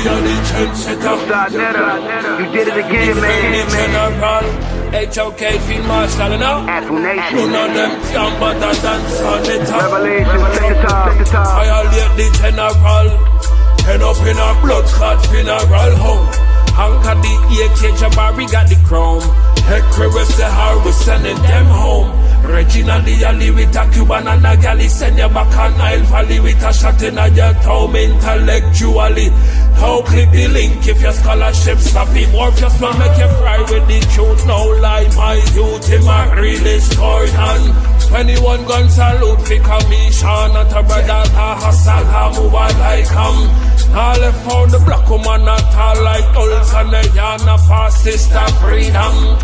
you're the trendsetter. sa.neter, you did it again, man. General, HOK Field Marshal, you know? Nation. None of them can better than sa.neter. Revelation, set the top. Violate the general. End up in a blood clot funeral home. Anchor the AK, Jabari got the chrome. Hector West the how we sending them home. Regina the alley with a Cuban and a galley. Send you back on Nile Valley with a shot in your toe intellectually. How click the link if your scholarship sloppy. More if your smile make you cry with the truth. No lie, my youth, him a really scored on. 21 gun salute for commission. Not a brother, a hustle, a move like all left found the black woman not all like Ulls and the Yana past sister freedom.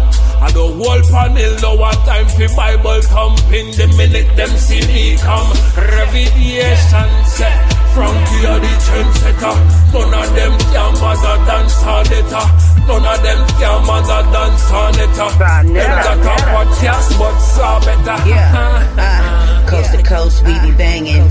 I the whole panel know what time for Bible thumping. The minute them see me come, revelation set. Frankie are the trendsetter. None of them can bother than sa.neter. None of them can bother than sa.neter. Them got a podcast but sa.neter. Coast to coast, we be banging.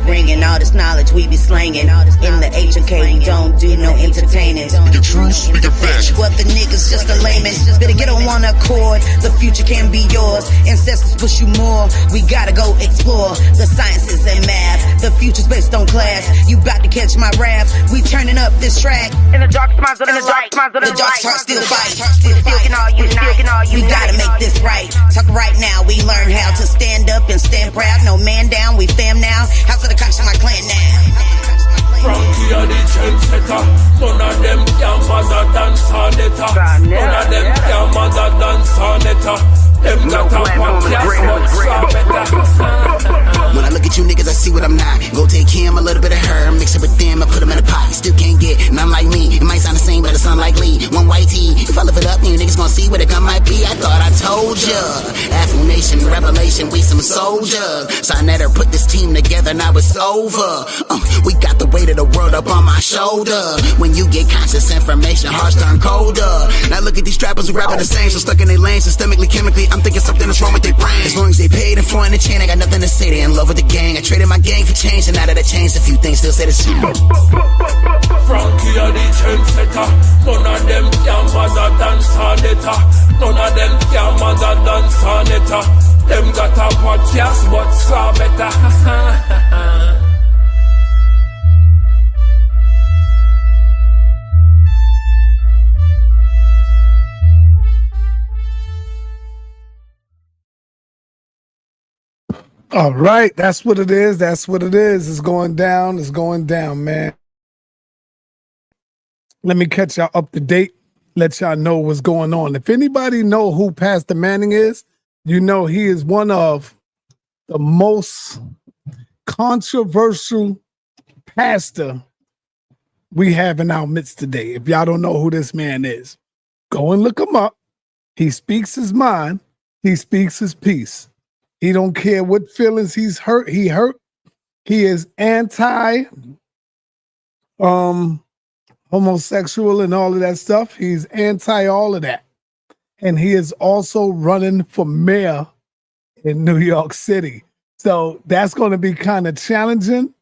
Bringing all this knowledge, we be slanging. In the HOK, we don't do no entertaining. Speak the truth, speak the facts. What the niggas just a layman. Better get on one accord. The future can be yours. Ancestors push you more. We gotta go explore. The sciences and math. The future's based on class. You bout to catch my wrath. We turning up this track. In the dark minds of the light. The dark heart still fight. You We gotta make this right. Talk right now. We learn how to stand up and stand proud. No man down. We fam now. House of the cops in my clan now. Frankie are the trendsetter. None of them can bother than sa.neter. None of them can bother than sa.neter. Them got a podcast but sa.neter. When I look at you niggas, I see what I'm not. Go take him, a little bit of her, mix it with them, I put them in a pot. Still can't get none like me. It might sound the same, but it's unlikely. One white tee, if I live it up, then you niggas gonna see what the gun might be. I thought I told ya. Afro Nation, revelation, we some soldiers. sa.neter put this team together, now it's over. We got the weight of the world up on my shoulder. When you get conscious information, hearts turn colder. Now look at these trappers who rapping the same, so stuck in their lane, systemically, chemically. I'm thinking something is wrong with their brain. As long as they paid and flowing the chain, I got nothing to say. They in love with the gang. I traded my gang for change, and now that I changed a few things, still say the same. Frankie are the trendsetter. None of them can bother than sa.neter. None of them can bother than sa.neter. Them got a podcast but sa.neter. All right, that's what it is. That's what it is. It's going down. It's going down, man. Let me catch y'all up to date. Let y'all know what's going on. If anybody know who Pastor Manning is, you know he is one of the most controversial pastor we have in our midst today. If y'all don't know who this man is, go and look him up. He speaks his mind. He speaks his peace. He don't care what feelings he's hurt. He hurt. He is anti homosexual and all of that stuff. He's anti all of that. And he is also running for mayor in New York City. So that's going to be kind of challenging.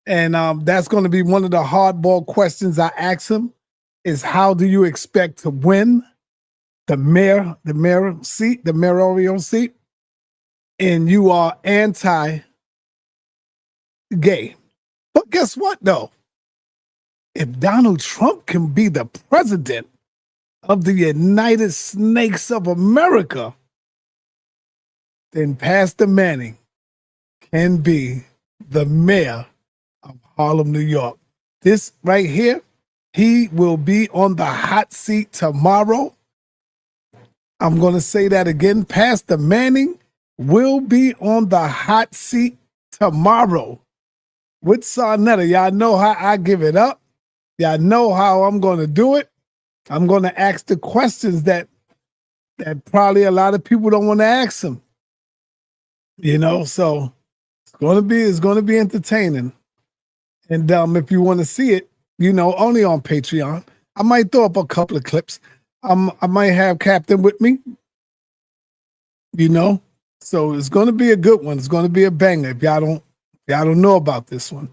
And that's going to be one of the hardball questions I ask him is how do you expect to win the mayoral seat? And you are anti-gay. But guess what, though? If Donald Trump can be the president of the United Snakes of America, then Pastor Manning can be the mayor of Harlem, New York. This right here, he will be on the hot seat tomorrow. I'm going to say that again. Pastor Manning will be on the hot seat tomorrow with sa.neter. Y'all know how I give it up. Y'all know how I'm going to do it. I'm going to ask the questions that probably a lot of people don't want to ask them. You know, so it's going to be entertaining. And if you want to see it, you know, only on Patreon. I might throw up a couple of clips. I might have Captain with me. You know. So it's going to be a good one. It's going to be a banger if y'all don't know about this one.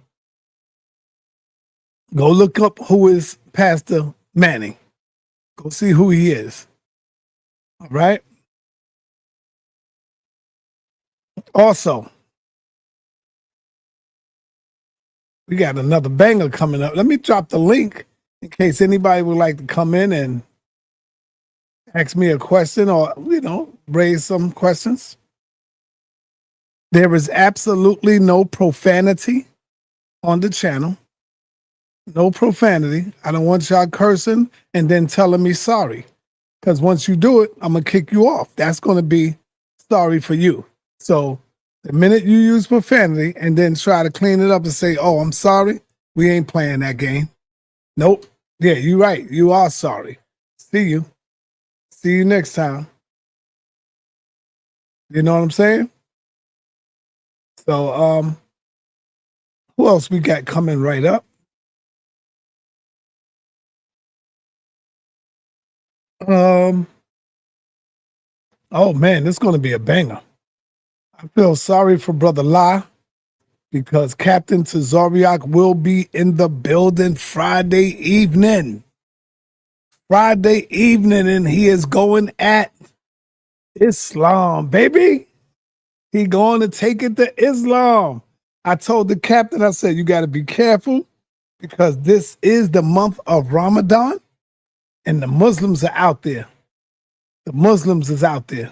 Go look up who is Pastor Manning. Go see who he is. All right. Also, we got another banger coming up. Let me drop the link in case anybody would like to come in and ask me a question or, raise some questions. There is absolutely no profanity on the channel. No profanity. I don't want y'all cursing and then telling me sorry. Because once you do it, I'm going to kick you off. That's going to be sorry for you. So the minute you use profanity and then try to clean it up and say, oh, I'm sorry, we ain't playing that game. Nope. Yeah, you're right. You are sorry. See you. See you next time. You know what I'm saying? So, who else we got coming right up? Oh man, this is going to be a banger. I feel sorry for Brother La because Captain Tazariak will be in the building Friday evening. Friday evening, and he is going at Islam, baby. He going to take it to Islam. I told the captain, I said, you got to be careful because this is the month of Ramadan and the Muslims are out there. The Muslims is out there.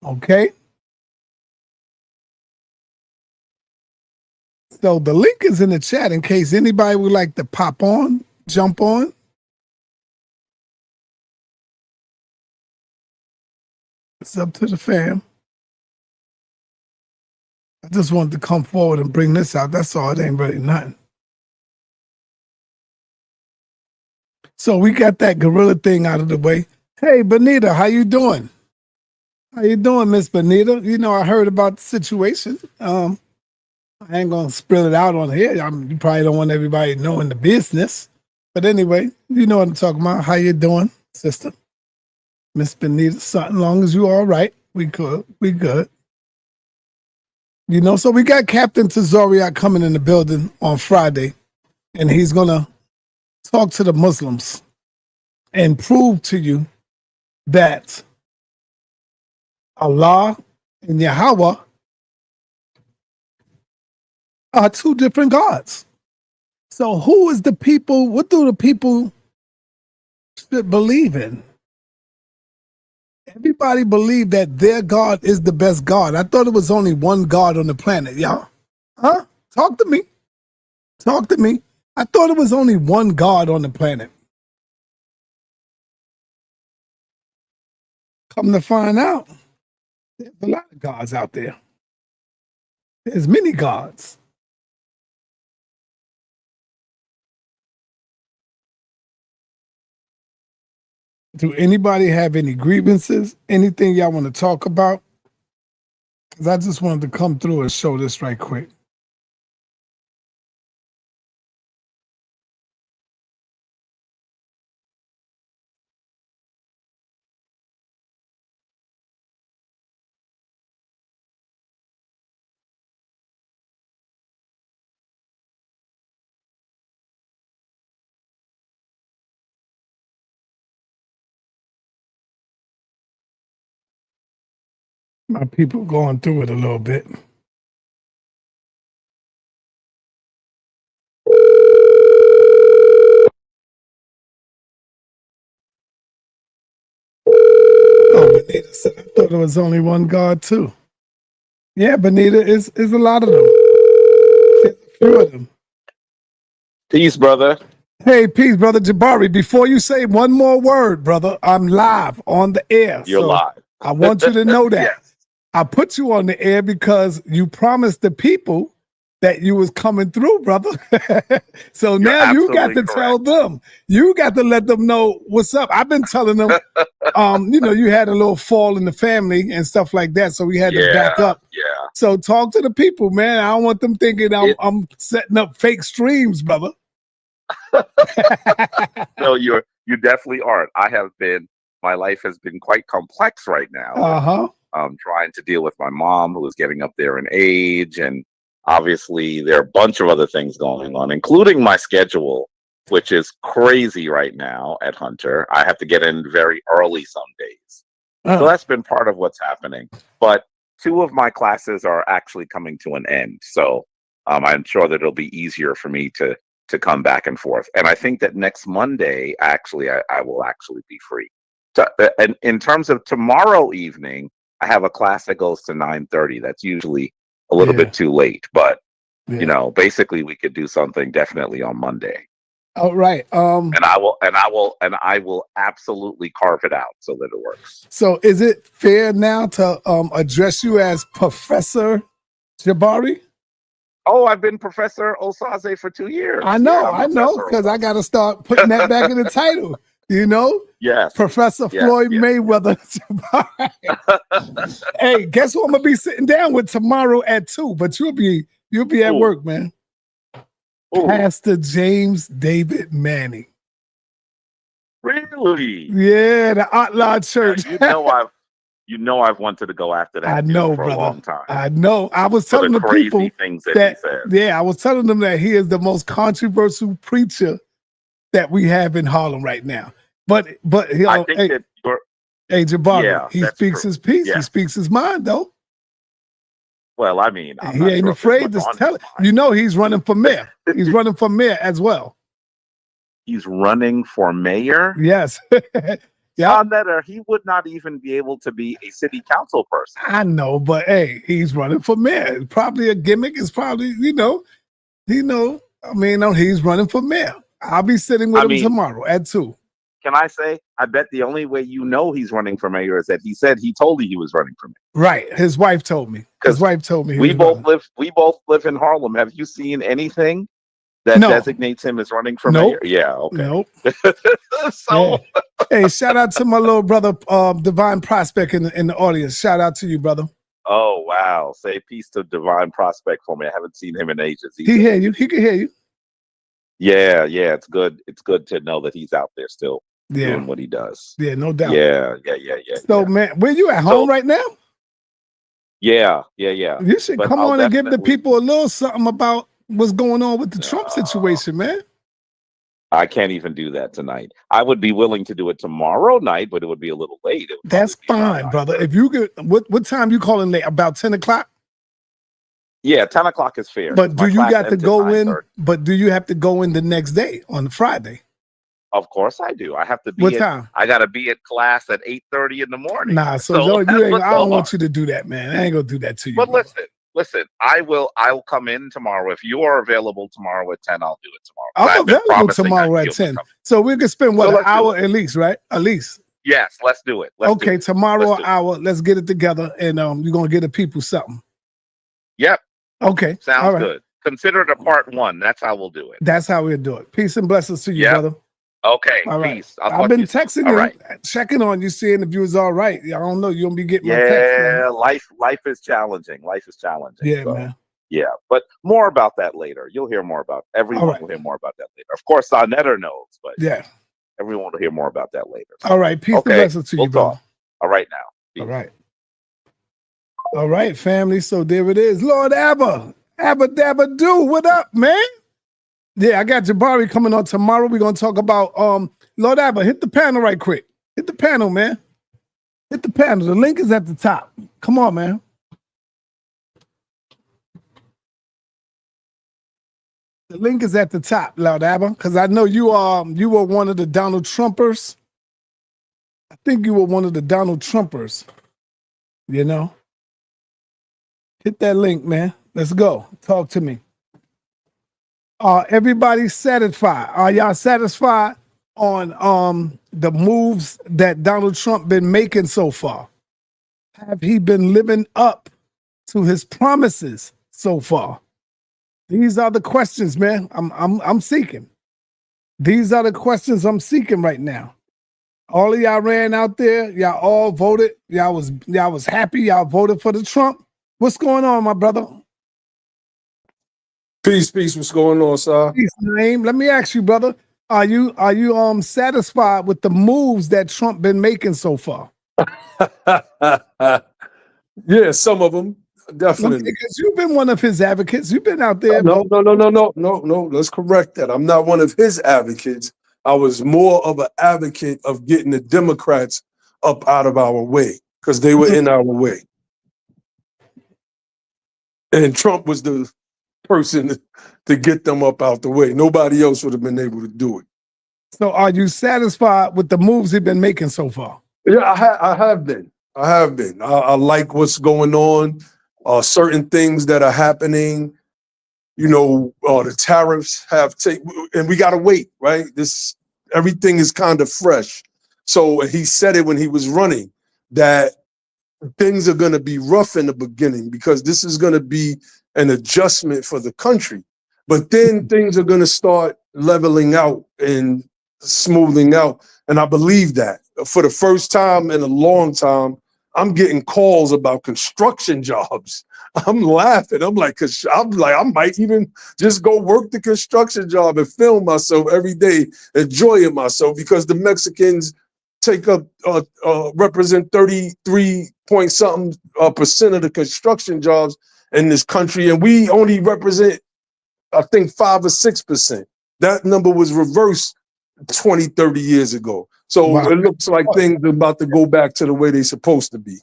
Okay? So the link is in the chat in case anybody would like to pop on, jump on. It's up to the fam. I just wanted to come forward and bring this out. That's all. It ain't really nothing. So we got that gorilla thing out of the way. Hey, Benita, how you doing? How you doing, Miss Benita? I heard about the situation. I ain't going to spill it out on here. You probably don't want everybody knowing the business. But anyway, you know what I'm talking about. How you doing, sister? Miss Benita, something long as you all right. We good. We good. So we got Captain Tazariak coming in the building on Friday, and he's going to talk to the Muslims and prove to you that Allah and Yahweh are two different gods. So who is the people? What do the people should believe in? Everybody believe that their God is the best God. I thought it was only one God on the planet, y'all. Huh? Talk to me. Talk to me. I thought it was only one God on the planet. Come to find out, there's a lot of gods out there. There's many gods. Do anybody have any grievances? Anything y'all want to talk about? Because I just wanted to come through and show this right quick. My people going through it a little bit. Oh, Benita said, I thought there was only one God too. Yeah, Benita, is a lot of them. There's a few of them. Peace, brother. Hey, peace, brother Jabari. Before you say one more word, brother, I'm live on the air. You're live. I want you to know that. Yes. I put you on the air because you promised the people that you was coming through, brother. So now you got to tell them. You got to let them know what's up. I've been telling them, you had a little fall in the family and stuff like that, so we had to back up. Yeah. So talk to the people, man. I don't want them thinking I'm setting up fake streams, brother. No, you definitely aren't. My life has been quite complex right now. Uh-huh. Trying to deal with my mom, who is getting up there in age, and obviously there are a bunch of other things going on, including my schedule, which is crazy right now at Hunter. I have to get in very early some days. So that's been part of what's happening. But 2 of my classes are actually coming to an end. So I'm sure that it'll be easier for me to come back and forth. And I think that next Monday, actually, I will actually be free. And in terms of tomorrow evening, I have a class that goes to 9:30. That's usually a little bit too late. But, you know, basically we could do something definitely on Monday. All right. And I will absolutely carve it out so that it works. So is it fair now to address you as Professor Jabari? Oh, I've been Professor Osaze for 2 years. I know, because I got to start putting that back in the title. You know? Yes. Professor Floyd Mayweather Jabari. Hey, guess who I'm gonna be sitting down with tomorrow at 2? But you'll be at work, man. Pastor James David Manning. Really? Yeah, the Outlaw Church. You know I've wanted to go after that. I know, for brother. A long time. I know. I was telling the people things that he said. Yeah, I was telling them that he is the most controversial preacher that we have in Harlem right now. But you know, I think that Jabari, he speaks his piece. Yeah. He speaks his mind, though. Well, I mean, he ain't afraid to tell it. You know, he's running for mayor. He's running for mayor as well. He's running for mayor? Yes. Sa.neter, he would not even be able to be a city council person. I know, but hey, he's running for mayor. Probably a gimmick. It's probably, he's running for mayor. I'll be sitting with him tomorrow at 2. Can I say, I bet the only way you know he's running for mayor is that he told you he was running for mayor. Right. His wife told me. We both live in Harlem. Have you seen anything that designates him as running for mayor? Yeah, okay. Nope. So hey, shout out to my little brother, Divine Prospect in the audience. Shout out to you, brother. Oh wow. Say peace to Divine Prospect for me. I haven't seen him in ages. He hear you. He can hear you. Yeah, it's good. It's good to know that he's out there still doing what he does. Yeah, no doubt. Yeah. So man, where you at home right now? Yeah. You should come on and give the people a little something about what's going on with the Trump situation, man. I can't even do that tonight. I would be willing to do it tomorrow night, but it would be a little late. That's fine, brother. If you could, what time you calling late? About 10 o'clock? Yeah, 10 o'clock is fair. But do you got to go in? But do you have to go in the next day on Friday? Of course I do. I have to be. What time? I got to be at class at 8:30 in the morning. Nah, so I don't want you to do that, man. I ain't gonna do that to you. But listen. I'll come in tomorrow. If you are available tomorrow at 10, I'll do it tomorrow. I'm available tomorrow at 10. So we can spend an hour at least, right? At least. Yes, let's do it. Okay, tomorrow an hour. Let's get it together, and you're gonna get the people something. Yep. Okay. Sounds good. Consider it a part 1. That's how we'll do it. That's how we'll do it. Peace and blessings to you, brother. Okay. All right. Peace. I've been texting you, checking on you, seeing if you was all right. I don't know. You don't be getting my text. Yeah, life is challenging. Yeah, man. Yeah, but more about that later. You'll hear more about everyone will hear more about that later. Of course, sa.neter knows, but everyone will hear more about that later. All right. Peace and blessings to you, brother. All right now. Peace. All right. All right, family. So there it is. Lord Abba Dabba Do. What up, man? Yeah, I got Jabari coming on tomorrow. We're gonna talk about Lord Abba. Hit the panel right quick. Hit the panel, man. Hit the panel. The link is at the top. Come on, man. The link is at the top, Lord Abba, because I know you were one of the Donald Trumpers. I think you were one of the Donald Trumpers. You know. Hit that link, man. Let's go. Talk to me. Everybody satisfied? Are y'all satisfied on the moves that Donald Trump been making so far? Have he been living up to his promises so far? These are the questions, man. I'm seeking. These are the questions I'm seeking right now. All of y'all ran out there. Y'all all voted. Y'all was happy. Y'all voted for the Trump. What's going on, my brother? Peace. What's going on, sir? Peace, name. Let me ask you, brother. Are you satisfied with the moves that Trump been making so far? Yeah, some of them. definitely. Because you've been one of his advocates. You've been out there. No. Let's correct that. I'm not one of his advocates. I was more of an advocate of getting the Democrats up out of our way because they were in our way. And Trump was the person to get them up out the way. Nobody else would have been able to do it. So are you satisfied with the moves he's been making so far? Yeah, I have been. I like what's going on. Certain things that are happening. The tariffs have taken, and we got to wait, right? Everything is kind of fresh. So he said it when he was running that things are going to be rough in the beginning because this is going to be an adjustment for the country. But then things are going to start leveling out and smoothing out. And I believe that for the first time in a long time, I'm getting calls about construction jobs. I'm laughing. I'm like, I might even just go work the construction job and film myself every day, enjoying myself because the Mexicans take up represent 33 point something percent of the construction jobs in this country, and we only represent, I think, 5 or 6%. That number was reversed 20, 30 years ago. So wow. It looks like things are about to go back to the way they're supposed to be.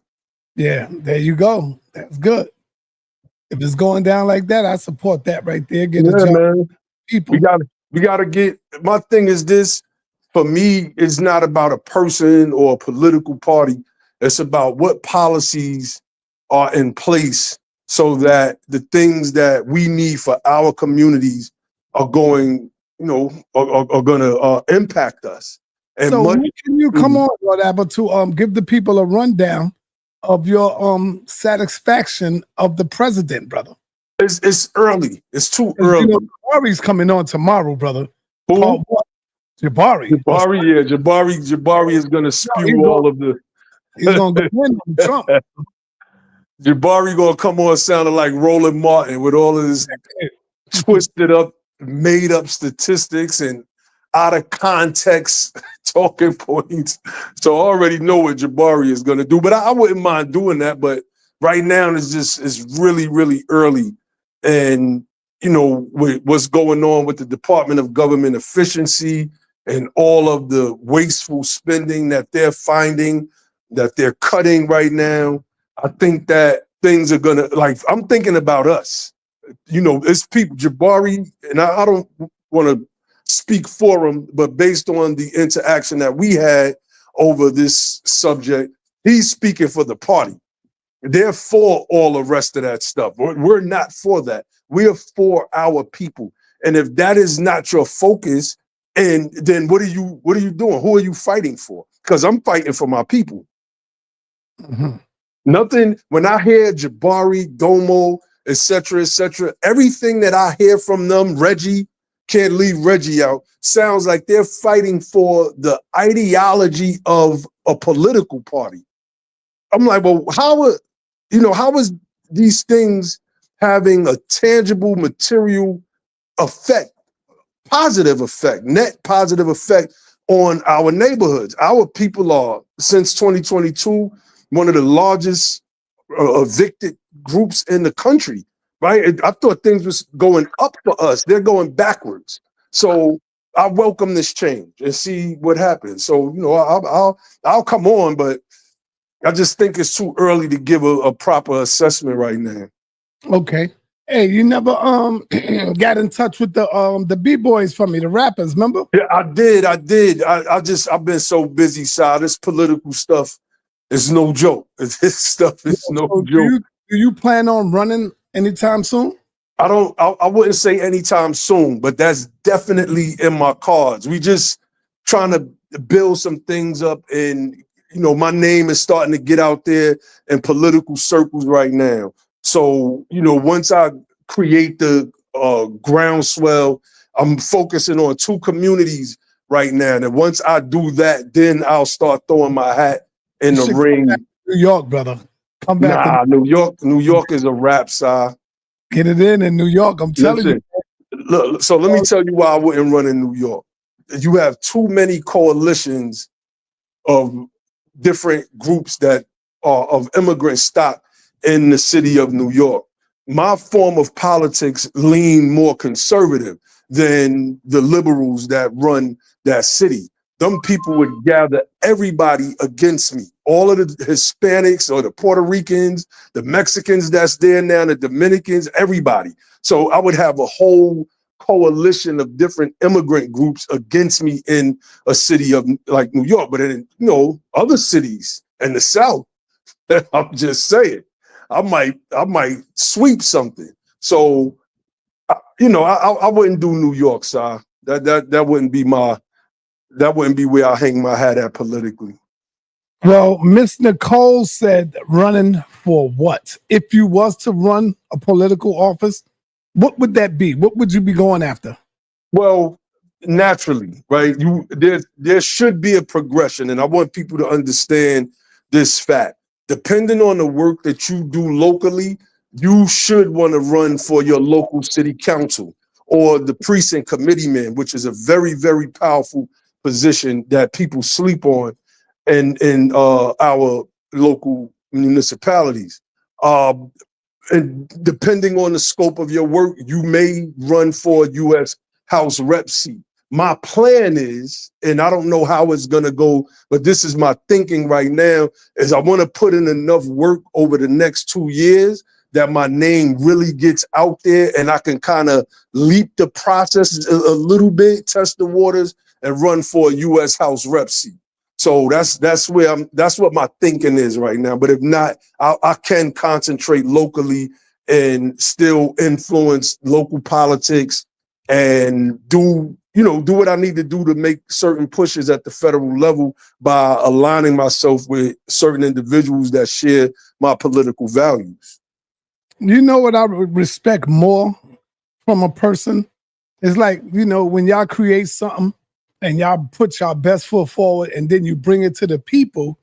Yeah, there you go. That's good. If it's going down like that, I support that right there. Get a job. Man. People. We gotta get. My thing is this. For me, it's not about a person or a political party. It's about what policies are in place so that the things that we need for our communities are going, are going to impact us. And so can you come on, Lord Abba, to give the people a rundown of your satisfaction of the president, brother? It's early. It's too early. Jabari's coming on tomorrow, brother. Who? Jabari. Jabari is going to spew all of the. He's going to go in on Trump. Jabari going to come on sounding like Roland Martin with all of his twisted up, made up statistics and out of context talking points. So I already know what Jabari is going to do, but I wouldn't mind doing that. But right now it's really, really early. And, with what's going on with the Department of Government Efficiency and all of the wasteful spending that they're finding, that they're cutting right now, I think that things are going to, I'm thinking about us. It's people, Jabari, and I don't want to speak for him, but based on the interaction that we had over this subject, he's speaking for the party. They're for all the rest of that stuff. We're not for that. We're for our people. And if that is not your focus, and then what are you doing? Who are you fighting for? Because I'm fighting for my people. Mm-hmm. Nothing, when I hear Jabari, Domo, etc., everything that I hear from them, Reggie, can't leave Reggie out, sounds like they're fighting for the ideology of a political party. I'm like, well, how is these things having a tangible material effect, positive effect, net positive effect on our neighborhoods? Our people are, since 2022, one of the largest evicted groups in the country, right? I thought things was going up for us. They're going backwards. So I welcome this change and see what happens. So, I'll come on, but I just think it's too early to give a proper assessment right now. Okay. Hey, you never got in touch with the B-boys for me, the rappers, remember? Yeah, I did. I've been so busy, Si. This political stuff is no joke. This stuff is no joke. Do you plan on running anytime soon? I wouldn't say anytime soon, but that's definitely in my cards. We just trying to build some things up, and my name is starting to get out there in political circles right now. So, once I create the groundswell, I'm focusing on 2 communities right now. And once I do that, then I'll start throwing my hat in the ring. New York, brother. Come back. New York is a rap, Si. Get it in New York. I'm telling you. Look, so let me tell you why I wouldn't run in New York. You have too many coalitions of different groups that are of immigrant stock in the city of New York. My form of politics lean more conservative than the liberals that run that city. Them people would gather everybody against me. All of the Hispanics or the Puerto Ricans, the Mexicans that's there now, the Dominicans, everybody. So I would have a whole coalition of different immigrant groups against me in a city of like New York. But in, other cities in the South, I'm just saying, I might sweep something. So, I wouldn't do New York, sir. That wouldn't be where I hang my hat at politically. Well, Miss Nicole said running for what? If you was to run a political office, what would that be? What would you be going after? Well, naturally, right? There should be a progression, and I want people to understand this fact. Depending on the work that you do locally, you should want to run for your local city council or the precinct committeeman, which is a very, very powerful position that people sleep on in our local municipalities. And depending on the scope of your work, you may run for a U.S. House rep seat. My plan is, and I don't know how it's going to go, but this is my thinking right now, is I want to put in enough work over the next 2 years that my name really gets out there and I can kind of leap the process a little bit, test the waters, and run for a U.S. House rep seat. So that's what my thinking is right now. But if not, I can concentrate locally and still influence local politics and do what I need to do to make certain pushes at the federal level by aligning myself with certain individuals that share my political values. You know what I would respect more from a person? It's like, when y'all create something and y'all put your best foot forward and then you bring it to the people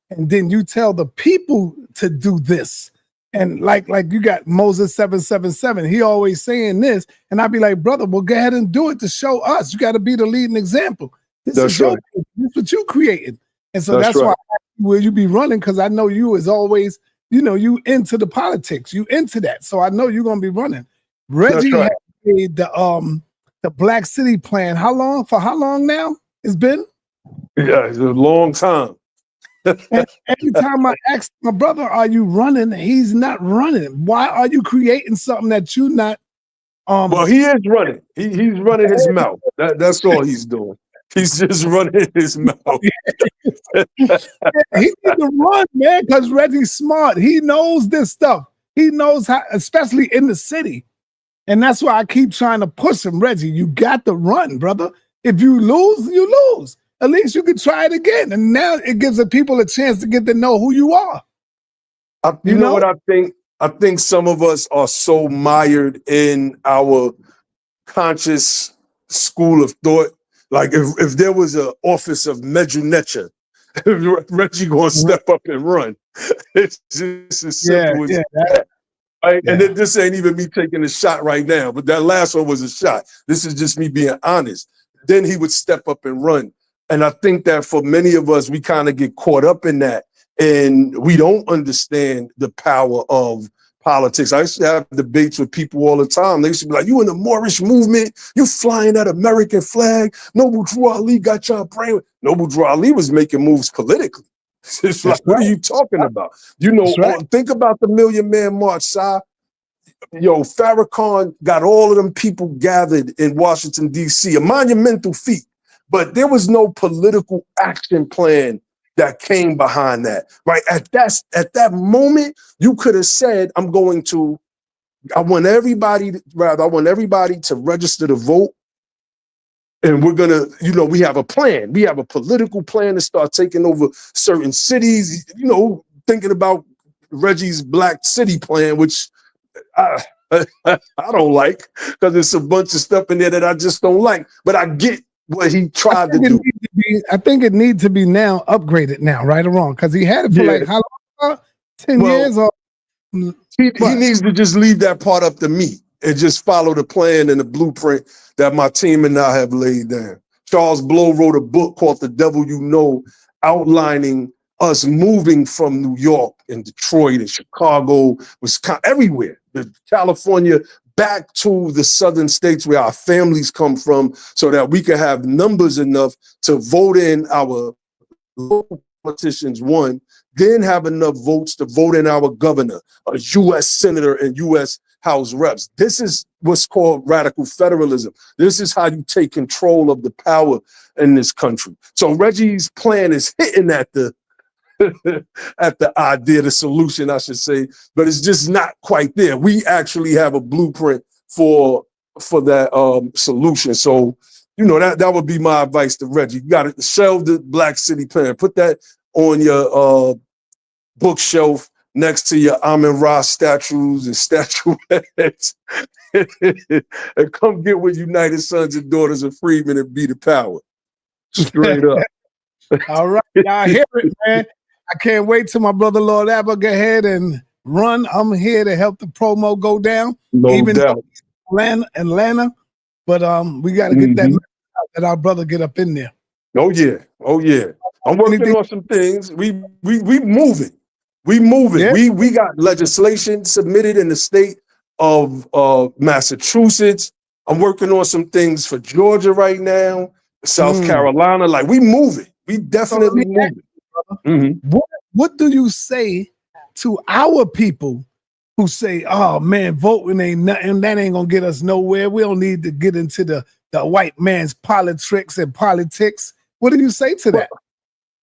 and then you tell the people to do this. And like you got Moses 777, he always saying this. And I'd be like, brother, well, go ahead and do it to show us. You got to be the leading example. This is right. This is what you created. And so that's right. Why will you be running? Because I know you is always, you into the politics, you into that. So I know you're going to be running. Reggie had made the Black City plan. For how long now? It's been? Yeah, it's a long time. And every time I ask my brother, are you running? He's not running. Why are you creating something that you not? Well, he is running. He's running his mouth. That's all he's doing. He's just running his mouth. He need to run, man, because Reggie's smart. He knows this stuff. He knows how, especially in the city. And that's why I keep trying to push him. Reggie, you got to run, brother. If you lose, you lose. At least you can try it again. And now it gives the people a chance to get to know who you are. You know what I think? I think some of us are so mired in our conscious school of thought. Like if there was an office of Mejunecha, Reggie gonna step up and run. It's just as simple as that. Right? Yeah. And this ain't even me taking a shot right now, but that last one was a shot. This is just me being honest. Then he would step up and run. And I think that for many of us, we kind of get caught up in that and we don't understand the power of politics. I used to have debates with people all the time. They used to be like, you in the Moorish movement, you flying that American flag. Noble Drew Ali got y'all praying. Noble Drew Ali was making moves politically. It's like, what are you talking about? Think about the Million Man March, Si. Farrakhan got all of them people gathered in Washington, D.C., a monumental feat. But there was no political action plan that came behind that, right? At that moment, you could have said, I want everybody to register to vote. And we're going to, we have a plan. We have a political plan to start taking over certain cities, thinking about Reggie's Black City plan, which I don't like because there's a bunch of stuff in there that I just don't like. But I get what he tried to do. I think it needs to be now upgraded now, right or wrong? Because he had it for like how long? 10 years? Or he needs to just leave that part up to me and just follow the plan and the blueprint that my team and I have laid down. Charles Blow wrote a book called The Devil You Know, outlining us moving from New York and Detroit and Chicago, Wisconsin, everywhere, California, back to the southern states where our families come from, so that we can have numbers enough to vote in our local politicians, one, then have enough votes to vote in our governor, a U.S. senator, and U.S. House reps. This is what's called radical federalism. This is how you take control of the power in this country. So Reggie's plan is hitting at the at the idea, the solution, I should say, but it's just not quite there. We actually have a blueprint for that solution. So, you know, that would be my advice to Reggie. You got to shelve the Black City plan. Put that on your bookshelf next to your Amun-Ra statues and statuettes, and come get with United Sons and Daughters of Freedmen and be the power. Straight up. All right, I hear it, man. I can't wait till my brother Lord Abba go ahead and run. I'm here to help the promo go down. No doubt. Atlanta, but we got to get that message out that our brother get up in there. Oh yeah, oh yeah. I'm working on some things. We moving. We moving. Yeah. We got legislation submitted in the state of Massachusetts. I'm working on some things for Georgia right now, South Carolina. Like, we moving. We definitely moving. What do you say to our people who say, "Oh man, voting ain't nothing. That ain't gonna get us nowhere. We don't need to get into the white man's politics and politics." What do you say to that?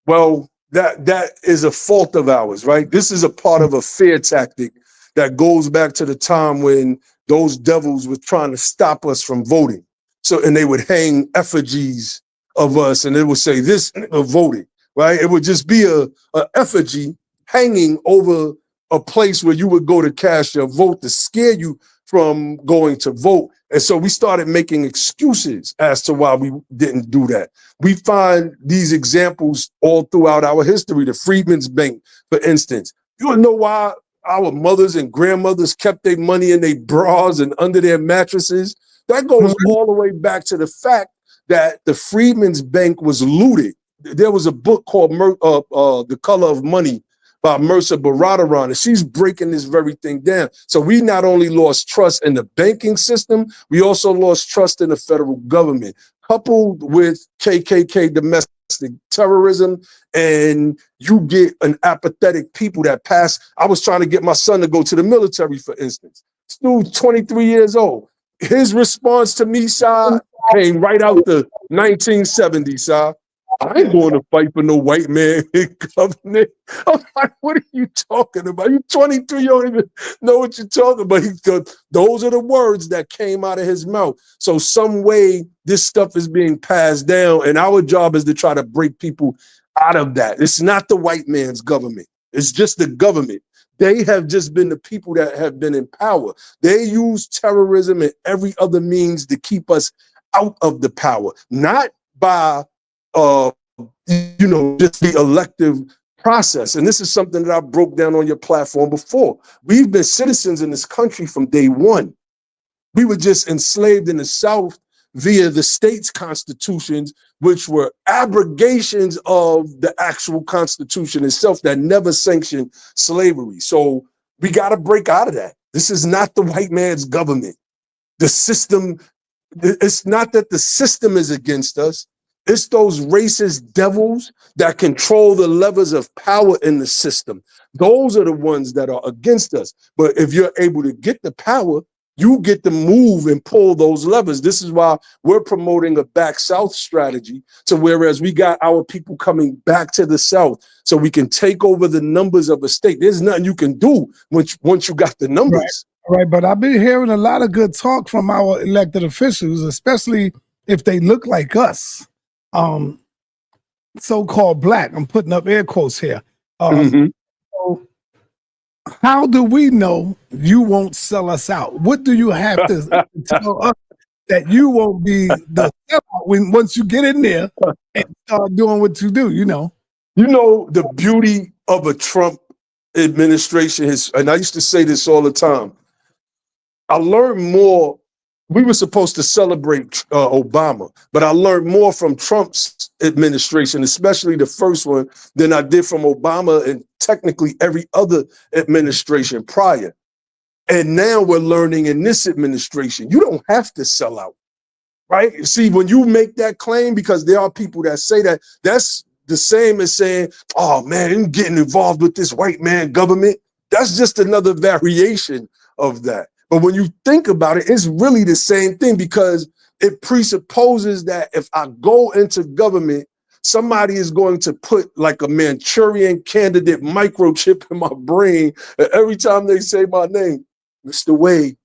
Well, that is a fault of ours, right? This is a part of a fear tactic that goes back to the time when those devils were trying to stop us from voting. So, and they would hang effigies of us, and they would say, "This voting." Right? It would just be a effigy hanging over a place where you would go to cast your vote to scare you from going to vote. And so we started making excuses as to why we didn't do that. We find these examples all throughout our history. The Freedmen's Bank, for instance. You want to know why our mothers and grandmothers kept their money in their bras and under their mattresses? That goes all the way back to the fact that the Freedmen's Bank was looted. There was a book called The Color of Money by Mercer Baradaran, and she's breaking this very thing down. So we not only lost trust in the banking system, we also lost trust in the federal government, coupled with KKK domestic terrorism, and you get an apathetic people that pass. I was trying to get my son to go to the military, for instance. This dude, 23 years old. His response to me, Sa, came right out the 1970s, Sa. I ain't going to fight for no white man in government. I'm like, what are you talking about? You 23, you don't even know what you're talking about. Those are the words that came out of his mouth. So some way this stuff is being passed down, and our job is to try to break people out of that. It's not the white man's government. It's just the government. They have just been the people that have been in power. They use terrorism and every other means to keep us out of the power, not by just the elective process. And this is something that I broke down on your platform before. We've been citizens in this country from day one. We were just enslaved in the South via the state's constitutions, which were abrogations of the actual Constitution itself that never sanctioned slavery. So we got to break out of that. This is not the white man's government. The system, it's not that the system is against us. It's those racist devils that control the levers of power in the system. Those are the ones that are against us. But if you're able to get the power, you get to move and pull those levers. This is why we're promoting a back South strategy. So whereas we got our people coming back to the South so we can take over the numbers of a state. There's nothing you can do once you got the numbers. Right. But I've been hearing a lot of good talk from our elected officials, especially if they look like us. So-called black. I'm putting up air quotes here. So how do we know you won't sell us out? What do you have to tell us that you won't be the sellout once you get in there and start doing what you do? You know the beauty of a Trump administration is, and I used to say this all the time. I learned more we were supposed to celebrate Obama, but I learned more from Trump's administration, especially the first one, than I did from Obama and technically every other administration prior. And now we're learning in this administration, you don't have to sell out, right? See, when you make that claim, because there are people that say that, that's the same as saying, oh man, I'm getting involved with this white man government. That's just another variation of that. But when you think about it, it's really the same thing, because it presupposes that if I go into government, somebody is going to put like a Manchurian candidate microchip in my brain. And every time they say my name, Mr. Wade,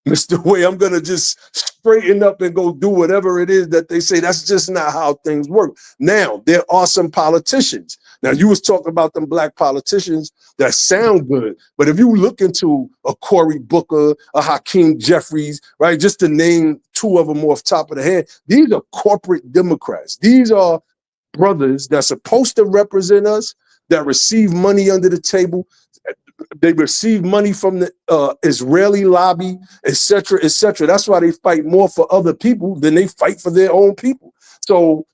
I'm going to just straighten up and go do whatever it is that they say. That's just not how things work. Now, there are some politicians. Now, you was talking about them black politicians that sound good, but if you look into a Cory Booker, a Hakeem Jeffries, right, just to name two of them off the top of the head, these are corporate Democrats. These are brothers that's supposed to represent us, that receive money under the table. They receive money from the Israeli lobby, et cetera, et cetera. That's why they fight more for other people than they fight for their own people. So,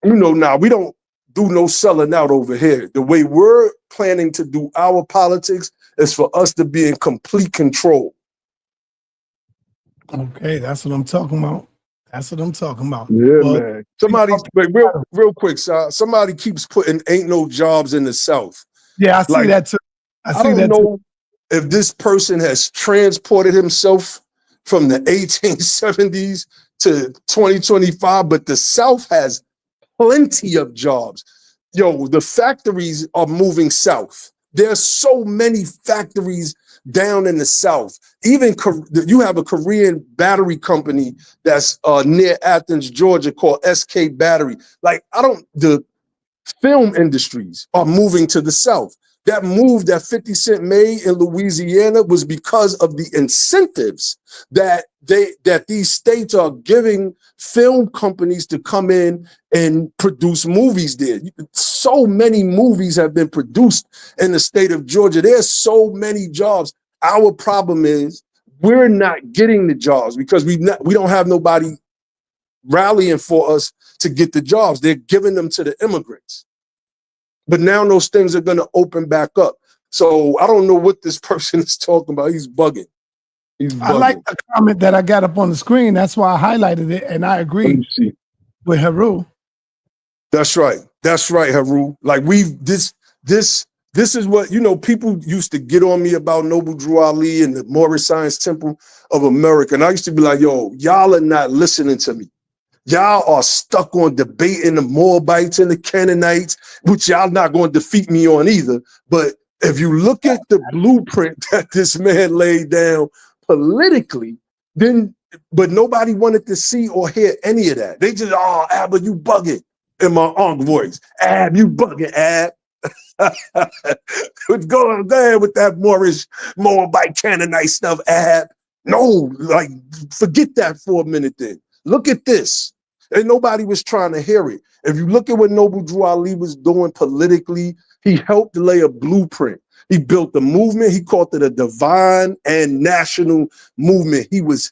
you know, now we don't do no selling out over here. The way we're planning to do our politics is for us to be in complete control. Okay, that's what I'm talking about. That's what I'm talking about. Yeah, well, man. Somebody, real quick, somebody keeps putting "ain't no jobs in the South." Yeah, I see that too. I don't know if this person has transported himself from the 1870s to 2025, but the South has plenty of jobs. Yo, the factories are moving south. There's so many factories down in the South. Even you have a Korean battery company that's near Athens, Georgia, called SK Battery. Like, the film industries are moving to the South. That move that 50 Cent made in Louisiana was because of the incentives that these states are giving film companies to come in and produce movies there. So many movies have been produced in the state of Georgia. There's so many jobs. Our problem is we're not getting the jobs because we don't have nobody rallying for us to get the jobs. They're giving them to the immigrants. But now those things are going to open back up. So I don't know what this person is talking about. He's bugging. I like the comment that I got up on the screen. That's why I highlighted it, and I agree with Haru. That's right. That's right, Haru. Like this is what, you know, people used to get on me about Noble Drew Ali and the Moorish Science Temple of America. And I used to be like, yo, y'all are not listening to me. Y'all are stuck on debating the Moabites and the Canaanites, which y'all not going to defeat me on either. But if you look at the blueprint that this man laid down politically, but nobody wanted to see or hear any of that. They just, oh, Abba, you bugging, in my own voice. Ab, you bugging, Ab. Go ahead with that Moorish, Moabite, Canaanite stuff, Ab. No, like, forget that for a minute then. Look at this. And nobody was trying to hear it. If you look at what Noble Drew Ali was doing politically, he helped lay a blueprint. He built a movement. He called it a divine and national movement. He was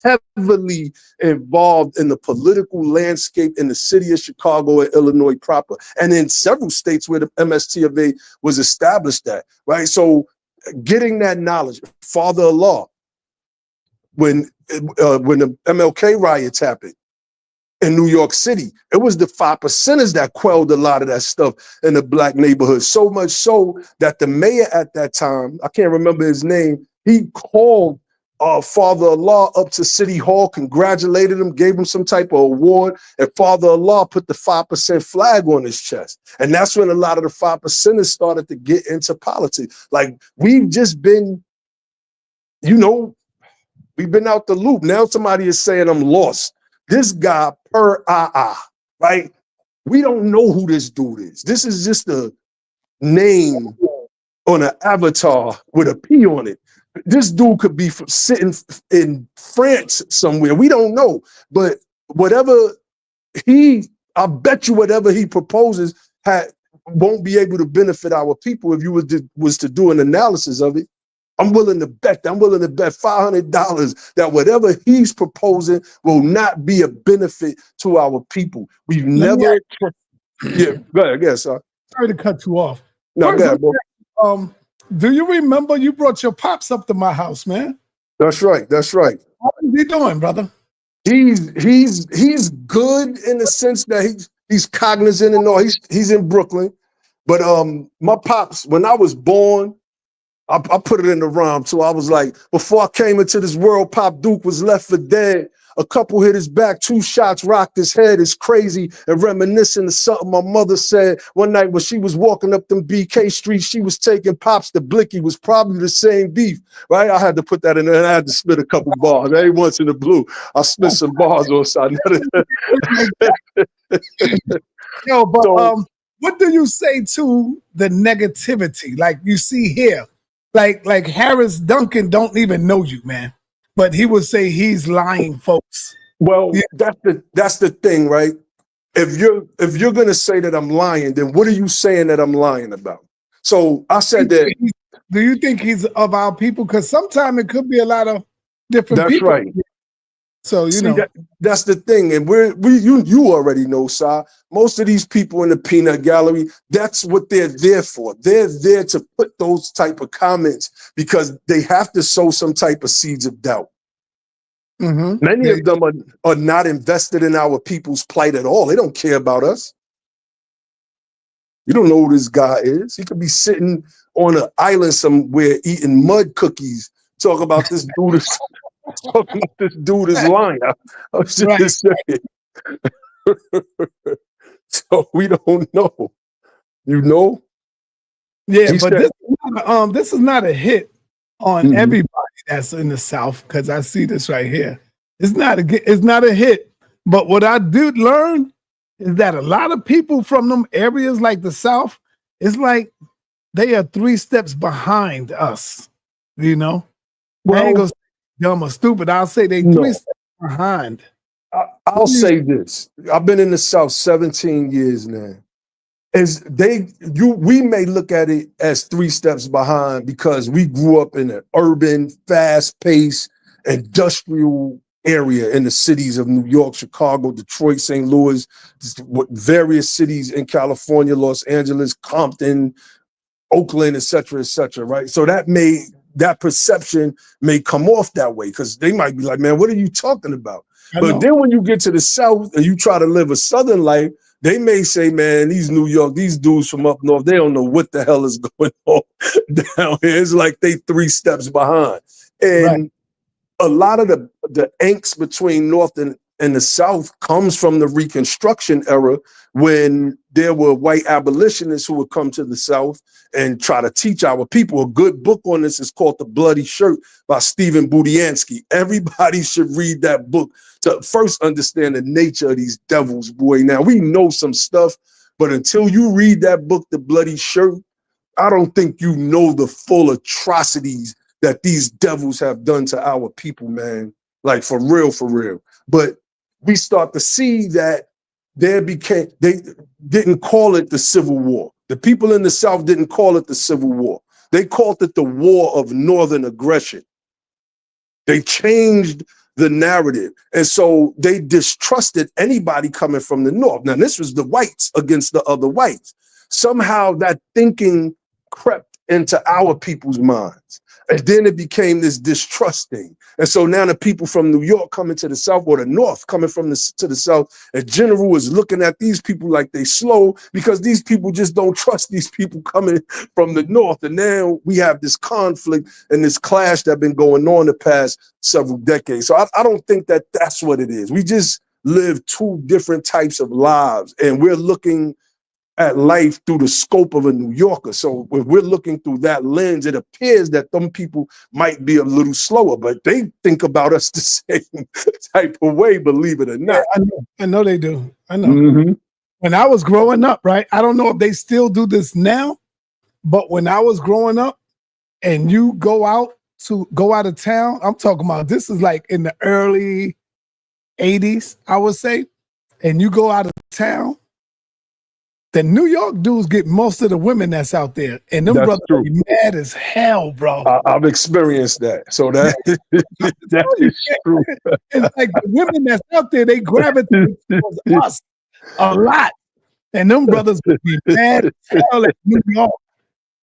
heavily involved in the political landscape in the city of Chicago and Illinois proper, and in several states where the MST of A was established at, right? So getting that knowledge, father-in-law, when the MLK riots happened in New York City, it was the 5%ers that quelled a lot of that stuff in the black neighborhoods. So much so that the mayor at that time, I can't remember his name, he called father-in-law up to City Hall, congratulated him, gave him some type of award, and father-in-law put the 5% flag on his chest. And that's when a lot of the 5%ers started to get into politics. Like, we've just been, you know, we've been out the loop. Now somebody is saying I'm lost. This guy, right? We don't know who this dude is. This is just a name on an avatar with a P on it. This dude could be sitting in France somewhere. We don't know. But I bet you whatever he proposes won't be able to benefit our people if you was to do an analysis of it. I'm willing to bet $500 that whatever he's proposing will not be a benefit to our people. We've never. Yeah, go ahead, sir. Sorry to cut you off. No, go ahead, bro. Do you remember you brought your pops up to my house, man? That's right. That's right. How is he doing, brother? He's good in the sense that he's cognizant and all. He's in Brooklyn, but my pops, when I was born, I put it in the rhyme too. I was like, before I came into this world, Pop Duke was left for dead. A couple hit his back, 2 shots rocked his head. It's crazy and reminiscent of something my mother said one night when she was walking up them BK streets. She was taking Pops to Blicky. Was probably the same beef, right? I had to put that in there and I had to spit a couple bars. Every once in the blue, I spit some bars on side. Yo, but what do you say to the negativity? Like you see here, like Harris Duncan don't even know you, man. But he would say he's lying, folks. Well, yeah. That's the thing, right? If you're gonna say that I'm lying, then what are you saying that I'm lying about? So I said that. Do you think he's of our people? Because sometimes it could be a lot of different people. That's right. So you know that's the thing, and you already know, Si. Most of these people in the peanut gallery, that's what they're there for. They're there to put those type of comments because they have to sow some type of seeds of doubt. Mm-hmm. Many of them are not invested in our people's plight at all. They don't care about us. You don't know who this guy is. He could be sitting on an island somewhere eating mud cookies. Talk about this dude. Talking about this dude is lying. I was just saying. So we don't know. You know? Yeah, but this is not a hit on everybody that's in the South, because I see this right here. It's not a hit. But what I did learn is that a lot of people from them areas like the South, it's like they are 3 steps behind us. You know? Well, I ain't gonna say dumb or stupid. I'll say they 3 steps behind. I'll say this. I've been in the South 17 years now. We may look at it as 3 steps behind because we grew up in an urban, fast-paced, industrial area in the cities of New York, Chicago, Detroit, St. Louis, various cities in California, Los Angeles, Compton, Oakland, et cetera, right? So that perception may come off that way because they might be like, man, what are you talking about? But then when you get to the South and you try to live a Southern life, they may say, man, these dudes from up north, they don't know what the hell is going on down here. It's like they 3 steps behind. And a lot of the angst between North and the South comes from the Reconstruction era when there were white abolitionists who would come to the South and try to teach our people. A good book on this is called The Bloody Shirt by Stephen Budiansky. Everybody should read that book to first understand the nature of these devils, boy. Now, we know some stuff, but until you read that book, The Bloody Shirt, I don't think you know the full atrocities that these devils have done to our people, man. Like, for real. But we start to see that they didn't call it the Civil War. The people in the South didn't call it the Civil War. They called it the War of Northern Aggression. They changed the narrative. And so they distrusted anybody coming from the North. Now, this was the whites against the other whites. Somehow that thinking crept into our people's minds. And then it became this distrust thing. And so now the people from New York coming to the South, or the North coming to the South, in general is looking at these people like they slow because these people just don't trust these people coming from the North. And now we have this conflict and this clash that's been going on the past several decades. So I don't think that that's what it is. We just live 2 different types of lives, and we're looking at life through the scope of a New Yorker. So when we're looking through that lens, it appears that them people might be a little slower, but they think about us the same type of way, believe it or not. Yeah, I know they do. I know. Mm-hmm. When I was growing up, right? I don't know if they still do this now, but when I was growing up and you go out of town, I'm talking about this is like in the early 80s, I would say, and you go out of town, the New York dudes get most of the women that's out there, and them That's brothers true. be mad as hell, bro. I've experienced that. So that that is true. It's like the women that's out there, they gravitate towards us a lot, and them brothers would be mad as hell at New York.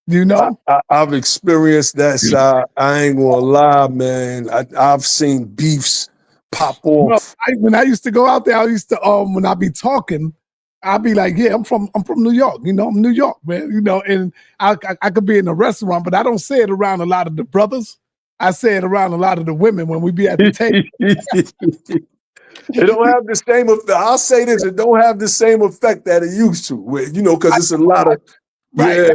You know, I've experienced that side. I ain't gonna lie, man. I've seen beefs pop off. When I used to go out there, I used to when I be talking, I'd be like, yeah, I'm from New York, you know, I'm New York, man, you know, and I could be in a restaurant, but I don't say it around a lot of the brothers. I say it around a lot of the women when we be at the table. It don't have the same effect. I'll say this, it don't have the same effect that it used to, you know, because it's a lot of, yeah.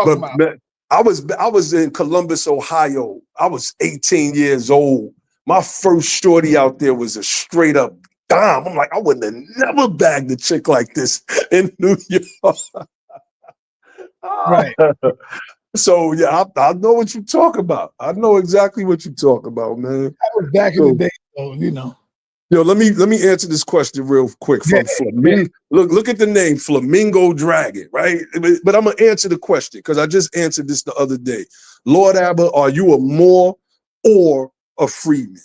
But man, I was in Columbus, Ohio. I was 18 years old. My first shorty out there was a straight up dime. I'm like, I wouldn't have never bagged a chick like this in New York. Right. So yeah, I know what you talk about. I know exactly what you talk about, man. That was back in the day, though, you know. Yo, let me answer this question real quick from Flamingo. Look at the name, Flamingo Dragon, right? But I'm gonna answer the question because I just answered this the other day. Lord Abba, are you a Moor or a freeman?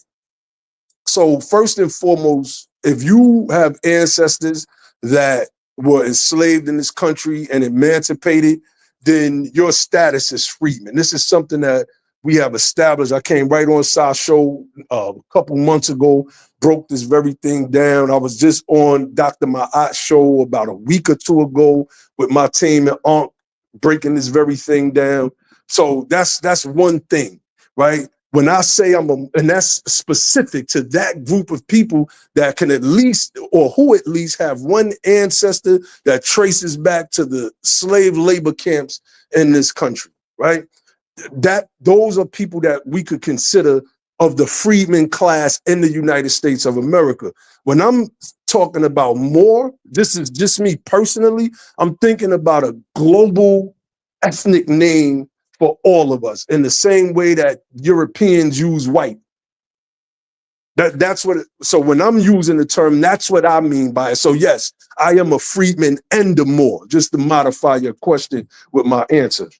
So first and foremost, if you have ancestors that were enslaved in this country and emancipated, then your status is freeman. This is something that we have established. I came right on Sa show a couple months ago, broke this very thing down. I was just on Dr. Ma'at show about a week or two ago with my team at Ankh, breaking this very thing down. So that's one thing, right? When I say and that's specific to that group of people that can at least, or who at least have one ancestor that traces back to the slave labor camps in this country, right? Those are people that we could consider of the freedman class in the United States of America. When I'm talking about more, this is just me personally, I'm thinking about a global ethnic name for all of us in the same way that Europeans use white. That's what, so when I'm using the term, that's what I mean by it. So yes, I am a freedman and a Moor, just to modify your question with my answer.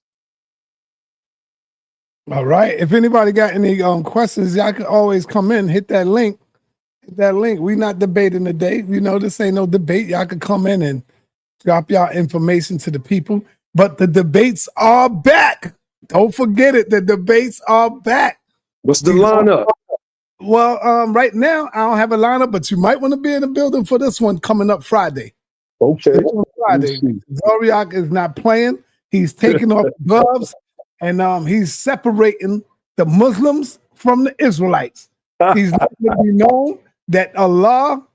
All right. If anybody got any questions, y'all can always come in, hit that link. Hit that link. We not debating today. You know, this ain't no debate. Y'all can come in and drop y'all information to the people. But the debates are back. Don't forget it. The debates are back. What's the lineup? Well, right now, I don't have a lineup, but you might want to be in the building for this one coming up Friday. Okay. Friday. Zoriak is not playing. He's taking off the gloves, and he's separating the Muslims from the Israelites. He's not going to be known that Allah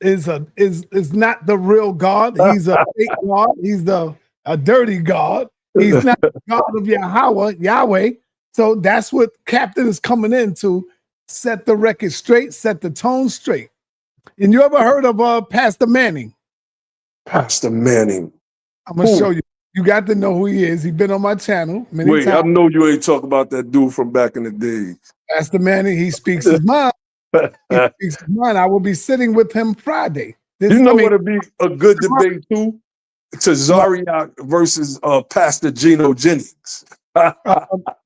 is not the real God. He's a fake God. He's a dirty God. He's not the God of Yahweh. So that's what Captain is coming in to set the record straight, set the tone straight. And you ever heard of Pastor Manning? Pastor Manning. I'm going to show you. You got to know who he is. He's been on my channel many times. I know you ain't talking about that dude from back in the days. Pastor Manning, he speaks his mind. He speaks his mind. I will be sitting with him Friday. You know what would be a good debate too? To Zariak versus Pastor Geno Jennings.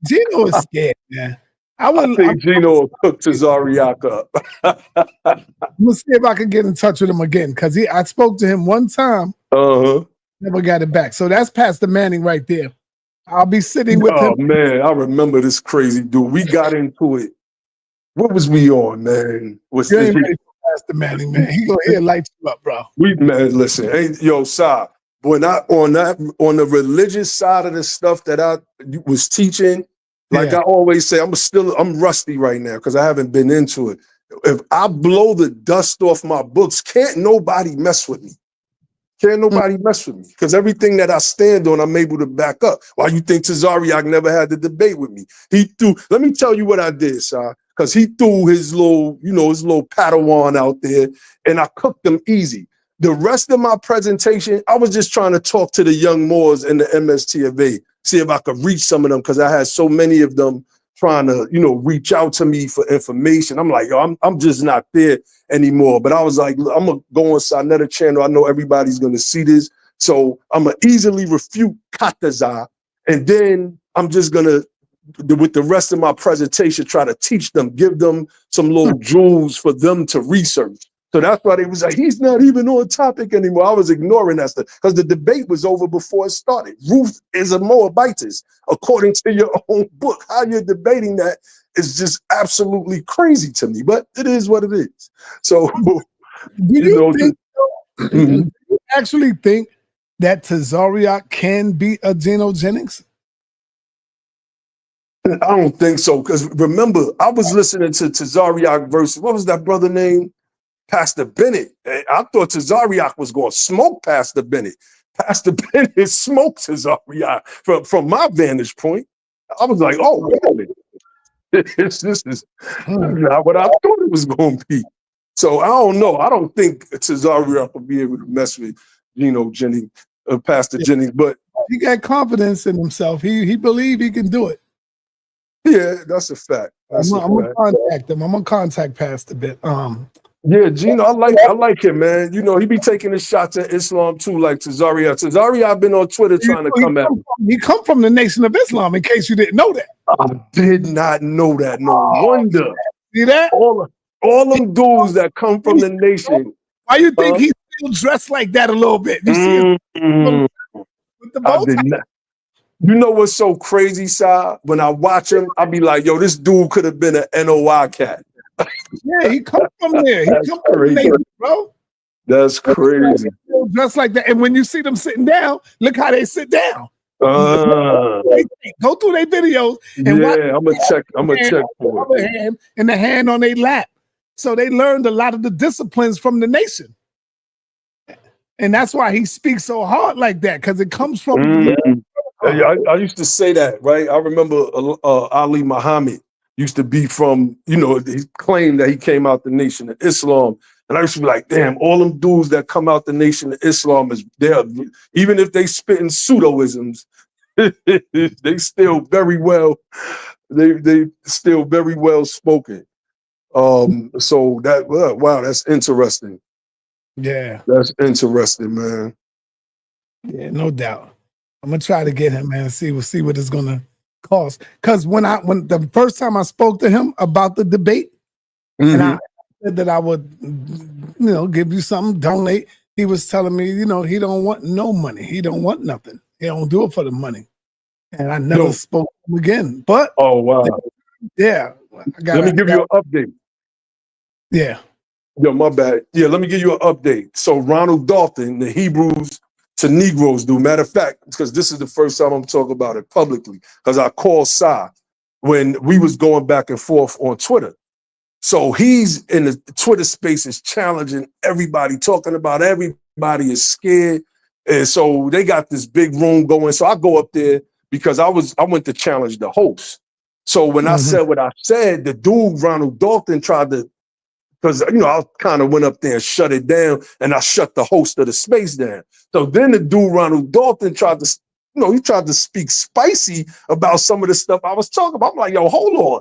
Geno is scared, man. I think Geno will cook to Zariak up. I'm gonna see if I can get in touch with him again because I spoke to him one time. Never got it back. So that's Pastor Manning right there. I'll be sitting with him. Oh man, I remember this crazy dude. We got into it. What was we on, man? You ain't ready for Pastor Manning, man. He gonna light you up, bro. Man, listen, hey, yo, Sa, when I on the religious side of the stuff that I was teaching, like I always say, I'm rusty right now because I haven't been into it. If I blow the dust off my books, can't nobody mess with me. Can't nobody mess with me because everything that I stand on, I'm able to back up. Why you think Tazariak never had the debate with me? Let me tell you what I did, Sa, because he threw his little Padawan out there and I cooked them easy. The rest of my presentation, I was just trying to talk to the young Moors in the MST of A, see if I could reach some of them because I had so many of them trying to, reach out to me for information. I'm like, yo, I'm just not there anymore. But I was like, I'm going to go on sa.neter channel. I know everybody's going to see this So I'm gonna easily refute Kataza, and then I'm just gonna, with the rest of my presentation, try to teach them, give them some little jewels for them to research. So that's why they was like, he's not even on topic anymore. I was ignoring that stuff because the debate was over before it started. Ruth is a Moabitess, according to your own book. How you're debating that is just absolutely crazy to me, but it is what it is. So, do you think, do you actually think that Tazariak can beat a Geno Jennings? I don't think so, because remember, I was listening to Tazariak versus, what was that brother name? Pastor Bennett. I thought Tazariak was going to smoke Pastor Bennett. Pastor Bennett smoked Tazariak from my vantage point. I was like, oh, wait a minute. This is not what I thought it was going to be. So I don't know. I don't think Tazariak will be able to mess with Geno Jennings, Pastor Jennings, but he got confidence in himself. He believe he can do it. Yeah, that's a fact. I'm gonna contact him. I'm gonna contact Pastor Bit. Yeah, Geno, I like him, man. You know, he be taking his shots at Islam too, like Tazariak. Tazariak been on Twitter trying to come at me. He come from the Nation of Islam, in case you didn't know that. I did not know that. No wonder. See that? All them dudes that come from the Nation. Why you think he's still dressed like that a little bit? You see with the bow tie? You know what's so crazy, Sa? When I watch him, I be like, yo, this dude could have been an NOI cat. Yeah, he come from there. He come from there, bro. That's crazy. Just like that. And when you see them sitting down, look how they sit down. Go through their videos and watch. I'm gonna check for it. Hand and the hand on their lap. So they learned a lot of the disciplines from the Nation. And that's why he speaks so hard like that, because it comes from I used to say that, right? I remember Ali Muhammad used to be from, you know, he claimed that he came out the Nation of Islam. And I used to be like, damn, all them dudes that come out the Nation of Islam is there. Even if they spit in pseudoisms, they still very well, they still very well spoken. So that, wow, that's interesting. Yeah. That's interesting, man. Yeah, no doubt. I'm gonna try to get him, man. See what it's gonna cost. Because when the first time I spoke to him about the debate, and I said that I would, give you something, donate. He was telling me, he don't want no money. He don't want nothing. He don't do it for the money. And I never spoke to him again. But oh wow, yeah. Let me give you an update. Yeah. Yo, my bad. Yeah, let me give you an update. So Ronald Dalton, the Hebrews to Negroes do. Matter of fact, because this is the first time I'm talking about it publicly, because I called Sa when we was going back and forth on Twitter. So he's in the Twitter spaces challenging everybody, talking about everybody is scared. And so they got this big room going. So I go up there because I went to challenge the host. So when I said what I said, the dude, Ronald Dalton, tried to, because, I kind of went up there and shut it down, and I shut the host of the space down. So then the dude, Ronald Dalton, tried to, he tried to speak spicy about some of the stuff I was talking about. I'm like, yo, hold on.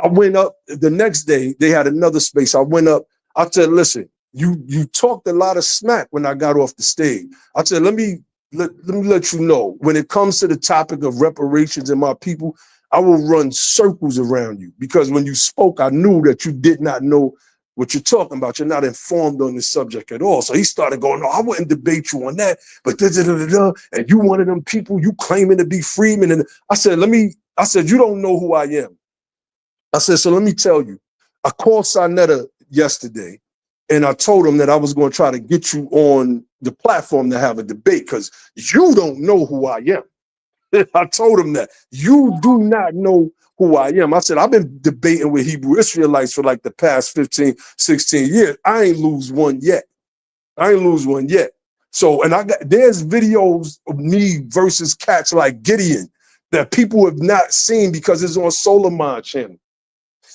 I went up the next day, they had another space. I went up, I said, listen, you talked a lot of smack when I got off the stage. I said, let me let you know, when it comes to the topic of reparations and my people, I will run circles around you, because when you spoke, I knew that you did not know what you're talking about. You're not informed on this subject at all. So he started going, no, I wouldn't debate you on that, but and you one of them people, you claiming to be freeman. And I said, you don't know who I am. I said, so let me tell you, I called sa.neter yesterday, and I told him that I was going to try to get you on the platform to have a debate, because you don't know who I am. I told him that. You do not know who I am. I said, I've been debating with Hebrew Israelites for like the past 15, 16 years. I ain't lose one yet. So, and there's videos of me versus cats like Gideon that people have not seen because it's on Solomon channel.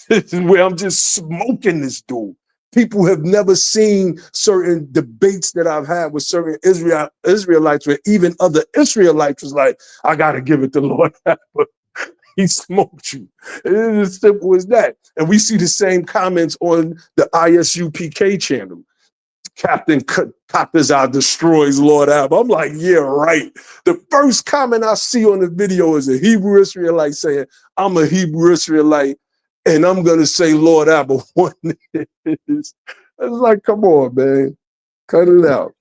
This is where I'm just smoking this dude. People have never seen certain debates that I've had with certain Israelites, where even other Israelites was like, I got to give it to Lord. He smoked you. It is as simple as that. And we see the same comments on the ISUPK channel. Captain Katazar destroys Lord Abba. I'm like, yeah, right. The first comment I see on the video is a Hebrew Israelite saying, I'm a Hebrew Israelite, and I'm going to say Lord Abba won this. It's like, come on, man. Cut it out.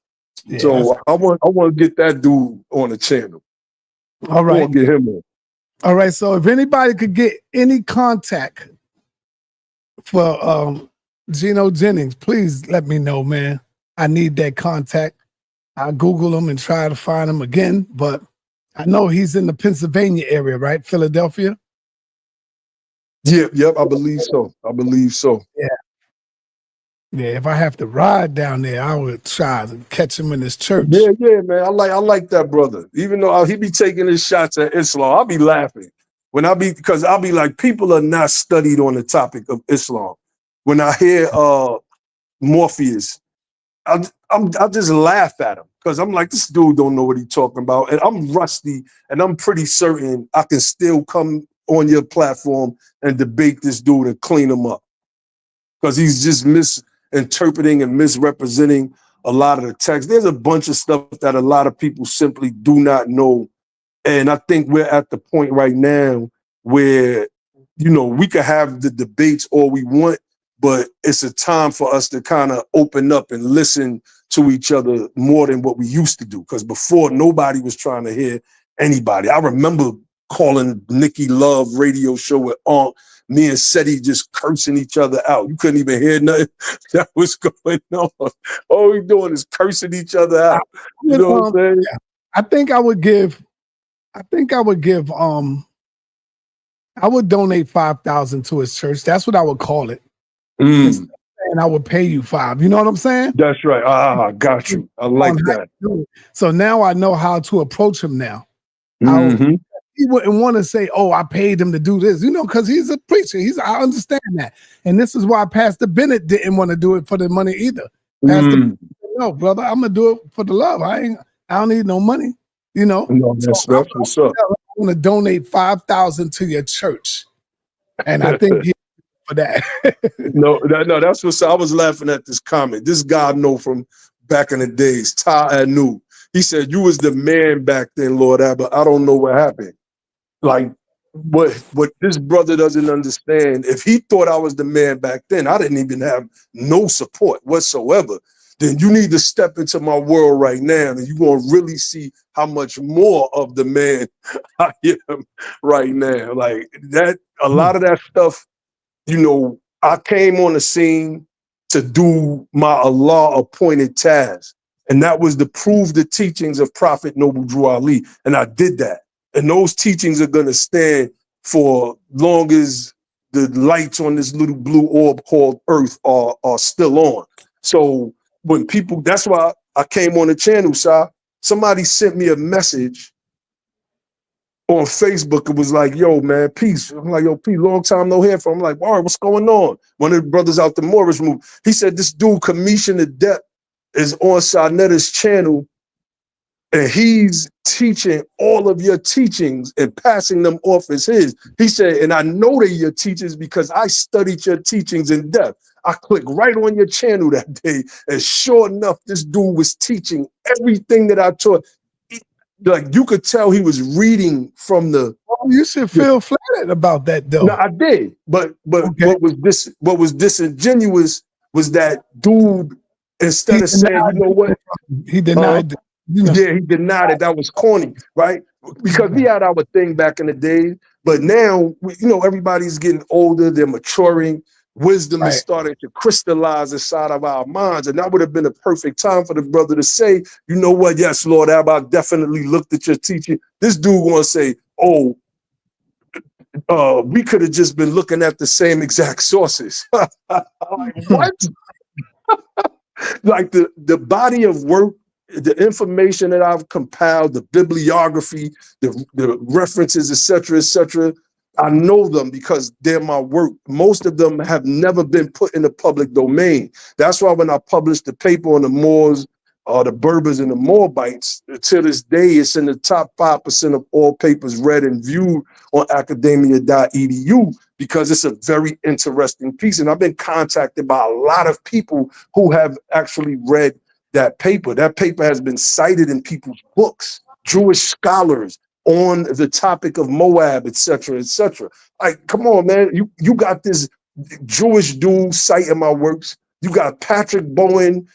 Yeah, so I want to get that dude on the channel. All right. I want to get him on. All right. So if anybody could get any contact for Geno Jennings, please let me know, man. I need that contact. I'll Google him and try to find him again. But I know he's in the Pennsylvania area, right? Philadelphia? Yep, I believe so. Yeah. Yeah, if I have to ride down there, I would try to catch him in his church. Yeah, man. I like that brother. Even though he be taking his shots at Islam, I'll be laughing. Because I'll be like, people are not studied on the topic of Islam. When I hear Morpheus, I just laugh at him because I'm like, this dude don't know what he's talking about. And I'm rusty, and I'm pretty certain I can still come on your platform and debate this dude and clean him up. Because he's just misinterpreting and misrepresenting a lot of the text. There's a bunch of stuff that a lot of people simply do not know. And I think we're at the point right now where, we could have the debates all we want, but it's a time for us to kind of open up and listen to each other more than what we used to do. Because before, nobody was trying to hear anybody. I remember calling Nikki Love radio show with Aunt. Me and Seti just cursing each other out. You couldn't even hear nothing that was going on. All we doing is cursing each other out. You know what I'm saying? Yeah. I would donate 5,000 to his church. That's what I would call it. And I would pay you 5. You know what I'm saying? That's right. I got you. I like that. So now I know how to approach him now. Mm-hmm. He wouldn't want to say, oh, I paid him to do this, because he's a preacher. I understand that. And this is why Pastor Bennett didn't want to do it for the money either. Pastor, no, brother, I'm going to do it for the love. I don't need no money, No, that's what's up. I'm going to donate 5,000 to your church. And I think for that. No, that's what's up. I was laughing at this comment. This guy I know from back in the days, Ty Anu. He said, you was the man back then, Lord Abba. I don't know what happened. Like, what this brother doesn't understand, if he thought I was the man back then, I didn't even have no support whatsoever. Then you need to step into my world right now, and you're going to really see how much more of the man I am right now. Like that, a lot of that stuff, I came on the scene to do my Allah appointed task. And that was to prove the teachings of Prophet Noble Drew Ali. And I did that. And those teachings are going to stand for long as the lights on this little blue orb called Earth are still on. So when that's why I came on the channel, sir. Somebody sent me a message on Facebook. It was like, yo, man, peace. I'm like, yo, peace, long time no hear from. I'm like, all right, what's going on? One of the brothers out the Moorish move. He said, this dude, Kamisha the Depp, is on sa.neter's channel, and he's teaching all of your teachings and passing them off as his. He said, and I know they're your teachings because I studied your teachings in depth. I clicked right on your channel that day, and sure enough, this dude was teaching everything that I taught. Like, you could tell he was reading from the... You should feel flattered about that, though. No, I did. But okay. What was disingenuous was that dude, instead of saying, you know what? He denied it. Yeah, he denied it. That was corny, right? Because we had our thing back in the day, but now, everybody's getting older, they're maturing. Wisdom is starting to crystallize inside of our minds. And that would have been a perfect time for the brother to say, you know what? Yes, Lord Abba, I definitely looked at your teaching. This dude gonna say, oh, we could have just been looking at the same exact sources. Like, what? Like the body of work, the information that I've compiled, the bibliography, the references, etc., I know them because they're my work. Most of them have never been put in the public domain. That's why when I published the paper on the Moors the Berbers and the Moabites. To this day, it's in the top 5% of all papers read and viewed on academia.edu because it's a very interesting piece. And I've been contacted by a lot of people who have actually read that paper. That paper has been cited in people's books, Jewish scholars on the topic of Moab, et cetera, et cetera. Like, come on, man. You got this Jewish dude citing my works. You got Patrick Bowen.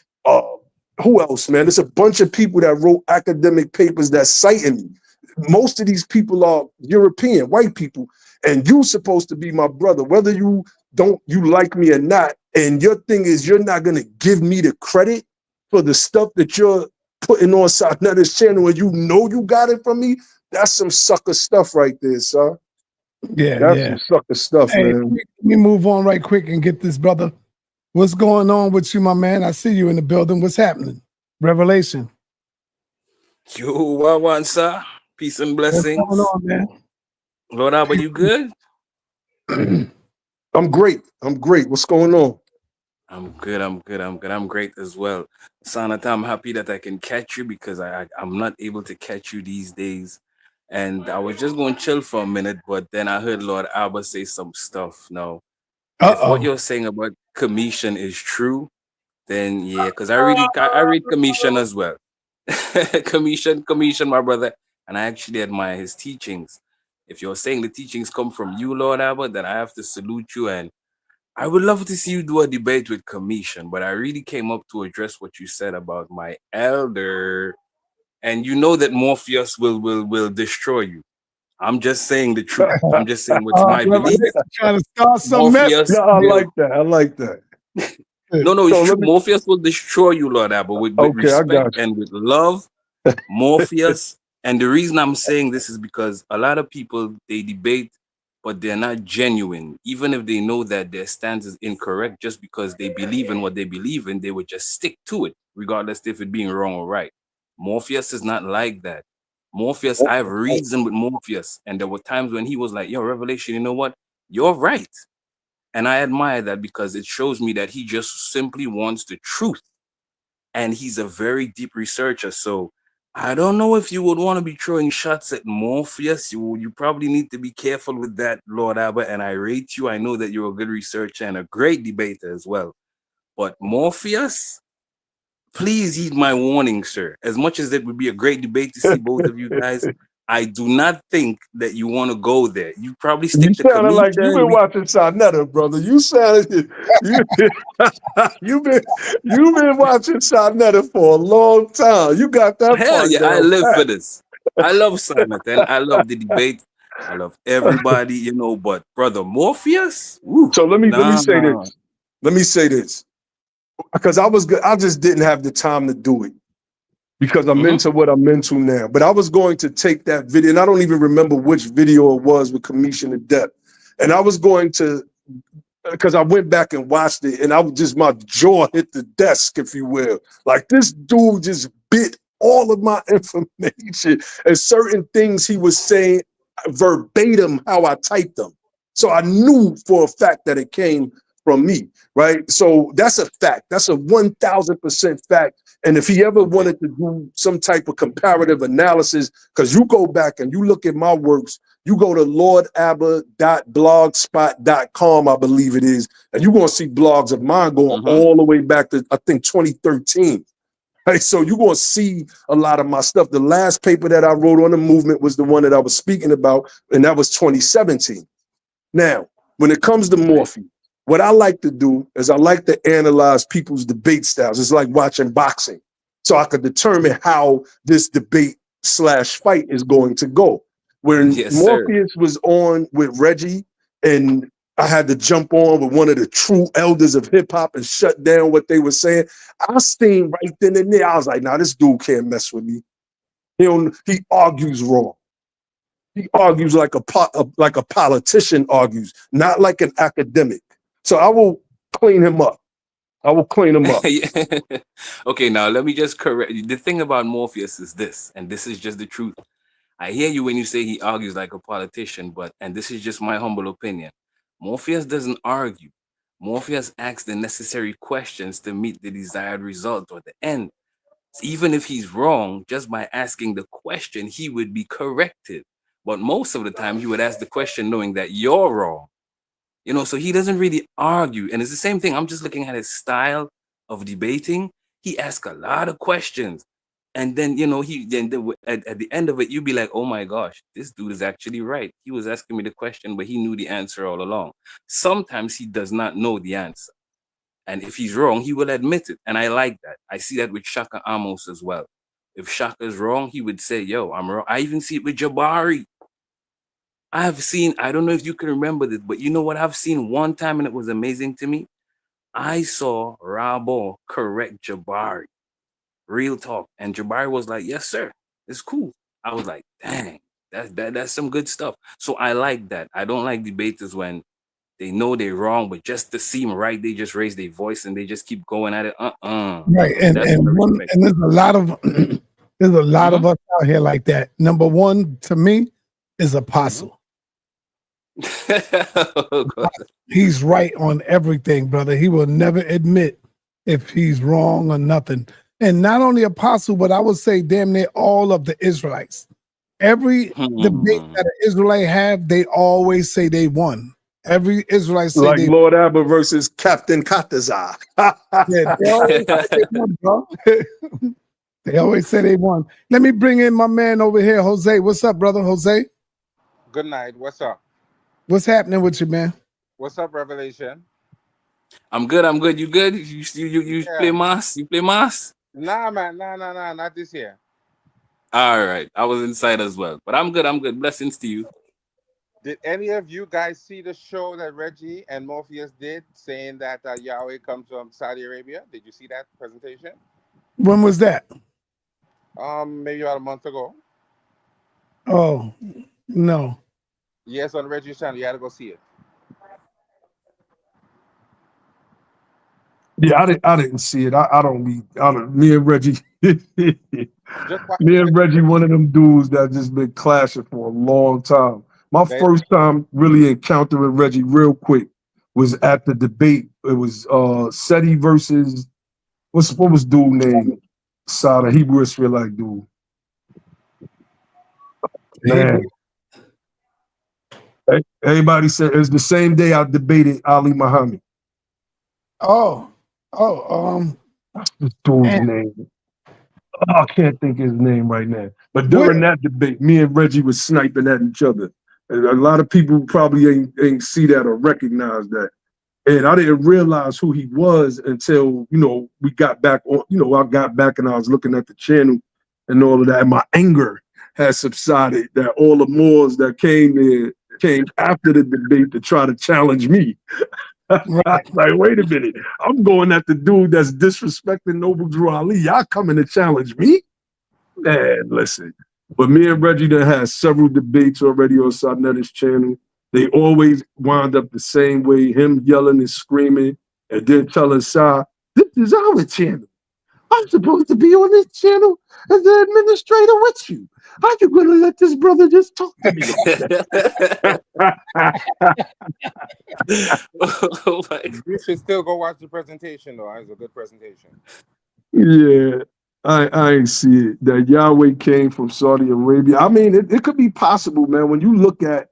Who else, man? There's a bunch of people that wrote academic papers that citing me. Most of these people are European, white people, and you're supposed to be my brother, whether you like me or not. And your thing is you're not gonna give me the credit for the stuff that you're putting on sa.neter's channel and you know you got it from me. That's some sucker stuff right there, sir. Yeah, That's some sucker stuff, hey, man. let me move on right quick and get this, brother. What's going on with you, my man? I see you in the building. What's happening? Revelation. Yo, what one, sir? Peace and blessings. What's going on, man? Lord Abba, you good? I'm great. What's going on? I'm good. I'm great as well. sa.neter, I'm happy that I can catch you because I'm not able to catch you these days. And I was just going to chill for a minute, but then I heard Lord Abba say some stuff. Now, if what you're saying about commission is true, then yeah, because I read commission as well. commission, my brother. And I actually admire his teachings. If you're saying the teachings come from you, Lord Abba, then I have to salute you. And I would love to see you do a debate with commission. But I really came up to address what you said about my elder. And you know that Morpheus will destroy you. I'm just saying the truth. I'm just saying what's my belief. Trying to start some Morpheus. Yeah, I like that. No, it's true. Morpheus will destroy you, Lord Abba, with respect and with love. Morpheus. And the reason I'm saying this is because a lot of people, they debate, but they're not genuine. Even if they know that their stance is incorrect, just because they believe in what they believe in, they would just stick to it, regardless if it being wrong or right. Morpheus is not like that. Morpheus, I have reasoned with Morpheus, and there were times when he was like, yo, Revelation, you know what? You're right. And I admire that because it shows me that he just simply wants the truth. And he's a very deep researcher. So I don't know if you would want to be throwing shots at Morpheus. You probably need to be careful with that, Lord Abba. And I rate you. I know that you're a good researcher and a great debater as well. But Morpheus, please heed my warning, sir. As much as it would be a great debate to see both of you guys, I do not think that you want to go there. You probably stick to sounded like you've been watching sa.neter, brother. You've been watching sa.neter for a long time. You got that Hell part yeah, down I live pat. for this. I love sa.neter and I love the debate. I love everybody, you know, but brother Morpheus? Woo, So let me say this. Let me say this. Because I just didn't have the time to do it. Because I'm into what I'm into now. But I was going to take that video, and I don't even remember which video it was with Commission of Depth. And I was going to, because I went back and watched it, and my jaw hit the desk, if you will. Like, this dude just bit all of my information and certain things he was saying verbatim how I typed them. So I knew for a fact that it came from me, right? So that's a fact. That's a 1000% fact. And if he ever wanted to do some type of comparative analysis, because you go back and you look at my works, you go to lordabba.blogspot.com, I believe it is, and you're going to see blogs of mine going all the way back to, I think, 2013. Right? So you're going to see a lot of my stuff. The last paper that I wrote on the movement was the one that I was speaking about, and that was 2017. Now, when it comes to Morpheus, what I like to do is I like to analyze people's debate styles. It's like watching boxing. So I could determine how this debate/fight is going to go. When Morpheus was on with Reggie and I had to jump on with one of the true elders of hip hop and shut down what they were saying, I seen right then and there, I was like, nah, this dude can't mess with me. He argues wrong. He argues like a politician argues, not like an academic. So I will clean him up. Okay, now let me just correct you. The thing about Morpheus is this, and this is just the truth. I hear you when you say he argues like a politician, and this is just my humble opinion. Morpheus doesn't argue. Morpheus asks the necessary questions to meet the desired result or the end. even if he's wrong, just by asking the question, he would be corrected. But most of the time, he would ask the question knowing that you're wrong. You know, so he doesn't really argue. And it's the same thing. I'm just looking at his style of debating. He asks a lot of questions. And then, you know, at the end of it, you'd be like, oh my gosh, this dude is actually right. He was asking me the question, but he knew the answer all along. Sometimes he does not know the answer. And if he's wrong, he will admit it. And I like that. I see that with Shaka Amos as well. If Shaka is wrong, he would say, yo, I'm wrong. I even see it with Jabari. I don't know if you can remember this, but you know what I've seen one time and it was amazing to me? I saw Rabo correct Jabari. Real talk. And Jabari was like, yes, sir. It's cool. I was like, dang, that's some good stuff. So I like that. I don't like debaters when they know they're wrong, but just to seem right, they just raise their voice and they just keep going at it. Right. And there's a lot of there's a lot of us out here like that. Number one to me is Apostle. He's right on everything, brother. He will never admit if he's wrong or nothing. And not only Apostle, but I would say damn near all of the Israelites. Every debate that an Israelite have, they always say they won. Every Israelite say like Lord Abba versus Captain Katazar. Yeah, they always say they won, bro. They always say they won. Let me bring in my man over here, Jose. What's up, brother, Jose? Good night. What's up? What's happening with you, man? What's up, Revelation? I'm good. You good? You play Mas? You play Mas? Nah, man. Nah, not this year. All right. I was inside as well. But I'm good. Blessings to you. Did any of you guys see the show that Reggie and Morpheus did saying that Yahweh comes from Saudi Arabia? Did you see that presentation? When was that? Maybe about a month ago. Oh, no. Yes, on Reggie's channel. You had to go see it. Yeah, I didn't see it. I don't. Me and Reggie, me and Reggie, one of them dudes that just been clashing for a long time. My first time really encountering Reggie real quick was at the debate. It was Seti versus what was dude name? Sada, Hebrew Israelite dude. Man. Everybody said it's the same day I debated Ali Muhammad. This dude's name. I can't think his name right now. But during that debate, me and Reggie was sniping at each other. And a lot of people probably ain't see that or recognize that. And I didn't realize who he was until, we got back on, I got back and I was looking at the channel and all of that. And my anger has subsided that all the Moors that came after the debate to try to challenge me. Right. Like, wait a minute. I'm going at the dude that's disrespecting Noble Drew Ali. Y'all coming to challenge me? Man, listen. But me and Reggie done had several debates already on sa.neter's channel. They always wind up the same way, him yelling and screaming, and then telling Sa, this is our channel. I'm supposed to be on this channel as the administrator with you. How you gonna let this brother just talk to me? You should still go watch the presentation, though. It's a good presentation. Yeah, I ain't see it. That Yahweh came from Saudi Arabia. I mean, it could be possible, man. When you look at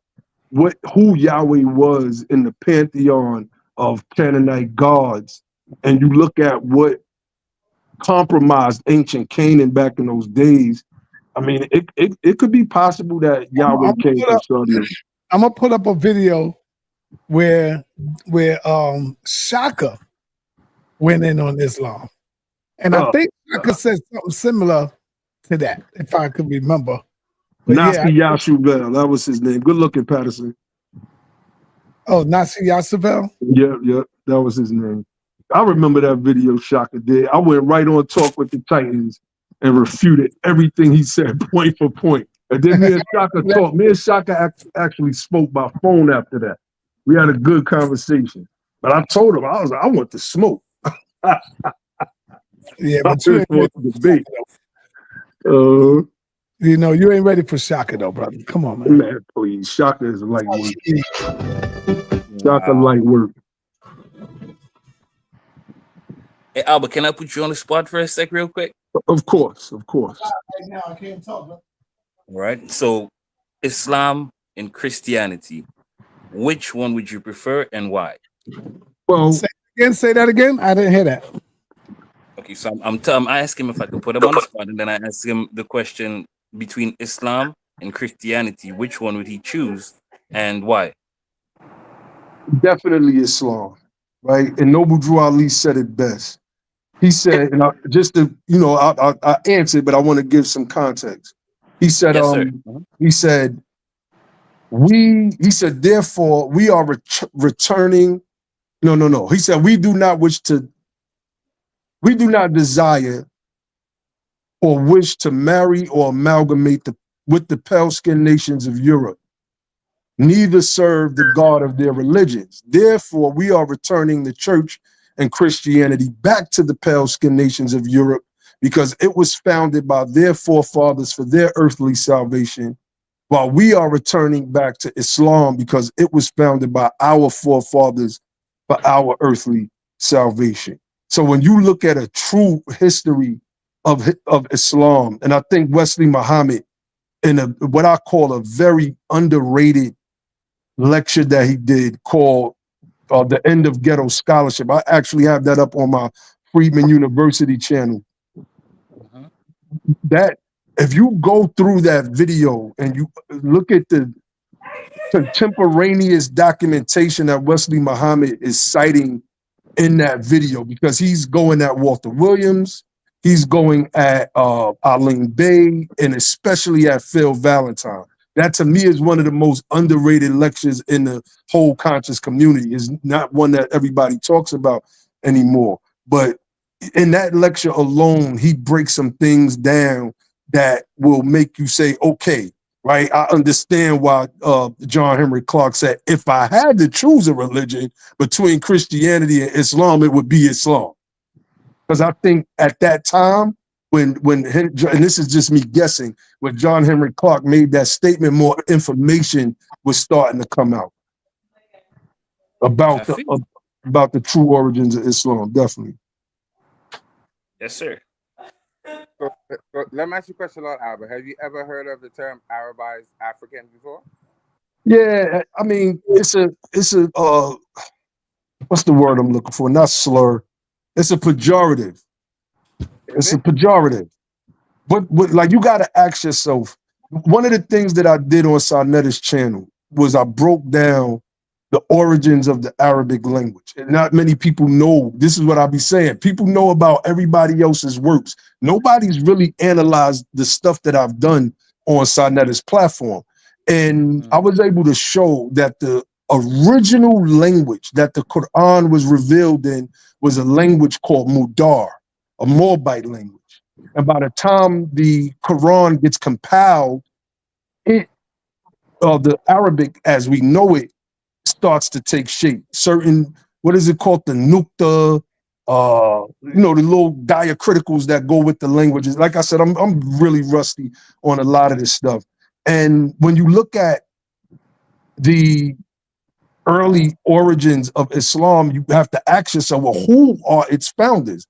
who Yahweh was in the pantheon of Canaanite gods, and you look at what compromised ancient Canaan back in those days, I mean, it could be possible that Yahweh came from Saudi Arabia. I'm gonna put up a video where Shaka went in on Islam, and I think Shaka said something similar to that, if I could remember. Nasi Yashuvel, that was his name. Good looking, Patterson. Oh, Nasi Yashuvel? Yeah, that was his name. I remember that video Shaka did. I went right on Talk with the Titans and refuted everything he said point for point. And then me and Shaka talked. Me and Shaka actually spoke by phone after that. We had a good conversation. But I told him, I was like, I want to smoke. Yeah, but you ain't ready for debate. You ain't ready for Shaka though, brother. Come on, man. Man, please. Shaka is light work. Shaka light work. Hey, Albert, can I put you on the spot for a sec real quick? Of course. Right now, I can't talk. Right. So, Islam and Christianity, which one would you prefer and why? Well, Say that again. I didn't hear that. Okay, so I'm asking him if I could put him on the spot, and then I ask him the question between Islam and Christianity, which one would he choose and why? definitely Islam, right? And Noble Drew Ali said it best. He said, and I answered, but I want to give some context. He said, Yes, sir. he said, therefore we are returning. No. He said, we do not desire or wish to marry or amalgamate with the pale-skinned nations of Europe, neither serve the God of their religions. Therefore, we are returning the church and Christianity back to the pale-skinned nations of Europe because it was founded by their forefathers for their earthly salvation, while we are returning back to Islam because it was founded by our forefathers for our earthly salvation. So when you look at a true history of Islam, and I think Wesley Muhammad, in what I call a very underrated lecture that he did called The End of Ghetto Scholarship. I actually have that up on my Friedman University channel. That if you go through that video and you look at the contemporaneous documentation that Wesley Muhammad is citing in that video, because he's going at Walter Williams, he's going at Aline Bay, and especially at Phil Valentine. That to me is one of the most underrated lectures in the whole conscious community. It's not one that everybody talks about anymore. But in that lecture alone, he breaks some things down that will make you say, okay, right? I understand why John Henry Clark said, if I had to choose a religion between Christianity and Islam, it would be Islam. Because I think at that time, and this is just me guessing, when John Henry Clark made that statement, more information was starting to come out about the true origins of Islam, definitely. Yes, sir. So let me ask you a question, Lord Albert. Have you ever heard of the term Arabized African before? Yeah, I mean, it's a what's the word I'm looking for? Not slur. It's a pejorative. It's a pejorative. But like, you got to ask yourself, one of the things that I did on sa.neter's channel was I broke down the origins of the Arabic language. And not many people know, this is what I'll be saying. People know about everybody else's works. Nobody's really analyzed the stuff that I've done on sa.neter's platform. And I was able to show that the original language that the Quran was revealed in was a language called Mudar, a Moabite language. And by the time the Quran gets compiled, the Arabic as we know it starts to take shape. Certain, what is it called? The nukta, the little diacriticals that go with the languages. Like I said, I'm really rusty on a lot of this stuff. And when you look at the early origins of Islam, you have to ask yourself, well, who are its founders?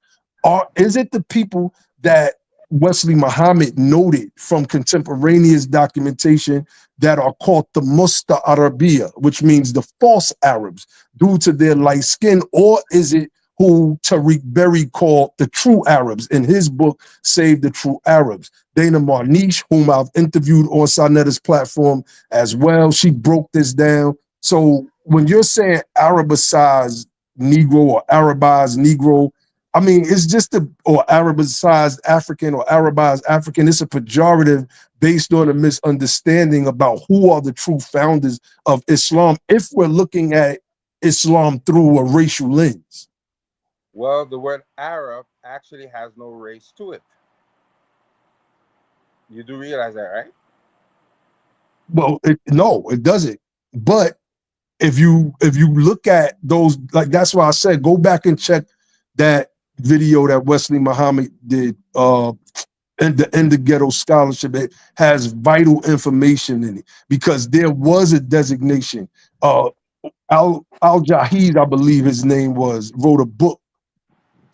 Is it the people that Wesley Muhammad noted from contemporaneous documentation that are called the Musta Arabiya, which means the false Arabs, due to their light skin? Or is it who Tariq Berry called the true Arabs in his book, Save the True Arabs? Dana Marniche, whom I've interviewed on sa.neter's platform as well, she broke this down. So when you're saying Arabicized Negro or Arabized Negro, I mean, it's just or Arabicized African or Arabized African. It's a pejorative based on a misunderstanding about who are the true founders of Islam, if we're looking at Islam through a racial lens. Well, the word Arab actually has no race to it. You do realize that, right? Well, no, it doesn't. But if you look at those, like, that's why I said, go back and check that video that Wesley Muhammad did, and the End of Ghetto Scholarship. It has vital information in it because there was a designation. Al-Jahiz, I believe his name was, wrote a book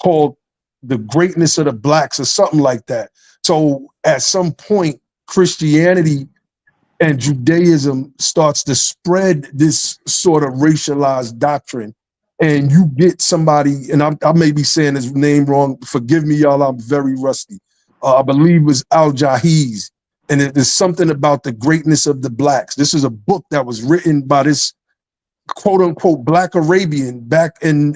called the greatness of the blacks or something like that. So at some point, Christianity and Judaism starts to spread this sort of racialized doctrine. And you get somebody, and I may be saying his name wrong. Forgive me, y'all. I'm very rusty. I believe it was Al-Jahiz. And it is something about the greatness of the blacks. This is a book that was written by this quote unquote Black Arabian back in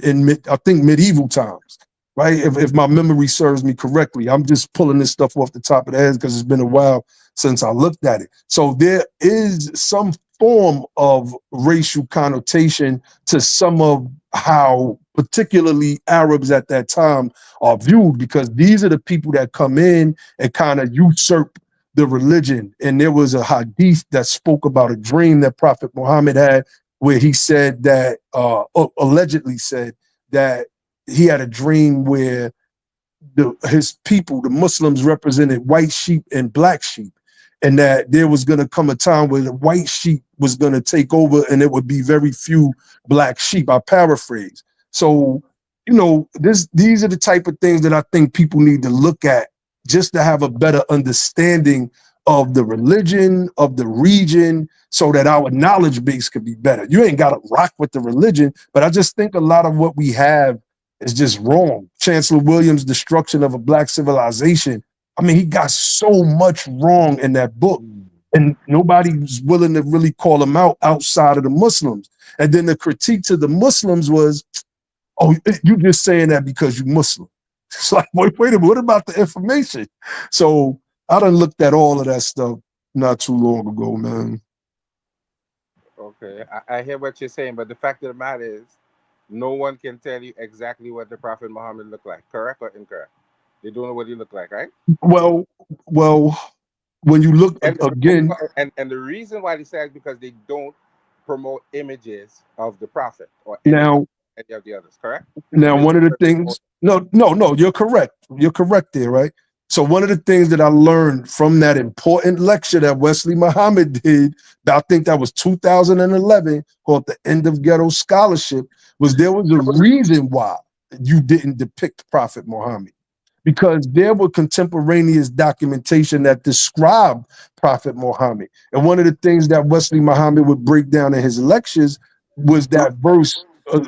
I think medieval times, right? If my memory serves me correctly. I'm just pulling this stuff off the top of the head because it's been a while since I looked at it. So there is some form of racial connotation to some of how particularly Arabs at that time are viewed, because these are the people that come in and kind of usurp the religion. And there was a hadith that spoke about a dream that Prophet Muhammad had, where he said that, allegedly said that he had a dream where his people, the Muslims, represented white sheep and black sheep, and that there was going to come a time where the white sheep was going to take over and it would be very few black sheep. I paraphrase. So, you know, these are the type of things that I think people need to look at just to have a better understanding of the religion, of the region, so that our knowledge base could be better. You ain't got to rock with the religion, but I just think a lot of what we have is just wrong. Chancellor Williams' Destruction of a Black Civilization, I mean, he got so much wrong in that book, and nobody's willing to really call him out outside of the Muslims. And then the critique to the Muslims was, oh, you just saying that because you're Muslim. It's like, wait a minute, what about the information? So I done looked at all of that stuff not too long ago, man. Okay, I hear what you're saying, but the fact of the matter is, no one can tell you exactly what the Prophet Muhammad looked like, correct or incorrect? They don't know what he looked like, right? Well, when you look again, and the reason why they say is because they don't promote images of the Prophet or any of the others, correct? Now, one of the things, no, you're correct. You're correct there, right? So one of the things that I learned from that important lecture that Wesley Muhammad did, I think that was 2011, called The End of Ghetto Scholarship, was there was a reason why you didn't depict Prophet Muhammad. Because there were contemporaneous documentation that described Prophet Muhammad. And one of the things that Wesley Muhammad would break down in his lectures was that verse,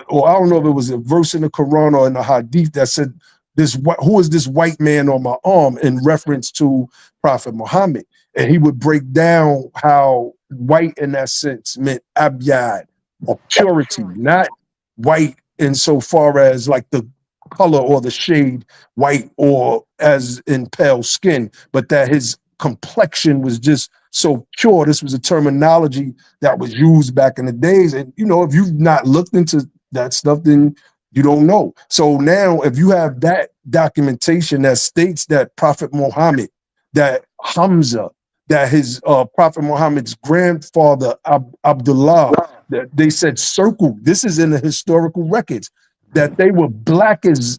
or I don't know if it was a verse in the Quran or in the Hadith that said, who is this white man on my arm, in reference to Prophet Muhammad. And he would break down how white in that sense meant abyad, or purity, not white insofar as like the color or the shade white, or as in pale skin, but that his complexion was just so pure. This was a terminology that was used back in the days. And, you know, if you've not looked into that stuff, then you don't know. So now if you have that documentation that states that Prophet Muhammad, that Hamza, that his Prophet Muhammad's grandfather, Abdullah, that they said circled, this is in the historical records, that they were black as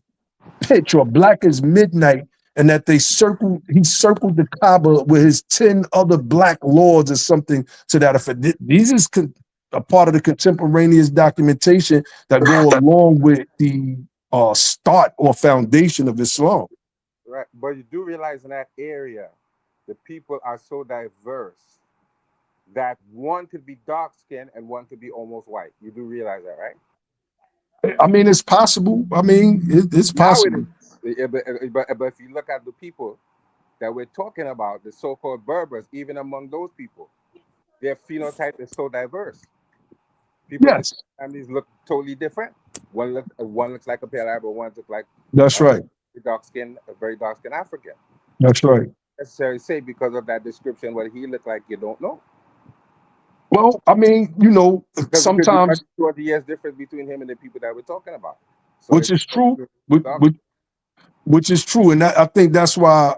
pitch or black as midnight, and that he circled the Kaaba with his 10 other black lords or something to that effect. These is a part of the contemporaneous documentation that go along with the start or foundation of Islam. Right, but you do realize in that area, the people are so diverse that one could be dark skinned and one could be almost white. You do realize that, right? I mean, it's possible. I mean, it's possible. But if you look at the people that we're talking about, the so-called Berbers, even among those people, their phenotype is so diverse. People in families look totally different. One looks like a pale Arab, but one looks like right, a very dark skinned African. That's right. Necessarily say because of that description what he looked like, you don't know. Well, I mean, you know, because sometimes 20 years difference between him and the people that we're talking about. So which is true. Which is true, and I think that's why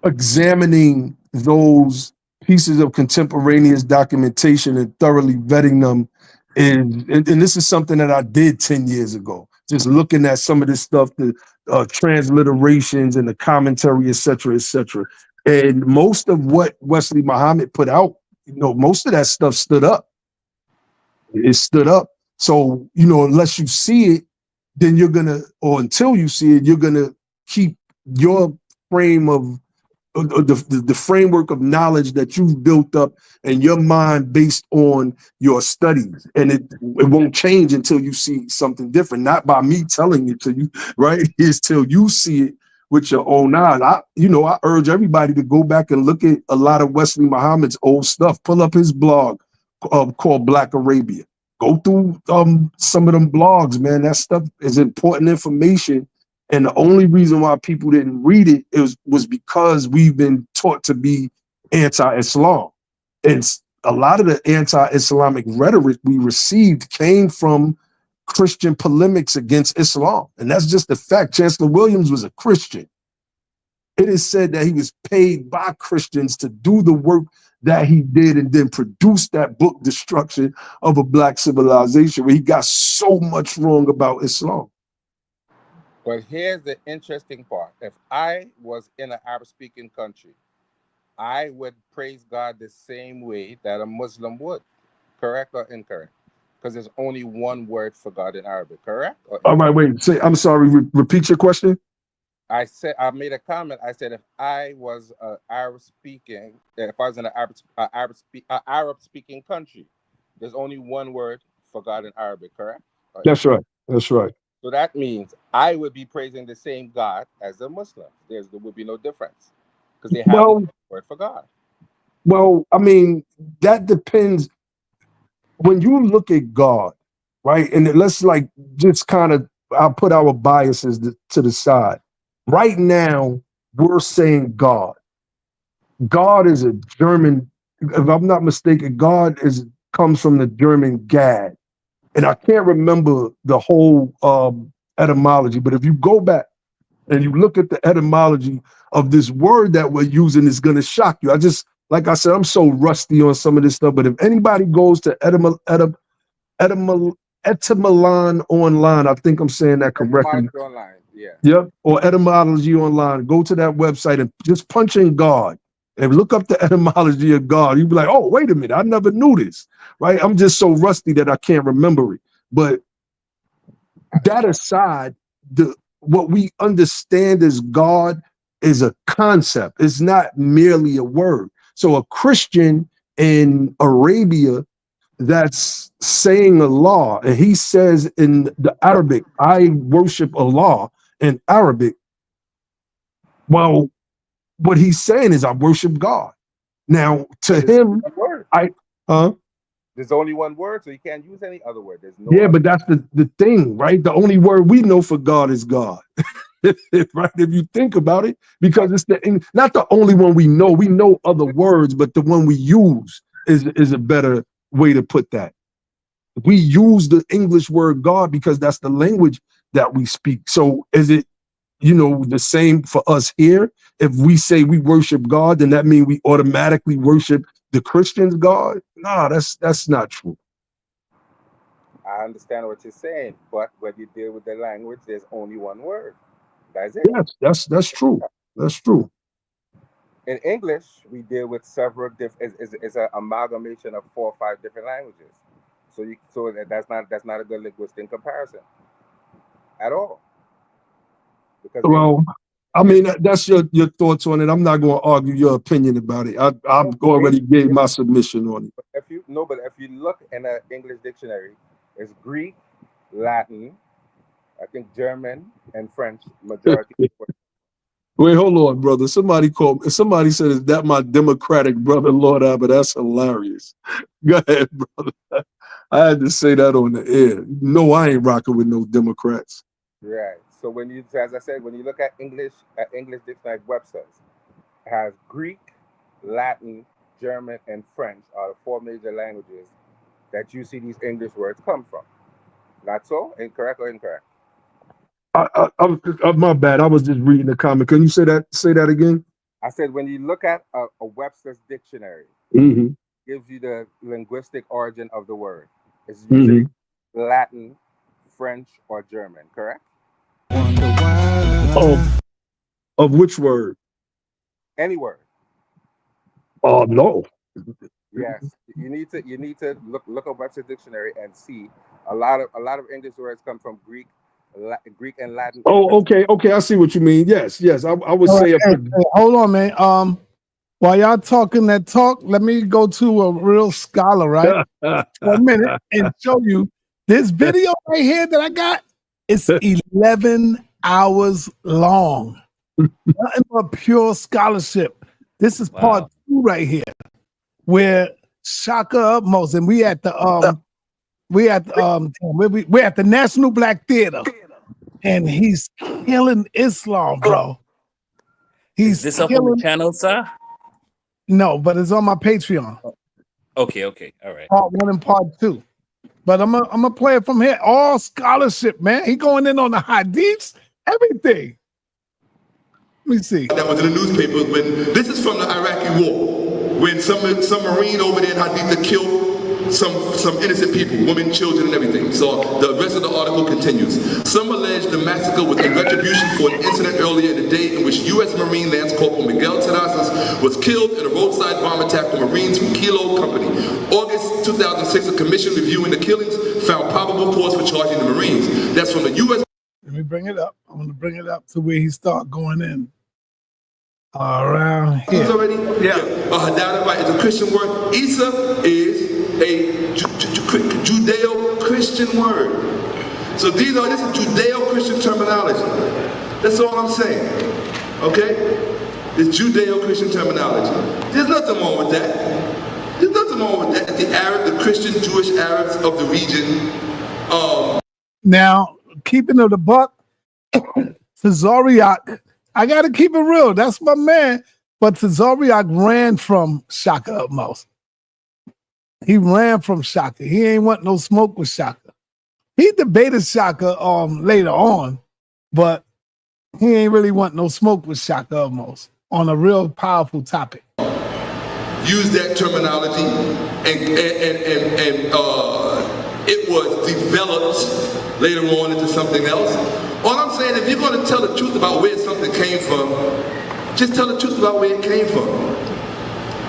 examining those pieces of contemporaneous documentation and thoroughly vetting them and this is something that I did 10 years ago, just looking at some of this stuff, the transliterations and the commentary, et cetera, et cetera. And most of what Wesley Muhammad put out, you know, most of that stuff stood up. It stood up. So, you know, unless you see it, then you're gonna, or until you see it, you're gonna keep your frame of the framework of knowledge that you've built up in your mind based on your studies, and it won't change until you see something different. Not by me telling it to you, right? It's till you see it with your own eyes. I urge everybody to go back and look at a lot of Wesley Muhammad's old stuff. Pull up his blog called Black Arabia. Go through some of them blogs, man. That stuff is important information. And the only reason why people didn't read it was because we've been taught to be anti-Islam. And a lot of the anti-Islamic rhetoric we received came from Christian polemics against Islam. And that's just the fact. Chancellor Williams was a Christian. It is said that he was paid by Christians to do the work that he did and then produce that book, Destruction of a Black Civilization, where he got so much wrong about Islam. But here's the interesting part. If I was in an Arab-speaking country, I would praise God the same way that a Muslim would. Correct or incorrect? Because there's only one word for God in Arabic. Correct? All right, wait. I'm sorry. Repeat your question. I made a comment. I said, if I was Arab-speaking, if I was in an Arab-speaking country, there's only one word for God in Arabic. Correct? That's right. That's right. So that means I would be praising the same God as the Muslims. There would be no difference because they have the word for God. Well, I mean, that depends. When you look at God, right? And let's just kind of, I'll put our biases to the side. Right now, we're saying God. God is a German, if I'm not mistaken, God comes from the German Gad. And I can't remember the whole etymology, but if you go back and you look at the etymology of this word that we're using, it's going to shock you. Like I said, I'm so rusty on some of this stuff, but if anybody goes to Etymolon online, I think I'm saying that correctly. Online, yeah. Yep, or etymology online. Go to that website and just punch in God and look up the etymology of God. You'll be like, oh, wait a minute, I never knew this, right? I'm just so rusty that I can't remember it. But that aside, what we understand as God is a concept. It's not merely a word. So a Christian in Arabia that's saying Allah, and he says in the Arabic, I worship Allah in Arabic. Well, what he's saying is I worship God. Now, to him, there's only one word, so you can't use any other word. There's no. Yeah, but that's the thing, right? The only word we know for God is God. Right? If you think about it, because it's not the only one we know. We know other words, but the one we use is a better way to put that. We use the English word God because that's the language that we speak. So is it, the same for us here? If we say we worship God, then that means we automatically worship the Christians' God? No, that's not true. I understand what you're saying, but when you deal with the language, there's only one word. That's it. Yes, that's true. That's true. In English, we deal with several different. It's an amalgamation of 4 or 5 different languages. So that's not a good linguistic comparison at all. Because I mean, that's your thoughts on it. I'm not going to argue your opinion about it. I've already gave my submission on it. If you look in an English dictionary, it's Greek, Latin, I think German, and French majority. Wait, hold on, brother. Somebody said, is that my Democratic brother, Lord Abbott? That's hilarious. Go ahead, brother. I had to say that on the air. No, I ain't rocking with no Democrats. Right. So as I said, when you look at English dictionary websites, it has Greek, Latin, German, and French are the 4 major languages that you see these English words come from. Not so? Incorrect or incorrect? My bad. I was just reading the comment. Can you say that again? I said when you look at a Webster's dictionary, it gives you the linguistic origin of the word. It's usually Latin, French, or German, correct? Of which word? Any word. No. Yes, you need to look up Webster's dictionary and see a lot of English words come from Greek, Greek and Latin. Oh, okay. I see what you mean. Yes. I would say. Hey, hold on, man. While y'all talking that talk, let me go to a real scholar, right, for a minute and show you this video right here that I got. It's 11 hours long. Nothing but pure scholarship. This is part 2 right here, where Shaka Utmost, and we at the National Black Theater, and he's killing Islam, bro. Is this up on the channel, sir? No, but it's on my Patreon. Okay, all right. Part 1 and part 2. But I'm gonna play it from here. All scholarship, man. He going in on the hadiths, everything. Let me see. That was in the newspapers when this is from the Iraqi war, when some Marine over there in Haditha killed some innocent people, women, children, and everything. So the rest of the article continues. Some allege the massacre was in retribution for an incident earlier in the day in which U.S. Marine Lance Corporal Miguel Terrazas was killed in a roadside bomb attack on Marines from Kilo Company. August 2006, a commission reviewing the killings found probable cause for charging the Marines. That's from the U.S. Let me bring it up. I'm going to bring it up to where he start going in. Around here. Already? Yeah. Hadada is a Christian word. Isa is a Judeo-Christian word. So this is Judeo-Christian terminology. That's all I'm saying. Okay? It's Judeo-Christian terminology. There's nothing wrong with that. There's nothing wrong with that. The Christian Jewish Arabs of the region. Now, keeping it a buck, Tazariak, I got to keep it real. That's my man. But Tazariak ran from Shaka Utmost. He ran from Shaka. He ain't want no smoke with Shaka. He debated Shaka later on, but he ain't really want no smoke with Shaka Utmost on a real powerful topic. Use that terminology, and it was developed later on into something else. All I'm saying, if you're going to tell the truth about where something came from, just tell the truth about where it came from.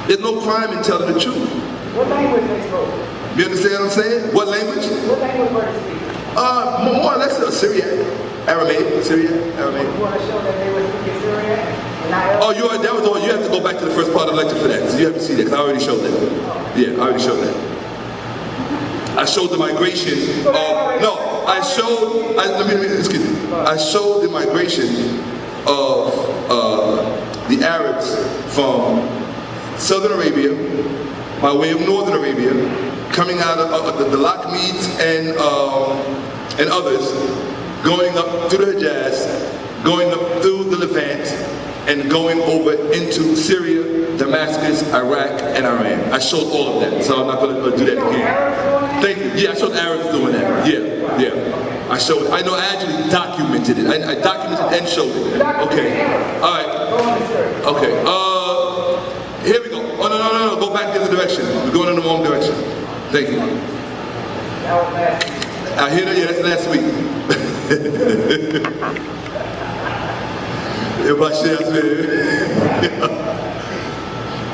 There's no crime in telling the truth. What language they spoke? You understand what I'm saying? What language? What language were they speaking? More or less Syriac, Aramaic, Syriac, Aramaic. You want to show that they were speaking Syriac? You have to go back to the first part of the lecture for that. So you have to see that, because I already showed that. Yeah, I already showed that. I showed the migration I showed the migration of the Arabs from Southern Arabia by way of Northern Arabia, coming out of the Lakhmids and others, going up through the Hijaz, going up through the Levant, and going over into Syria, Damascus, Iraq, and Iran. I showed all of that, so I'm not going to do that again. Thank you. Yeah, I showed Arabs doing that. Yeah. I showed it. I actually documented it. I documented and showed it. Okay. All right. Okay. Here we go. Oh, no. Go back the other direction. We're going in the wrong direction. Thank you. I hear that. Yeah, that's last week.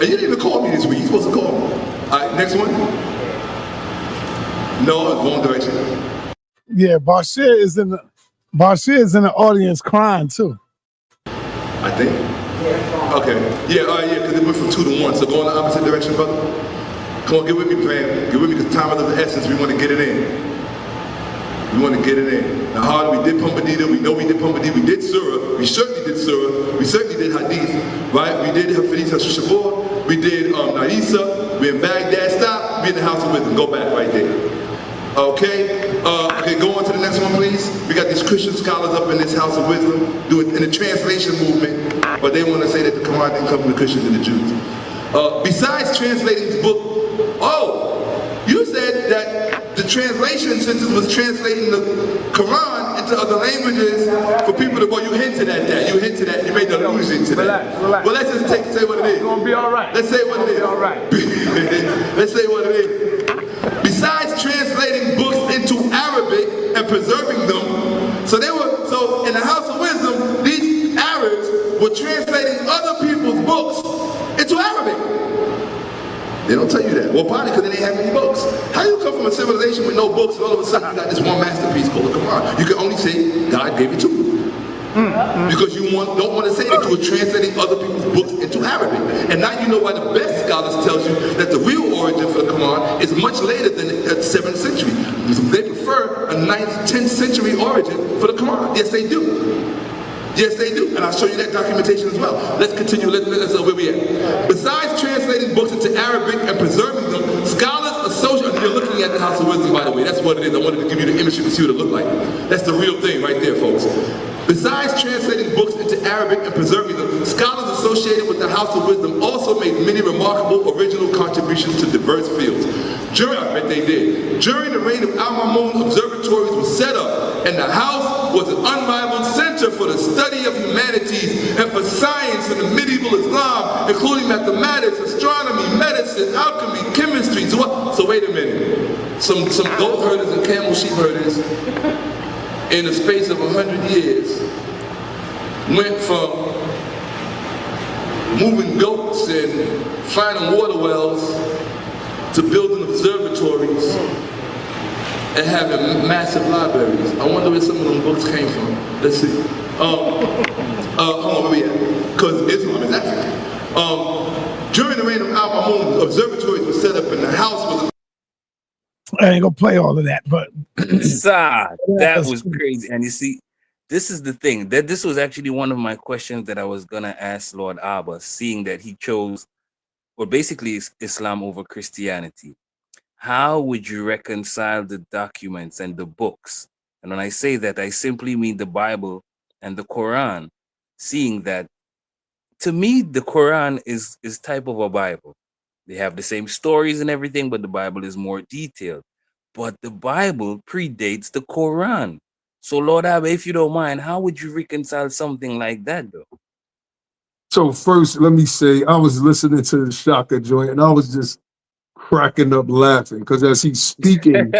And you didn't even call me this week. You're supposed to call me. All right, next one. No, it's wrong direction. Yeah, Bashir is in the audience crying too. I think. Okay. Yeah, all right, yeah, because it went from 2 to 1. So go in the opposite direction, brother. Come on, get with me, fam. Get with me, because time is of the essence. We want to get it in. Now, hard, we did Pumbedita. We know we did Pumbedita. We did Surah. We certainly did Surah. We certainly did Hadith, right? We did Hafidith HaShabor. We did Naisa. We're in Baghdad. Stop. We're in the House of Wisdom. Go back right there. Okay. Okay, go on to the next one, please. We got these Christian scholars up in this House of Wisdom doing in the translation movement, but they want to say that the Quran didn't come from the Christians and the Jews. Besides translating this book, you said that the translation, since it was translating the Quran into other languages for people to go, you hinted at that. You made the allusion to that. Relax. Well, let's just say what it is. It's going to be all right. Let's say what it is. All right. Let's say what it is. Besides translating books into Arabic and preserving them, so in the House of Wisdom, these Arabs were translating other people's books into Arabic. They don't tell you that. Well, probably because they didn't have any books. How you come from a civilization with no books, and all of a sudden you got this one masterpiece called the Quran. You can only say God gave it to you. Because you don't want to say that you were translating other people's books into Arabic. And now you know why the best scholars tells you that the real origin for the Quran is much later than the 7th century. They prefer a 9th, 10th century origin for the Quran. Yes, they do. Yes, they do. And I'll show you that documentation as well. Let's continue. Let's where we at. Besides translating books into Arabic and preserving them, scholars associate. You're looking at the House of Wisdom, by the way. That's what it is. I wanted to give you the image you can see what it looked like. That's the real thing right there, folks. Besides translating books into Arabic and preserving them, scholars associated with the House of Wisdom also made many remarkable original contributions to diverse fields. I bet they did. During the reign of Al-Mamun, observatories were set up, and the house was an unrivaled center for the study of humanities and for science in the medieval Islam, including mathematics, astronomy, medicine, alchemy, chemistry. So wait a minute. Some goat herders and camel sheep herders in the space of 100 years went from moving goats and finding water wells to building observatories and having massive libraries. I wonder where some of them books came from. Let's see. Hold on, where we at? Because Islam is African. During the reign of Al-Mamun, observatories were set up in the house with I ain't gonna play all of that, but that was crazy. And you see, this is the thing. That this was actually one of my questions that I was gonna ask Lord Abba, seeing that he chose, or basically Islam over Christianity. How would you reconcile the documents and the books? And when I say that, I simply mean the Bible and the Quran, seeing that, to me, the Quran is type of a Bible. They have the same stories and everything, but the Bible is more detailed. But the Bible predates the Quran. So, Lord Abba, if you don't mind, how would you reconcile something like that, though? So first, let me say, I was listening to the Shaka joint, and I was just cracking up laughing, because as he's speaking,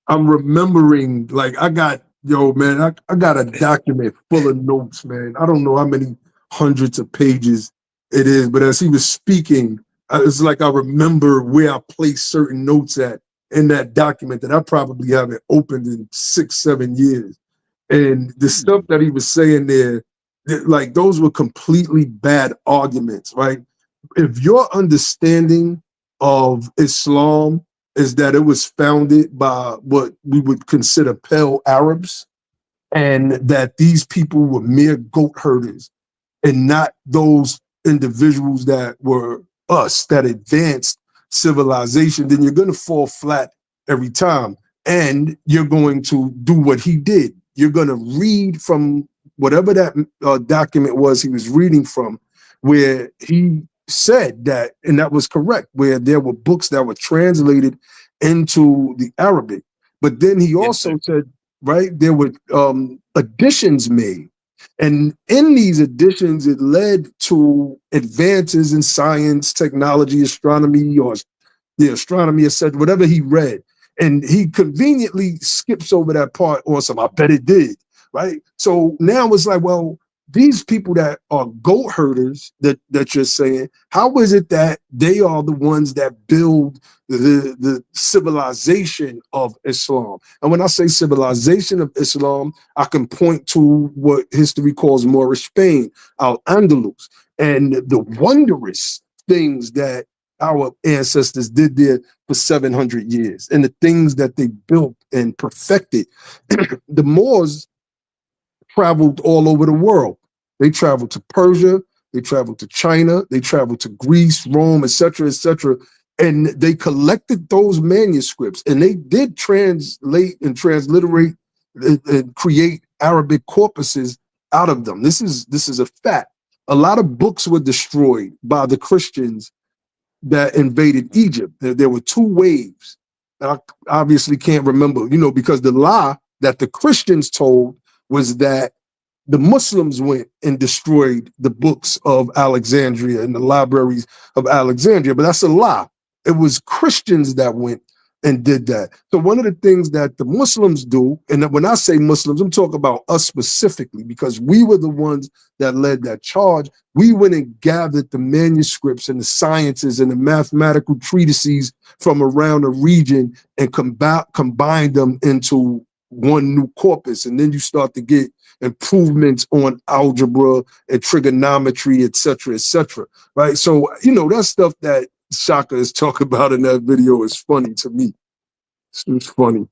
I'm remembering, like, I got a document full of notes, man. I don't know how many hundreds of pages it is, but as he was speaking, it's like I remember where I placed certain notes at in that document that I probably haven't opened in 6-7 years. And the stuff that he was saying there, like, those were completely bad arguments, right? If your understanding of Islam is that it was founded by what we would consider pale Arabs, and that these people were mere goat herders and not those individuals that were us, that advanced civilization, then you're going to fall flat every time. And you're going to do what he did. You're going to read from whatever that document was he was reading from, where he said that, and that was correct, where there were books that were translated into the Arabic. But then he also said, right, there were additions made. And in these additions, it led to advances in science, technology, astronomy, or the astronomy, etc., whatever he read. And he conveniently skips over that part on some, I bet it did, right? So now it's like, well, these people that are goat herders that you're saying, how is it that they are the ones that build the civilization of Islam? And when I say civilization of Islam, I can point to what history calls Moorish Spain, Al-Andalus, and the wondrous things that our ancestors did there for 700 years, and the things that they built and perfected. The Moors traveled all over the world. They traveled to Persia, they traveled to China, they traveled to Greece, Rome, etc., etc., and they collected those manuscripts, and they did translate and transliterate and create Arabic corpuses out of them. This is a fact. A lot of books were destroyed by the Christians that invaded Egypt. There were 2 waves. And I obviously can't remember, because the lie that the Christians told was that the Muslims went and destroyed the books of Alexandria and the libraries of Alexandria, but that's a lie. It was Christians that went and did that. So one of the things that the Muslims do, and when I say Muslims, I'm talking about us specifically, because we were the ones that led that charge. We went and gathered the manuscripts and the sciences and the mathematical treatises from around the region and combined them into one new corpus. And then you start to get improvements on algebra and trigonometry, et cetera, right? So, that stuff that Shaka is talking about in that video is funny to me. It's funny.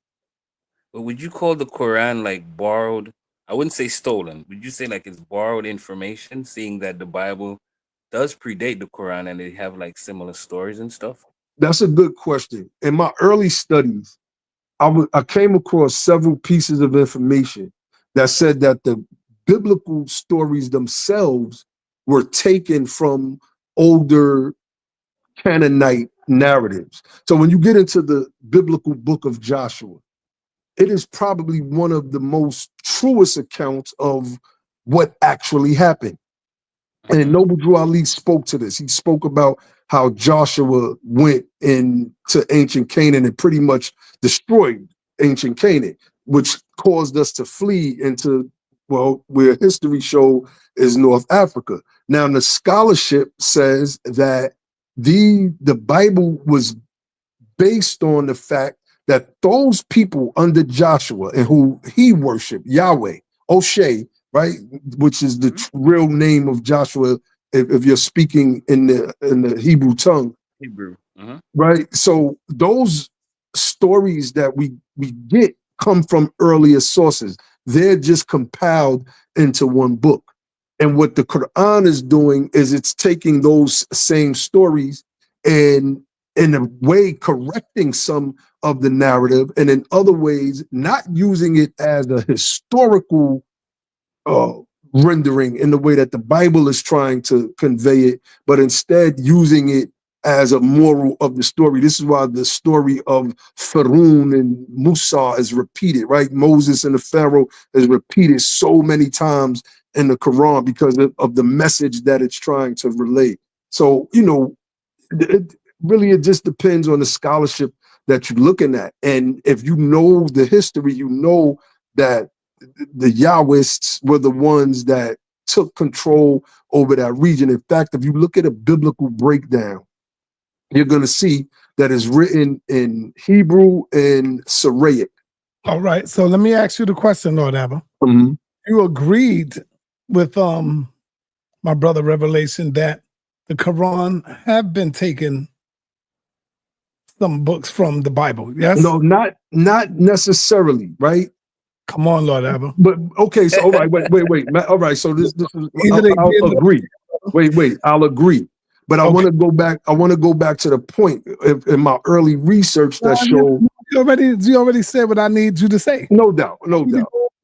But would you call the Quran like borrowed? I wouldn't say stolen. Would you say like it's borrowed information, seeing that the Bible does predate the Quran and they have like similar stories and stuff? That's a good question. In my early studies, I came across several pieces of information that said that the biblical stories themselves were taken from older Canaanite narratives. So when you get into the biblical book of Joshua, it is probably one of the most truest accounts of what actually happened. And Noble Drew Ali spoke to this. He spoke about how Joshua went into ancient Canaan and pretty much destroyed ancient Canaan, which caused us to flee into, where history show is North Africa. Now, the scholarship says that the Bible was based on the fact that those people under Joshua and who he worshiped, Yahweh, Oshay, right, which is the real name of Joshua if you're speaking in the Hebrew tongue. Hebrew. Right? So those stories that we get come from earlier sources. They're just compiled into one book. And what the Quran is doing is it's taking those same stories and in a way correcting some of the narrative, and in other ways not using it as a historical rendering in the way that the Bible is trying to convey it, but instead using it as a moral of the story. This is why the story of Pharaoh and Musa is repeated, right? Moses and the Pharaoh is repeated so many times in the Quran because of the message that it's trying to relay. So, it just depends on the scholarship that you're looking at. And if you know the history, you know that the Yahwists were the ones that took control over that region. In fact, if you look at a biblical breakdown, you're going to see that it's written in Hebrew and Syriac. All right. So let me ask you the question, Lord Abba. Mm-hmm. You agreed with my brother Revelation that the Quran have been taken some books from the Bible, yes? No, not necessarily, right? Come on, Lord Abba. But okay, so all right, wait. All right, so this is I'll agree. Wait, I'll agree. But I want to go back. I want to go back to the point in my early research that showed. You already said what I need you to say. No doubt.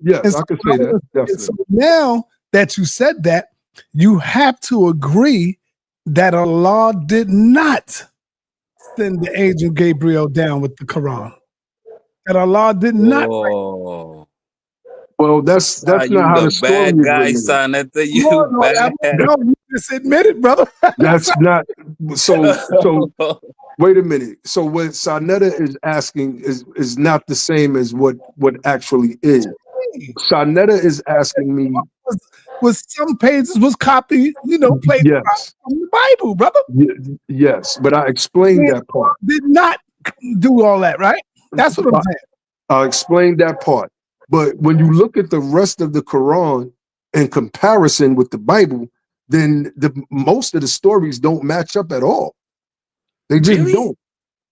Yes, I can say that. Definitely. So now that you said that, you have to agree that Allah did not send the angel Gabriel down with the Quran. That Allah did not. Well, that's not how the story bad guy, is sa.neter. You bad. No, you just admit it, brother. That's not so. Wait a minute. So what sa.neter is asking is not the same as what actually is. Sa.neter is asking me. Was some pages was copied, played from the Bible, brother. Yes, but I explained that part. Did not do all that, right? That's what I'm saying. I'll explain that part. But when you look at the rest of the Quran in comparison with the Bible, then most of the stories don't match up at all. They just don't.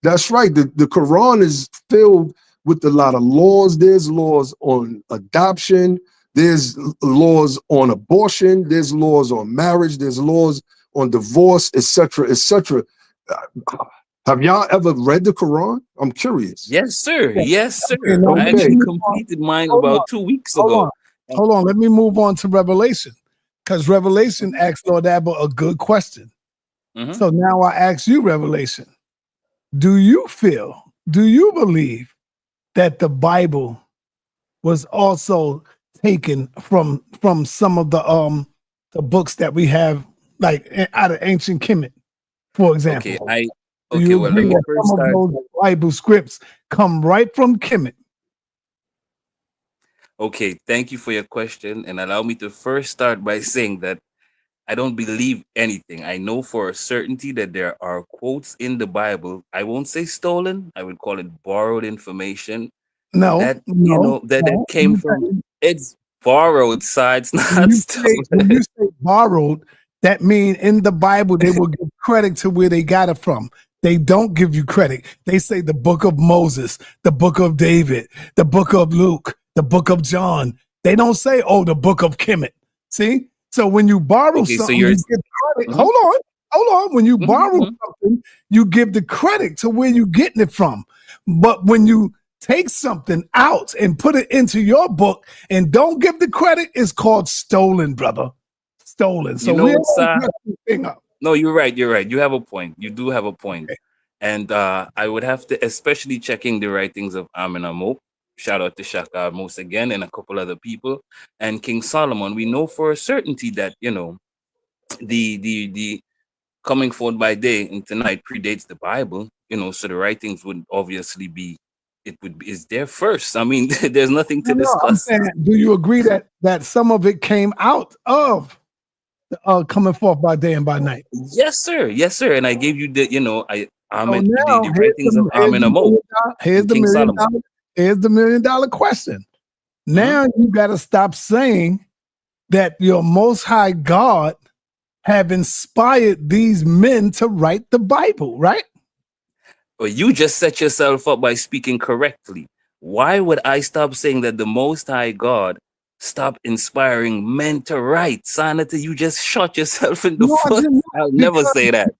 That's right. The Quran is filled with a lot of laws. There's laws on adoption. There's laws on abortion. There's laws on marriage. There's laws on divorce, etc., etc. Have y'all ever read the Quran? I'm curious. Yes, sir. Yes, sir. Okay. I actually completed mine about 2 weeks ago. Hold on. Let me move on to Revelation, because Revelation asked Lord Abba a good question. So now I ask you, Revelation, do you believe that the Bible was also taken from some of the books that we have, like out of ancient Kemet, for example? Okay, Do Okay, you well, agree let me that first some of start. those Bible scripts come right from Kemet? Okay, thank you for your question, and allow me to first start by saying that I don't believe anything. I know for a certainty that there are quotes in the Bible. I won't say stolen. I would call it borrowed information No, that no, that no. came from. It's borrowed, sides, not stolen. When you say borrowed, that means in the Bible they will give credit to where they got it from. They don't give you credit. They say the book of Moses, the book of David, the book of Luke, the book of John. They don't say, oh, the book of Kemet. See? So when you borrow Okay, so something, you're. you give credit. Mhm, Hold on. When you mhm, borrow mhm. something, you give the credit to where you're getting it from. But when you take something out and put it into your book and don't give the credit, it's called stolen, brother. Stolen. You So know we what, sir? ain't this thing up. No, you're right. You're right. You have a point. You do have a point. And I would have to, especially checking the writings of Amin Amok. Shout out to Shaka Mos again and a couple other people. And King Solomon. We know for a certainty that, the coming forth by day and tonight predates the Bible, so the writings would obviously be, it would be, is there first. I mean, there's nothing to No, I'm discuss. saying, do you agree that some of it came out of coming forth by day and by night? Yes, sir. Yes, sir. And I gave you So the now writings of Amin Amok and King Solomon. here's the $1 million question. Now you got to stop saying that your Most High God have inspired these men to write the Bible, right? Well, you just set yourself up by speaking correctly. Why would I stop saying that the Most High God stopped inspiring men to write? Sa.neter, you just shot yourself in the No, I foot. did not, I'll never because say that.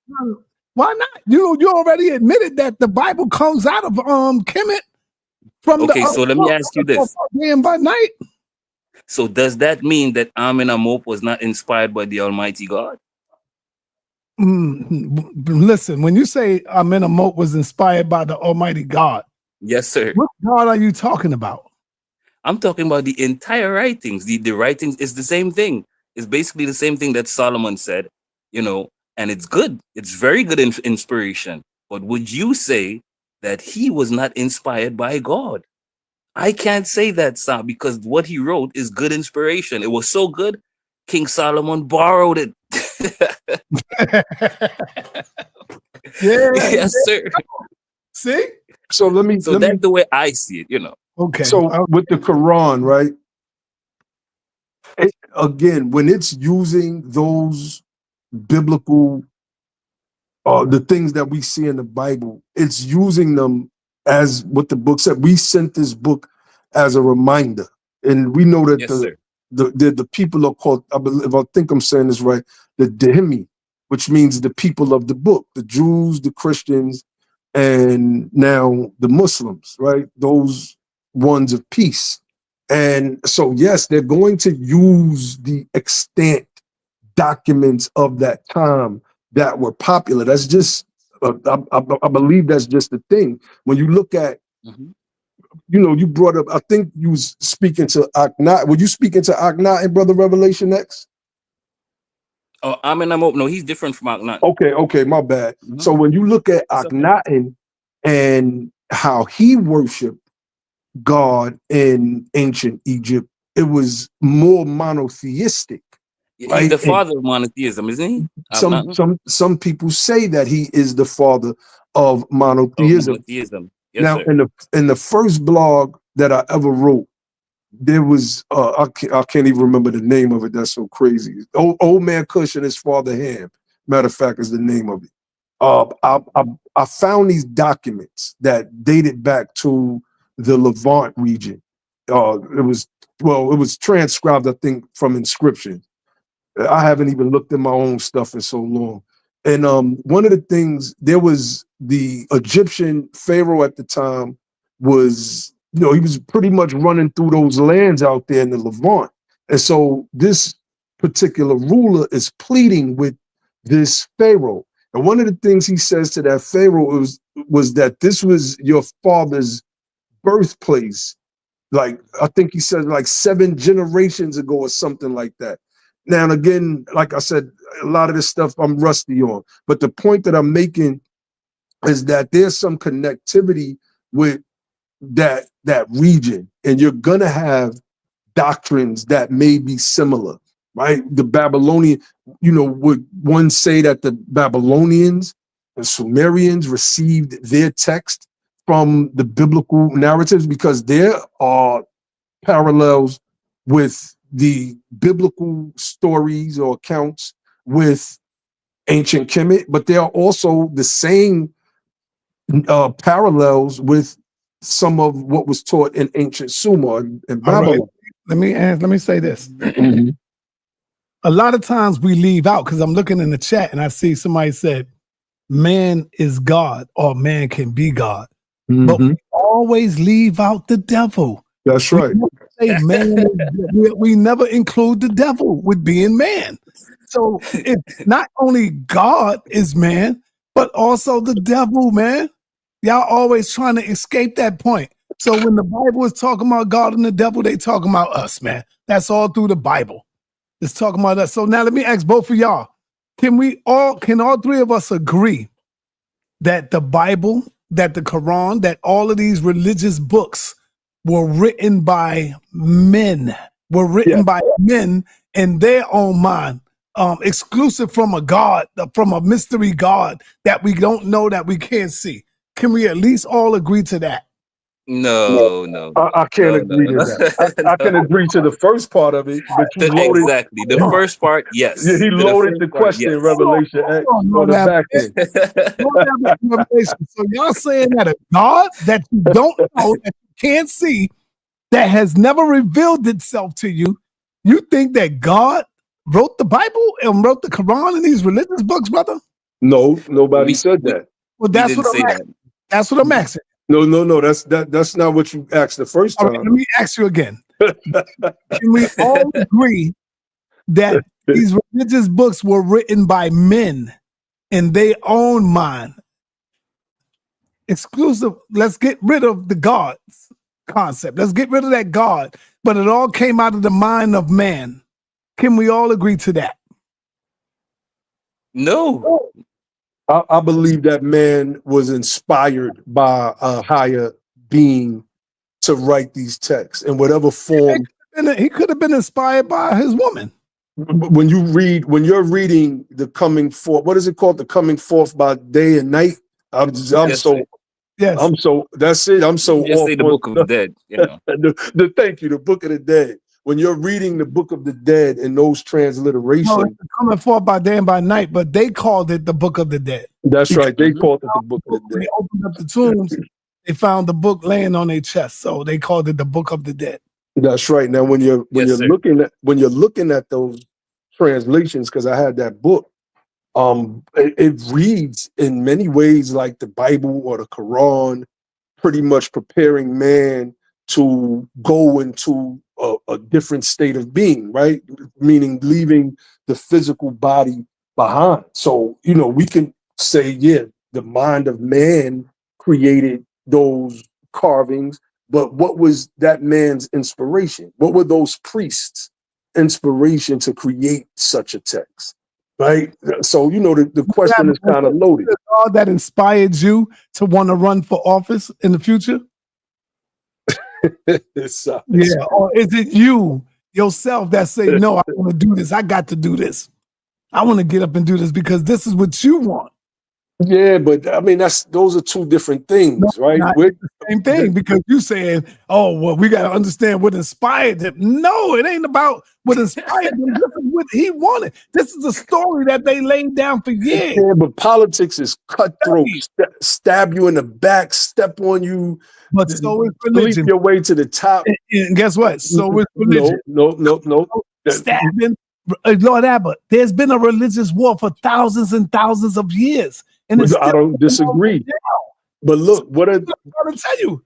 why not? You already admitted that the Bible comes out of Kemet from the Okay, so let me ask you this. day and by night. So does that mean that Amin Amop was not inspired by the Almighty God? Listen, when you say Amen Amot was inspired by the Almighty God, Yes, sir. what God are you talking about? I'm talking about the entire writings. The writings is the same thing. It's basically the same thing that Solomon said, and it's good. It's very good inspiration. But would you say that he was not inspired by God? I can't say that, sir, because what he wrote is good inspiration. It was so good, King Solomon borrowed it. Yes, sir. See? So that's the way I see it, Okay. So with the Quran, right? Again, when it's using those biblical, the things that we see in the Bible, it's using them as what the book said. We sent this book as a reminder, and we know that the people are called, I think I'm saying this right, the Dehimi, which means the people of the book, the Jews, the Christians, and now the Muslims, right? Those ones of peace. And so, yes, they're going to use the extant documents of that time that were popular. That's just, I believe that's just the thing. When you look at, you brought up, I think you was speaking to Akhenaten. Were you speaking to Akhenaten, Brother Revelation X? Oh, Amin Amop, no, he's different from Akhenaten. Okay, my bad. So when you look at Akhenaten and how he worshiped God in ancient Egypt, it was more monotheistic. He's right? the father of monotheism, isn't he? Some people say that he is the father of monotheism. Yes, now, sir. in the first blog that I ever wrote, there was I can't even remember the name of it. That's so crazy. Old Man Cush and his father Ham. Matter of fact, is the name of it. I found these documents that dated back to the Levant region. It was transcribed, I think, from inscriptions. I haven't even looked at my own stuff in so long. And one of the things, there was the Egyptian pharaoh at the time was, he was pretty much running through those lands out there in the Levant. And so this particular ruler is pleading with this pharaoh. And one of the things he says to that pharaoh was that this was your father's birthplace. Like, I think he said like 7 generations ago or something like that. Now, and again, like I said, a lot of this stuff I'm rusty on. But the point that I'm making is that there's some connectivity with that region, and you're gonna have doctrines that may be similar, right? The Babylonian, would one say that the Babylonians and Sumerians received their text from the biblical narratives, because there are parallels with the biblical stories or accounts with ancient Kemet, but there are also the same parallels with some of what was taught in ancient Sumer and Babylon. Right. Let me say this. A lot of times we leave out, because I'm looking in the chat and I see somebody said, man is God or man can be God. But we always leave out the devil. That's right. We never say man, we never include the devil with being man. So it's not only God is man, but also the devil, man. Y'all always trying to escape that point. So when the Bible is talking about God and the devil, they talking about us, man. That's all through the Bible. It's talking about us. So now let me ask both of y'all. Can all three of us agree that the Bible, that the Quran, that all of these religious books were written by men, by men in their own mind, exclusive from a God, from a mystery God that we don't know, that we can't see? Can we at least all agree to that? No. I can't agree to that. I can agree to the first part of it, but you loaded exactly the first part. Yes, he loaded the question in Revelation on the back end. So y'all saying that a God that you don't know, that you can't see, that has never revealed itself to you, you think that God wrote the Bible and wrote the Quran and these religious books, brother? No, nobody said that. Well, that's what I'm asking. That's what I'm asking. No, that's not what you asked the first time. Right, let me ask you again. Can we all agree that these religious books were written by men in their own mind? Exclusive. Let's get rid of the God's concept. Let's get rid of that God. But it all came out of the mind of man. Can we all agree to that? No. I believe that man was inspired by a higher being to write these texts in whatever form. He could have been inspired by his woman. When you're reading the coming forth, what is it called? The coming forth by day and night. That's it. I'm so just say the Book of the Dead. Thank you, the Book of the Dead. When you're reading the Book of the Dead in those transliterations, no, it's coming forth by day and by night, but they called it the Book of the Dead. That's right. They called it the Book of the Dead. They opened up the tombs, they found the book laying on their chest, so they called it the Book of the Dead. That's right. Now, when you're looking at those translations, because I had that book, it reads in many ways like the Bible or the Quran, pretty much preparing man to go into a different state of being, right? Meaning leaving the physical body behind. So, we can say, the mind of man created those carvings, but what was that man's inspiration? What were those priests' inspiration to create such a text, right? So, the question is kind of loaded. Is God that inspired you to want to run for office in the future? Or is it you yourself that say, no, I want to do this. I got to do this. I want to get up and do this because this is what you want. Yeah, but I mean, those are two different things, right? It's the same thing, because you saying, oh, well, we got to understand what inspired him. No, it ain't about what inspired him. This is what he wanted. This is a story that they laid down for years. Yeah, but politics is cutthroat. Stab you in the back, step on you. But so is religion. Sleep your way to the top. And guess what? So is religion. No. Stabbing. Lord Abbott, there's been a religious war for thousands and thousands of years. And I don't disagree. But look, what I'm going to tell you.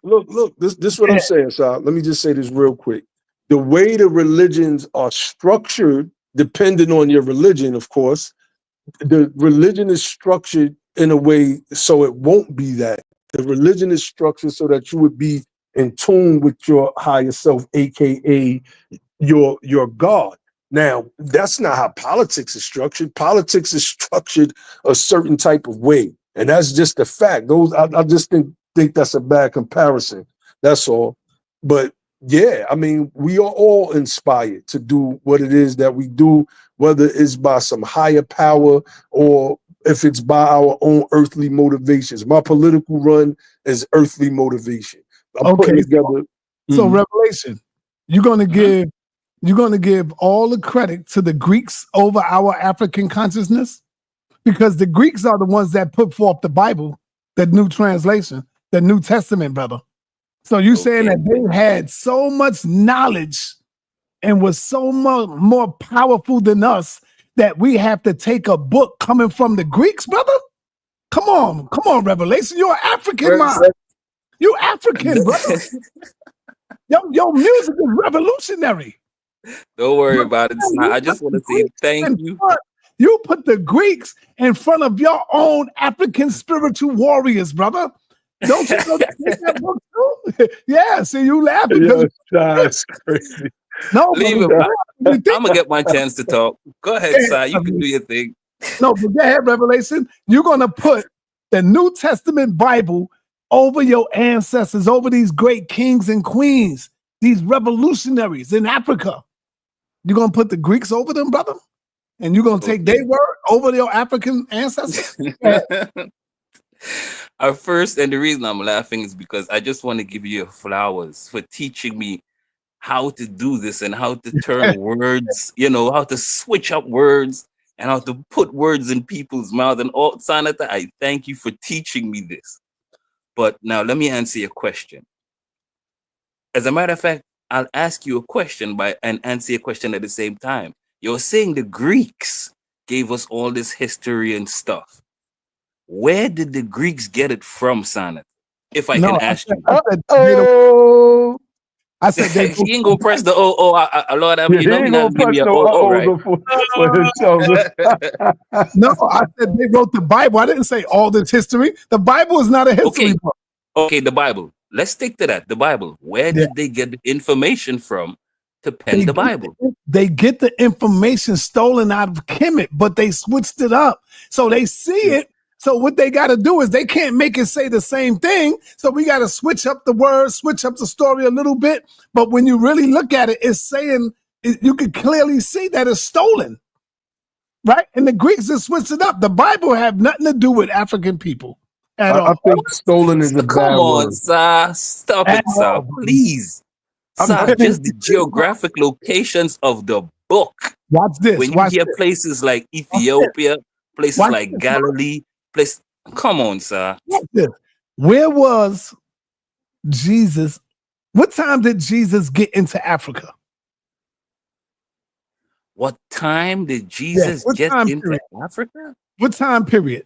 Look, this is what I'm saying, Sal. Let me just say this real quick. The way the religions are structured, depending on your religion, of course, the religion is structured in a way so it won't be that. The religion is structured so that you would be in tune with your higher self, aka your God. Now, that's not how politics is structured. Politics is structured a certain type of way. And that's just a fact. I just think that's a bad comparison. That's all. But yeah, I mean, we are all inspired to do what it is that we do, whether it's by some higher power or if it's by our own earthly motivations. My political run is earthly motivation. I'm putting together. So Revelation, you're gonna give all the credit to the Greeks over our African consciousness, because the Greeks are the ones that put forth the Bible, the New Translation, the New Testament, brother. So you saying that they had so much knowledge and was so more powerful than us that we have to take a book coming from the Greeks, brother? Come on, Revelation. You're African, man. You African, brother. Your music is revolutionary. Don't worry about it. I just want to say thank you. You put the Greeks in front of your own African spiritual warriors, brother. Don't you know that book too? Yeah, see, you laughing because that's crazy. No, leave it. I'm gonna get my chance to talk. Go ahead, Si. You can do your thing. No, but go ahead, Revelation. You're gonna put the New Testament Bible over your ancestors, over these great kings and queens, these revolutionaries in Africa. You're gonna put the Greeks over them, brother? And you're gonna take their word over your African ancestors? First, and the reason I'm laughing is because I just want to give you flowers for teaching me how to do this and how to turn words, how to switch up words and how to put words in people's mouth. And all, sa.neter, I thank you for teaching me this. But now let me answer your question. As a matter of fact, I'll ask you a question and answer your question at the same time. You're saying the Greeks gave us all this history and stuff. Where did the Greeks get it from, sa.neter? If I can ask you. I said they he ain't gonna press the Lord. I mean, he ain't not gonna press give me right? No, I said they wrote the Bible. I didn't say all this history. The Bible is not a history book. Okay, the Bible. Let's stick to that. The Bible. Where did they get the information from to pen the Bible? They get the information stolen out of Kemet, but they switched it up. So they see it. So what they got to do is they can't make it say the same thing. So we got to switch up the words, switch up the story a little bit. But when you really look at it, it's saying, you can clearly see that it's stolen, right? And the Greeks just switched it up. The Bible have nothing to do with African people at all. I think stolen is a bad word. Sir. Stop it, sir. Please. Sir, just the geographic locations of the book. Watch this. When you hear places like Ethiopia, places like Galilee, come on, sir. Where was Jesus? What time did Jesus get into Africa? What time did Jesus get into Africa? What time period?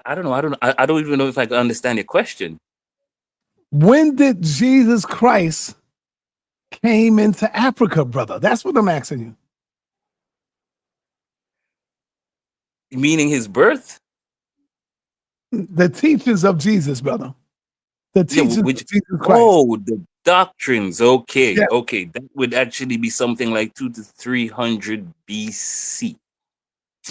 I don't know. I don't even know if I can understand your question. When did Jesus Christ came into Africa, brother? That's what I'm asking you. Meaning his birth? The teachings of Jesus, brother. The teachings of Jesus Christ. Oh, the doctrines. Okay, okay. That would actually be something like 200 to 300 BC.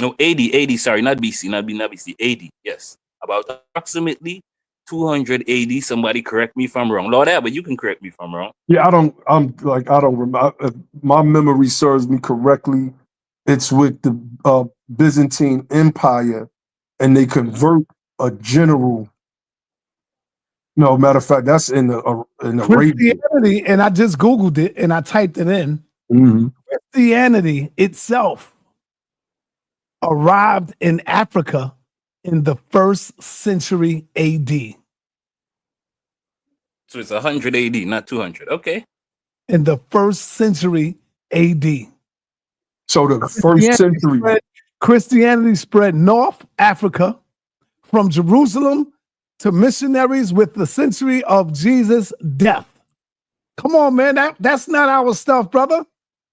No, 80, sorry, not BC, not BC, 80, yes. About approximately 200 AD. Somebody correct me if I'm wrong. Lord, but you can correct me if I'm wrong. Yeah, I don't remember. If my memory serves me correctly, it's with the Byzantine Empire, and they convert a general. No, matter of fact, that's in the Christianity, and I just Googled it and I typed it in. Christianity itself arrived in Africa in the 1st century AD. So it's 100 AD, not 200. Okay. In the 1st century AD. So the 1st century. Christianity spread North Africa from Jerusalem to missionaries with the century of Jesus' death. Come on, man. That's not our stuff, brother.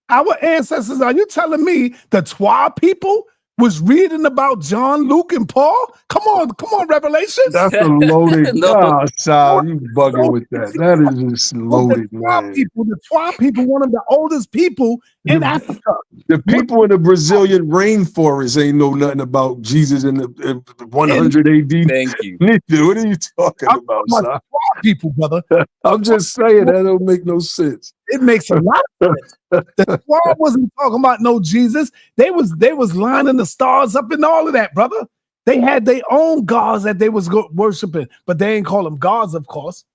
Our ancestors, are you telling me the Twa people was reading about John, Luke, and Paul? Come on, Revelations. That's a loaded. No. Nah, Sal, you bugging with that. That is just loaded, man. The Twa people, one of the oldest people in Africa. The people in the Brazilian rainforest ain't know nothing about Jesus in the 100 AD. Thank you. What are you talking about, Sal? Twa people, brother. I'm just saying that don't make no sense. It makes a lot of sense. The Twa wasn't talking about no Jesus. They was lining the stars up and all of that, brother. They had their own gods that they was worshiping, but they ain't call them gods, of course.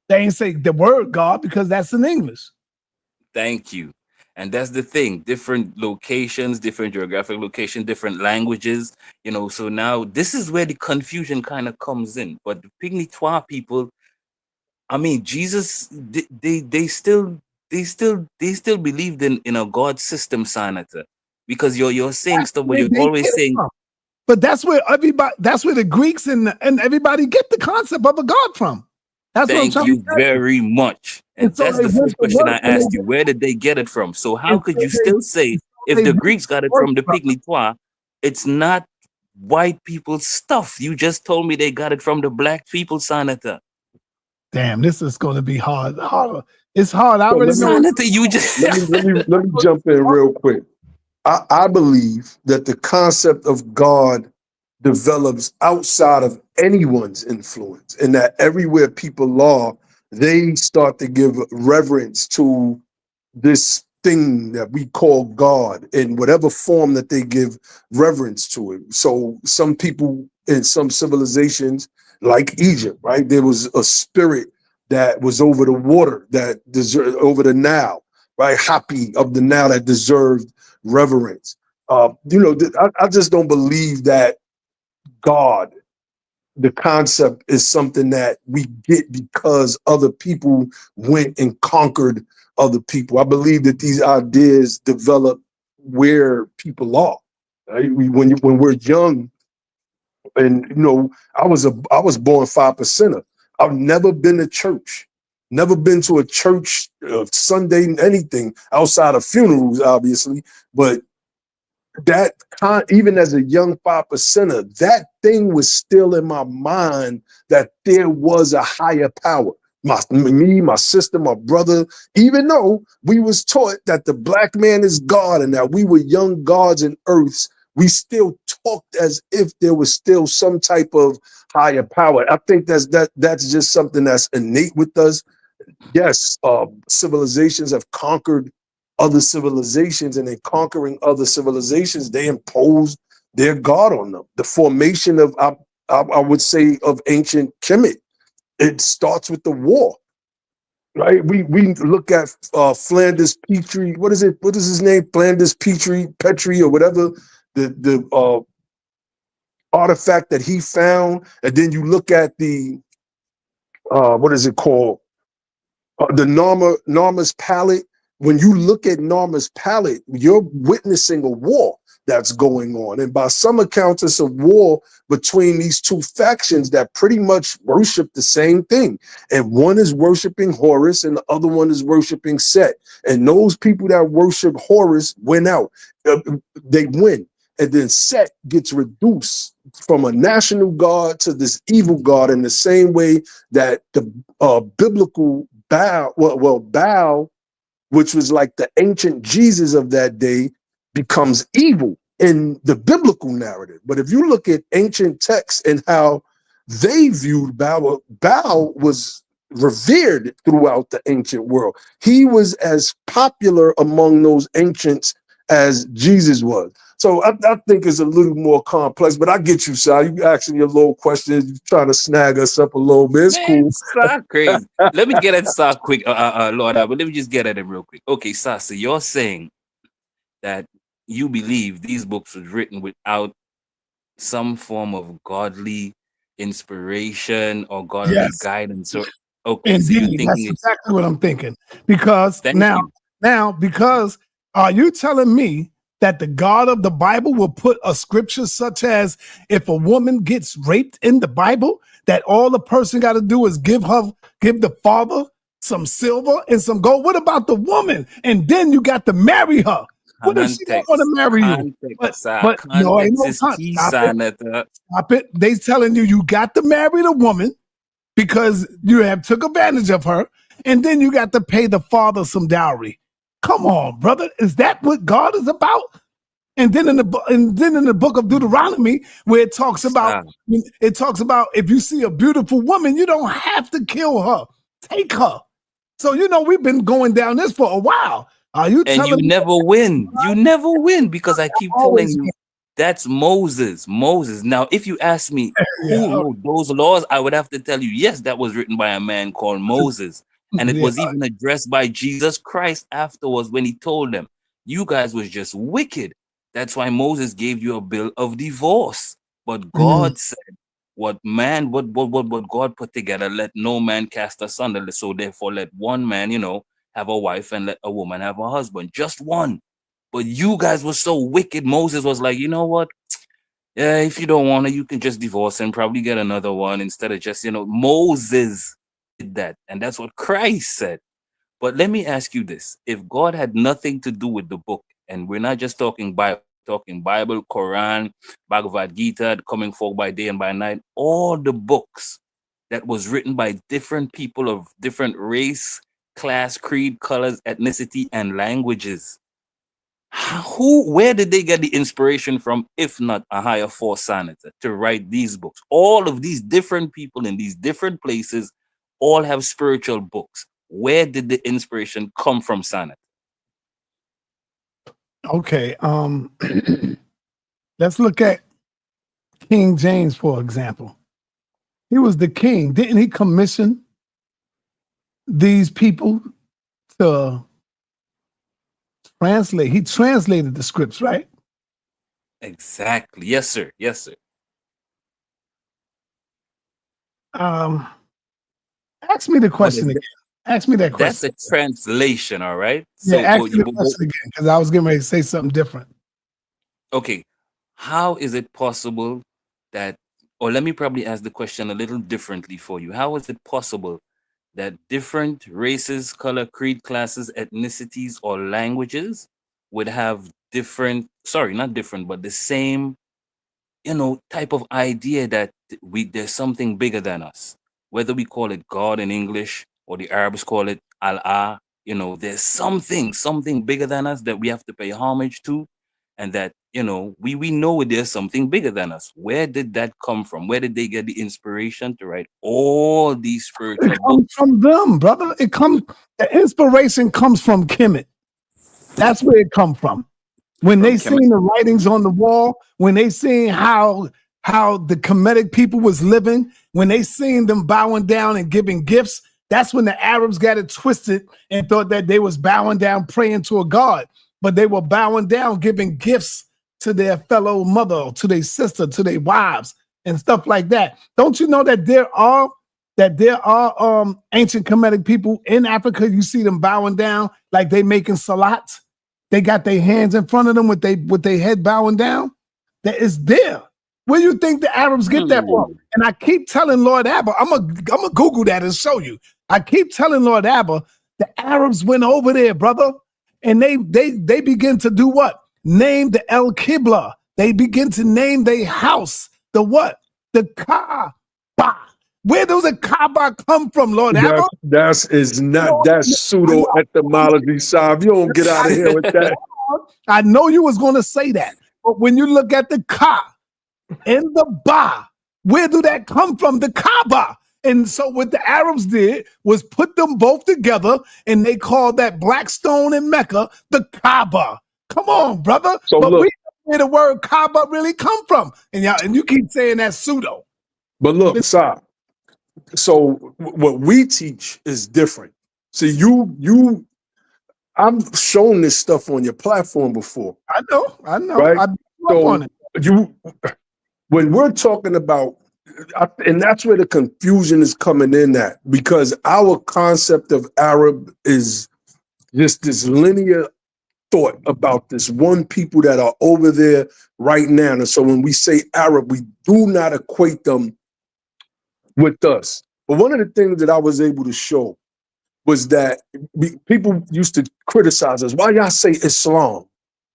They ain't say the word God because that's in English. Thank you. And that's the thing. Different locations, different geographic location, different languages. So now this is where the confusion kind of comes in. But the Pygmy Twa people, I mean, Jesus, they still believed in a God system, sa.neter, because you're saying stuff, but you're always saying. But that's where the Greeks and everybody get the concept of a God from. That's Thank you very much. And that's the first question I asked you. Where did they get it from? So how could you still say if the Greeks got it from the Pygmy Twa, it's not white people's stuff? You just told me they got it from the black people, sa.neter. Damn, this is going to be hard. It's hard. I already know. You just let me jump in real quick. I believe that the concept of God develops outside of anyone's influence, and that everywhere people are, they start to give reverence to this thing that we call God in whatever form that they give reverence to it. So some people in some civilizations, like Egypt, right, there was a spirit that was over the water, that deserved over the Nile, right, Hapi of the Nile, that deserved reverence. I just don't believe that God, the concept, is something that we get because other people went and conquered other people. I believe that these ideas develop where people are. Right? When we're young, and I was born 5%er. I've never been to church, never been to a church Sunday, anything outside of funerals, obviously, but that even as a young 5%er, that thing was still in my mind that there was a higher power. Me, my sister, my brother, even though we was taught that the black man is God and that we were young gods and earths, we still talked as if there was still some type of higher power. I think that's just something that's innate with us. Yes, civilizations have conquered other civilizations, and in conquering other civilizations, they imposed their God on them. The formation of, I would say, of ancient Kemet, it starts with the war, right? We look at Flanders Petrie. What is his name? Flanders Petrie, or whatever the artifact that he found, and then you look at the what is it called? The Narmer's palette. When you look at Narmer's palette, you're witnessing a war that's going on. And by some accounts, it's a war between these two factions that pretty much worship the same thing. And one is worshiping Horus and the other one is worshiping Set. And those people that worship Horus win out. They win. And then Set gets reduced from a national god to this evil god, in the same way that the biblical Baal, which was like the ancient Jesus of that day, becomes evil in the biblical narrative. But if you look at ancient texts and how they viewed Baal, Baal was revered throughout the ancient world. He was as popular among those ancients as Jesus was. So I think it's a little more complex, but I get you, Sal. You asking your little questions, you trying to snag us up a little bit. It's cool. Sa, crazy. Let me get at Sa quick, Lord, but let me just get at it real quick. Okay, Sa, so you're saying that you believe these books was written without some form of godly inspiration or godly guidance? Or okay, indeed, so that's exactly what I'm thinking. Because because are you telling me that the God of the Bible will put a scripture such as, if a woman gets raped in the Bible, that all the person got to do is give the father some silver and some gold? What about the woman? And then you got to marry her. What if she don't want to marry you? But no, ain't no time. Stop it. They telling you got to marry the woman because you have took advantage of her, and then you got to pay the father some dowry. Come on, brother. Is that what God is about? And then in the book of Deuteronomy, where it talks about if you see a beautiful woman, you don't have to kill her. Take her. So we've been going down this for a while. Are you and you never win. You never win because I keep telling you that's Moses. Now, if you ask me who wrote those laws, I would have to tell you, yes, that was written by a man called Moses. And it was even addressed by Jesus Christ afterwards when he told them, you guys was just wicked. That's why Moses gave you a bill of divorce. But God said, what God put together, let no man cast asunder. So therefore, let one man, have a wife and let a woman have a husband. Just one. But you guys were so wicked. Moses was like, you know what? Yeah, if you don't want to, you can just divorce and probably get another one instead of just, Moses did that. And that's what Christ said. But let me ask you this. If God had nothing to do with the book, and we're not just talking Bible, Quran, Bhagavad Gita, coming forth by day and by night, all the books that was written by different people of different race, class, creed, colors, ethnicity, and languages. Where did they get the inspiration from, if not a higher force, sa.neter, to write these books? All of these different people in these different places all have spiritual books. Where did the inspiration come from, sa.neter? Okay, let's look at King James, for example. He was the king. Didn't he commission these people to translate? He translated the scripts, right? Exactly. Yes, sir. Yes, sir. Ask me the question again. Ask me that question. That's a translation, all right? So, ask me the question again, because I was getting ready to say something different. Okay. How is it possible that, or let me probably ask the question a little differently for you. How is it possible that different races, color, creed, classes, ethnicities, or languages would have different, not different, but the same, type of idea that there's something bigger than us? Whether we call it God in English or the Arabs call it Allah, there's something bigger than us that we have to pay homage to, and that, we know there's something bigger than us. Where did that come from? Where did they get the inspiration to write all these spiritual books? It comes from them, brother. The inspiration comes from Kemet. That's where it comes from. When they seen the writings on the wall, when they seen how the Kemetic people was living, when they seen them bowing down and giving gifts, that's when the Arabs got it twisted and thought that they was bowing down praying to a god, but they were bowing down giving gifts to their fellow mother, to their sister, to their wives, and stuff like that. Don't you know that there are ancient Kemetic people in Africa? You see them bowing down like they making salat. They got their hands in front of them with their head bowing down. That is there. Where do you think the Arabs get that from? And I keep telling Lord Abba, I'm gonna Google that and show you. I keep telling Lord Abba, the Arabs went over there, brother, and they begin to do what? Name the El Qibla. They begin to name their house. The what? The Kaaba. Where does the Kaaba come from, Lord Abba? That's pseudo etymology, Saab. You don't get out of here with that. I know you was gonna say that, but when you look at the Ka and the Ba, where do that come from? The Kaaba. And so what the Arabs did was put them both together, and they called that black stone in Mecca the Kaaba. Come on, brother. So but look, we know where the word Kaaba really come from, and you keep saying that pseudo. But look, Saab. So what we teach is different. See, I've shown this stuff on your platform before. I know. Right? I grew up on it. When we're talking about, and that's where the confusion is coming in at, because our concept of Arab is just this linear thought about this one people that are over there right now. And so when we say Arab, we do not equate them with us. But one of the things that I was able to show was that people used to criticize us. Why y'all say Islam?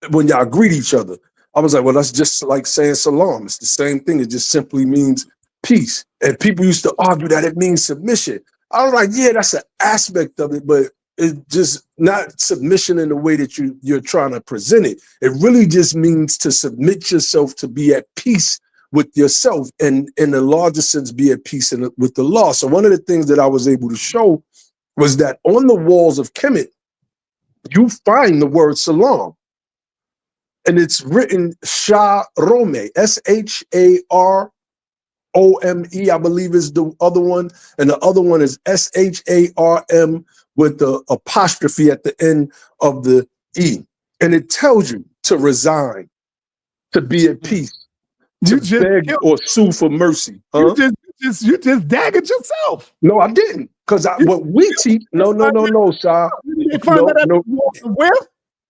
when y'all greet each other. I was like, well, that's just like saying salam. It's the same thing. It just simply means peace. And people used to argue that it means submission. I was like, yeah, that's an aspect of it, but it's just not submission in the way that you're trying to present it. It really just means to submit yourself to be at peace with yourself, and in the larger sense, be at peace with the law. So one of the things that I was able to show was that on the walls of Kemet, you find the word salam. And it's written Sharome, Sharome, I believe is the other one. And the other one is Sharm with the apostrophe at the end of the E. And it tells you to resign, to be at peace, to beg or sue for mercy. Huh? You just daggered yourself. No, I didn't. Because what we teach, no, Sha. Where?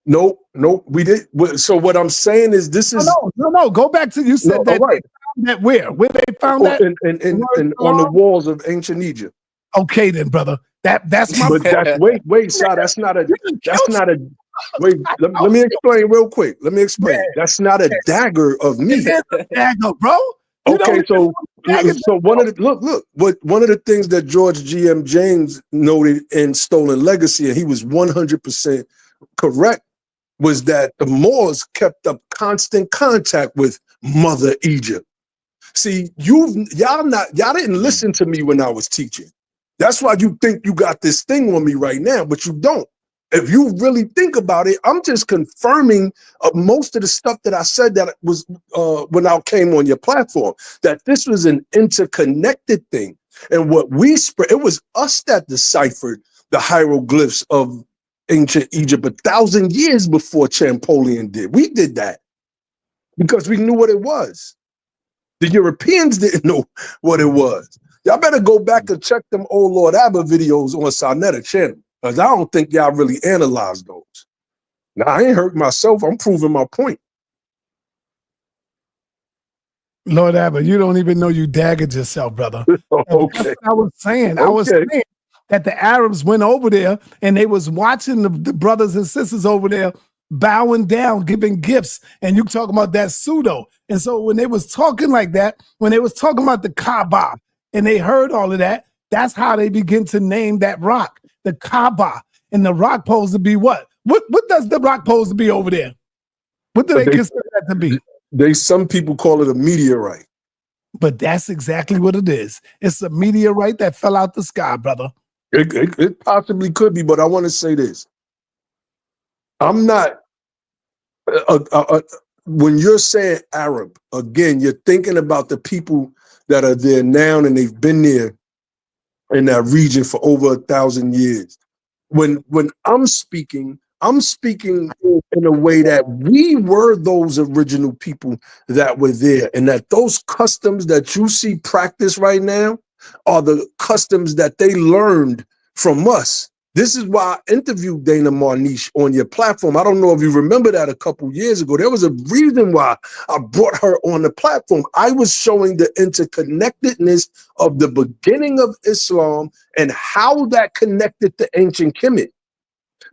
No, we did. So what I'm saying is this is no. Go back to you said that. Right. That where they found that in on the walls of ancient Egypt. Okay, then, brother. That's my. But that's wait, Sha. That's not a. Wait. Let me explain real quick. Let me explain. Yeah. That's not a dagger of me. It is a dagger, bro. Okay, so one of the things that George G.M. James noted in Stolen Legacy, and he was 100% correct, was that the Moors kept up constant contact with Mother Egypt. See, y'all didn't listen to me when I was teaching. That's why you think you got this thing on me right now, but you don't. If you really think about it, I'm just confirming most of the stuff that I said that was when I came on your platform, that this was an interconnected thing. And what we spread, it was us that deciphered the hieroglyphs of ancient Egypt 1,000 years before Champollion did. We did that because we knew what it was. The Europeans didn't know what it was. Y'all better go back and check them old Lord Abba videos on sa.neter channel, because I don't think y'all really analyzed those. Now, I ain't hurt myself. I'm proving my point. Lord Abba, you don't even know you daggered yourself, brother. Okay. I was saying that the Arabs went over there and they was watching the brothers and sisters over there bowing down, giving gifts, and you talking about that pseudo. And so when they was talking like that, when they was talking about the Kaaba, and they heard all of that, that's how they begin to name that rock, the Kaaba. And the rock supposed to be what? What does the rock supposed to be over there? What do they consider that to be? Some people call it a meteorite. But that's exactly what it is. It's a meteorite that fell out the sky, brother. It possibly could be, but I want to say this. I'm not, when you're saying Arab, again, you're thinking about the people that are there now and they've been there in that region for over 1,000 years. When I'm speaking in a way that we were those original people that were there, and that those customs that you see practiced right now are the customs that they learned from us. This is why I interviewed Dana Marniche on your platform. I don't know if you remember that a couple years ago. There was a reason why I brought her on the platform. I was showing the interconnectedness of the beginning of Islam and how that connected to ancient Kemet.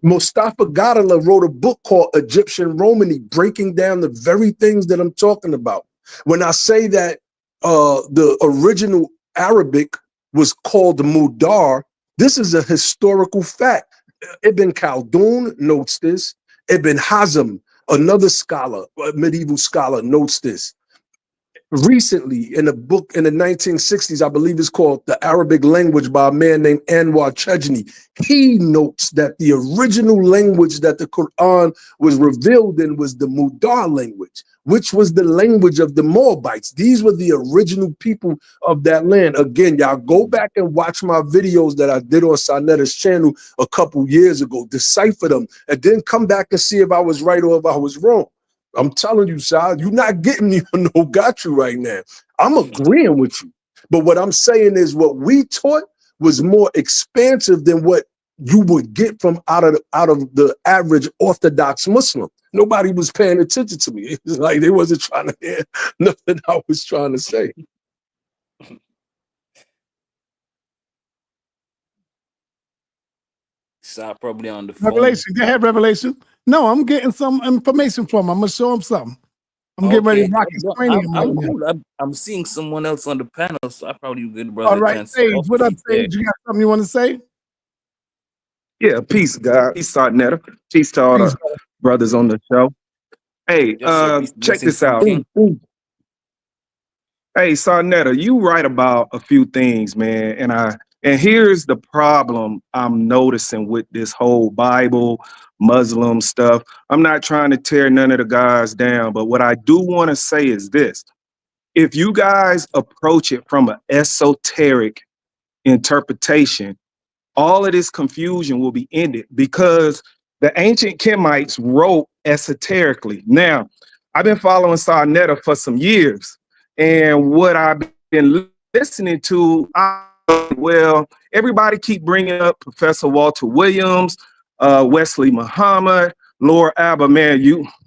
Mustafa Gadala wrote a book called Egyptian Romany, breaking down the very things that I'm talking about. When I say that the original Arabic was called Mudar, this is a historical fact. Ibn Khaldun notes this. Ibn Hazm, another scholar, a medieval scholar, notes this. Recently, in a book in the 1960s, I believe it's called The Arabic Language by a man named Anwar Chejni, he notes that the original language that the Quran was revealed in was the Mudar language, which was the language of the Moabites. These were the original people of that land. Again, y'all go back and watch my videos that I did on sa.neter's channel a couple years ago, decipher them, and then come back and see if I was right or if I was wrong. I'm telling you, Sal, you're not getting me on no got you right now. I'm agreeing with you. But what I'm saying is what we taught was more expansive than what you would get from out of the average Orthodox Muslim. Nobody was paying attention to me. It was like they wasn't trying to hear nothing I was trying to say. Stop probably on the phone. Revelation. Go ahead, Revelation. No, I'm getting some information from him. I'm gonna show him something. I'm getting ready to rock his cranium. I'm cool. I'm seeing someone else on the panel, so I probably will give brother All a right, chance. Sage. What up, Sage? You got something you want to say? Yeah, peace, God. Peace, sa.neter. Peace to all the brothers on the show. Hey, check this out. Hey, sa.neter, you write about a few things, man, and here's the problem I'm noticing with this whole Bible, Muslim stuff. I'm not trying to tear none of the guys down, but what I do want to say is this. If you guys approach it from an esoteric interpretation, all of this confusion will be ended because the ancient Kemites wrote esoterically. Now, I've been following sa.neter for some years, and what I've been listening to, everybody keep bringing up Professor Walter Williams, Wesley Muhammad, Lord Abba. Man,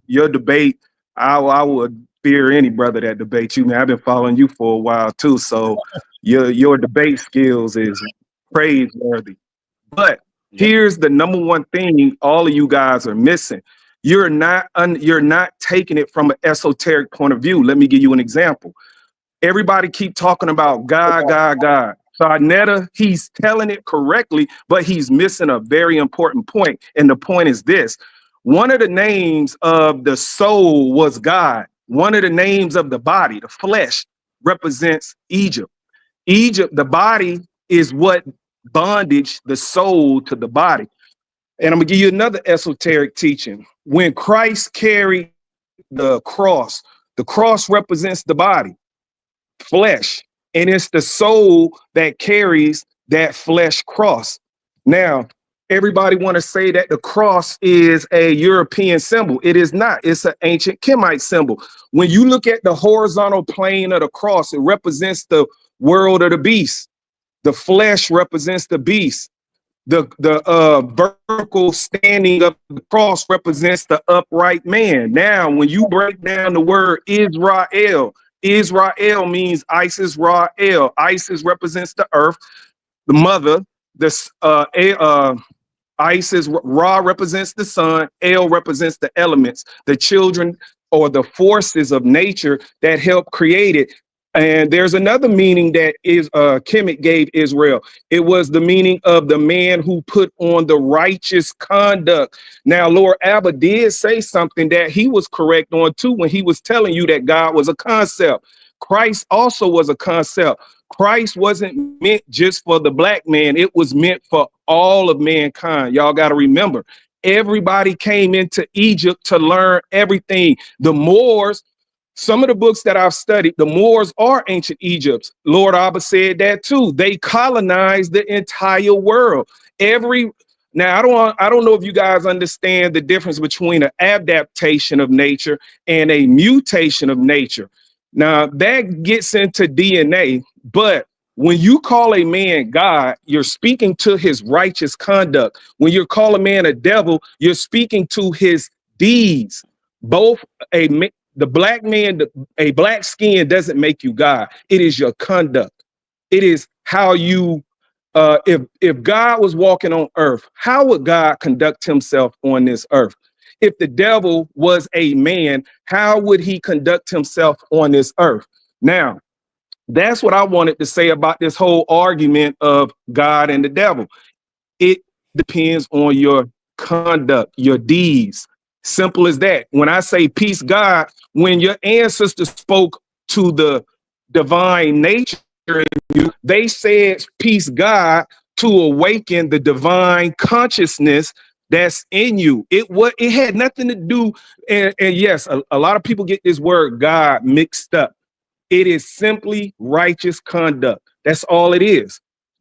your debate, I would fear any brother that debates you, man. I've been following you for a while too, so your debate skills is praiseworthy. But here's the number one thing all of you guys are missing. You're not taking it from an esoteric point of view. Let me give you an example. Everybody keep talking about God, God, God. sa.neter, he's telling it correctly, but he's missing a very important point. And the point is this. One of the names of the soul was God. One of the names of the body, the flesh, represents Egypt. Egypt, the body, is what bondage the soul to the body. And I'm gonna give you another esoteric teaching. When Christ carried the cross represents the body, flesh, and it's the soul that carries that flesh cross. Now, everybody want to say that the cross is a European symbol. It is not. It's an ancient Kemite symbol. When you look at the horizontal plane of the cross, it represents the world of the beast. The flesh represents the beast. The vertical standing of the cross represents the upright man. Now, when you break down the word Israel, Israel means Isis Ra-El. Isis represents the earth, the mother. Isis Ra represents the sun. El represents the elements, the children or the forces of nature that help create it. And there's another meaning that Kemet gave Israel. It was the meaning of the man who put on the righteous conduct. Now, Lord Abba did say something that he was correct on too when he was telling you that God was a concept. Christ also was a concept. Christ wasn't meant just for the black man. It was meant for all of mankind. Y'all got to remember, everybody came into Egypt to learn everything. The Moors, some of the books that I've studied, the Moors are ancient Egypt. Lord Abba said that too. They colonized the entire world. Now, I don't know if you guys understand the difference between an adaptation of nature and a mutation of nature. Now, that gets into DNA, but when you call a man God, you're speaking to his righteous conduct. When you call a man a devil, you're speaking to his deeds. The black man, a black skin doesn't make you God. It is your conduct. It is how you, if God was walking on earth, how would God conduct himself on this earth? If the devil was a man, how would he conduct himself on this earth? Now, that's what I wanted to say about this whole argument of God and the devil. It depends on your conduct, your deeds. Simple as that. When I say peace, God, when your ancestors spoke to the divine nature in you, they said peace, God, to awaken the divine consciousness that's in you. It had nothing to do. And yes, a lot of people get this word God mixed up. It is simply righteous conduct. That's all it is.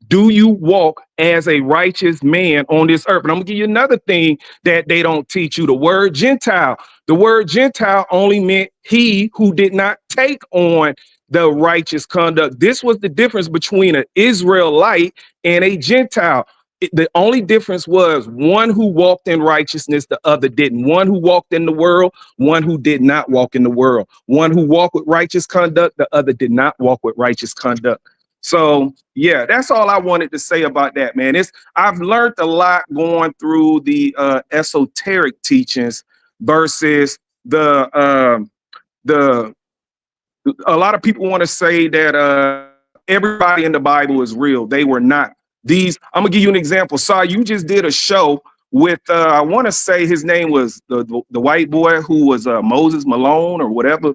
Do you walk as a righteous man on this earth? And I'm gonna give you another thing that they don't teach you. The word Gentile. The word Gentile only meant he who did not take on the righteous conduct. This was the difference between an Israelite and a Gentile. The only difference was one who walked in righteousness, the other didn't. One who walked in the world, one who did not walk in the world. One who walked with righteous conduct, the other did not walk with righteous conduct. So yeah, that's all I wanted to say about that, man. I've learned a lot going through the esoteric teachings versus the a lot of people want to say that everybody in the Bible is real. They were not. I'm gonna give you an example. You just did a show with I want to say his name was the white boy who was Moses Malone or whatever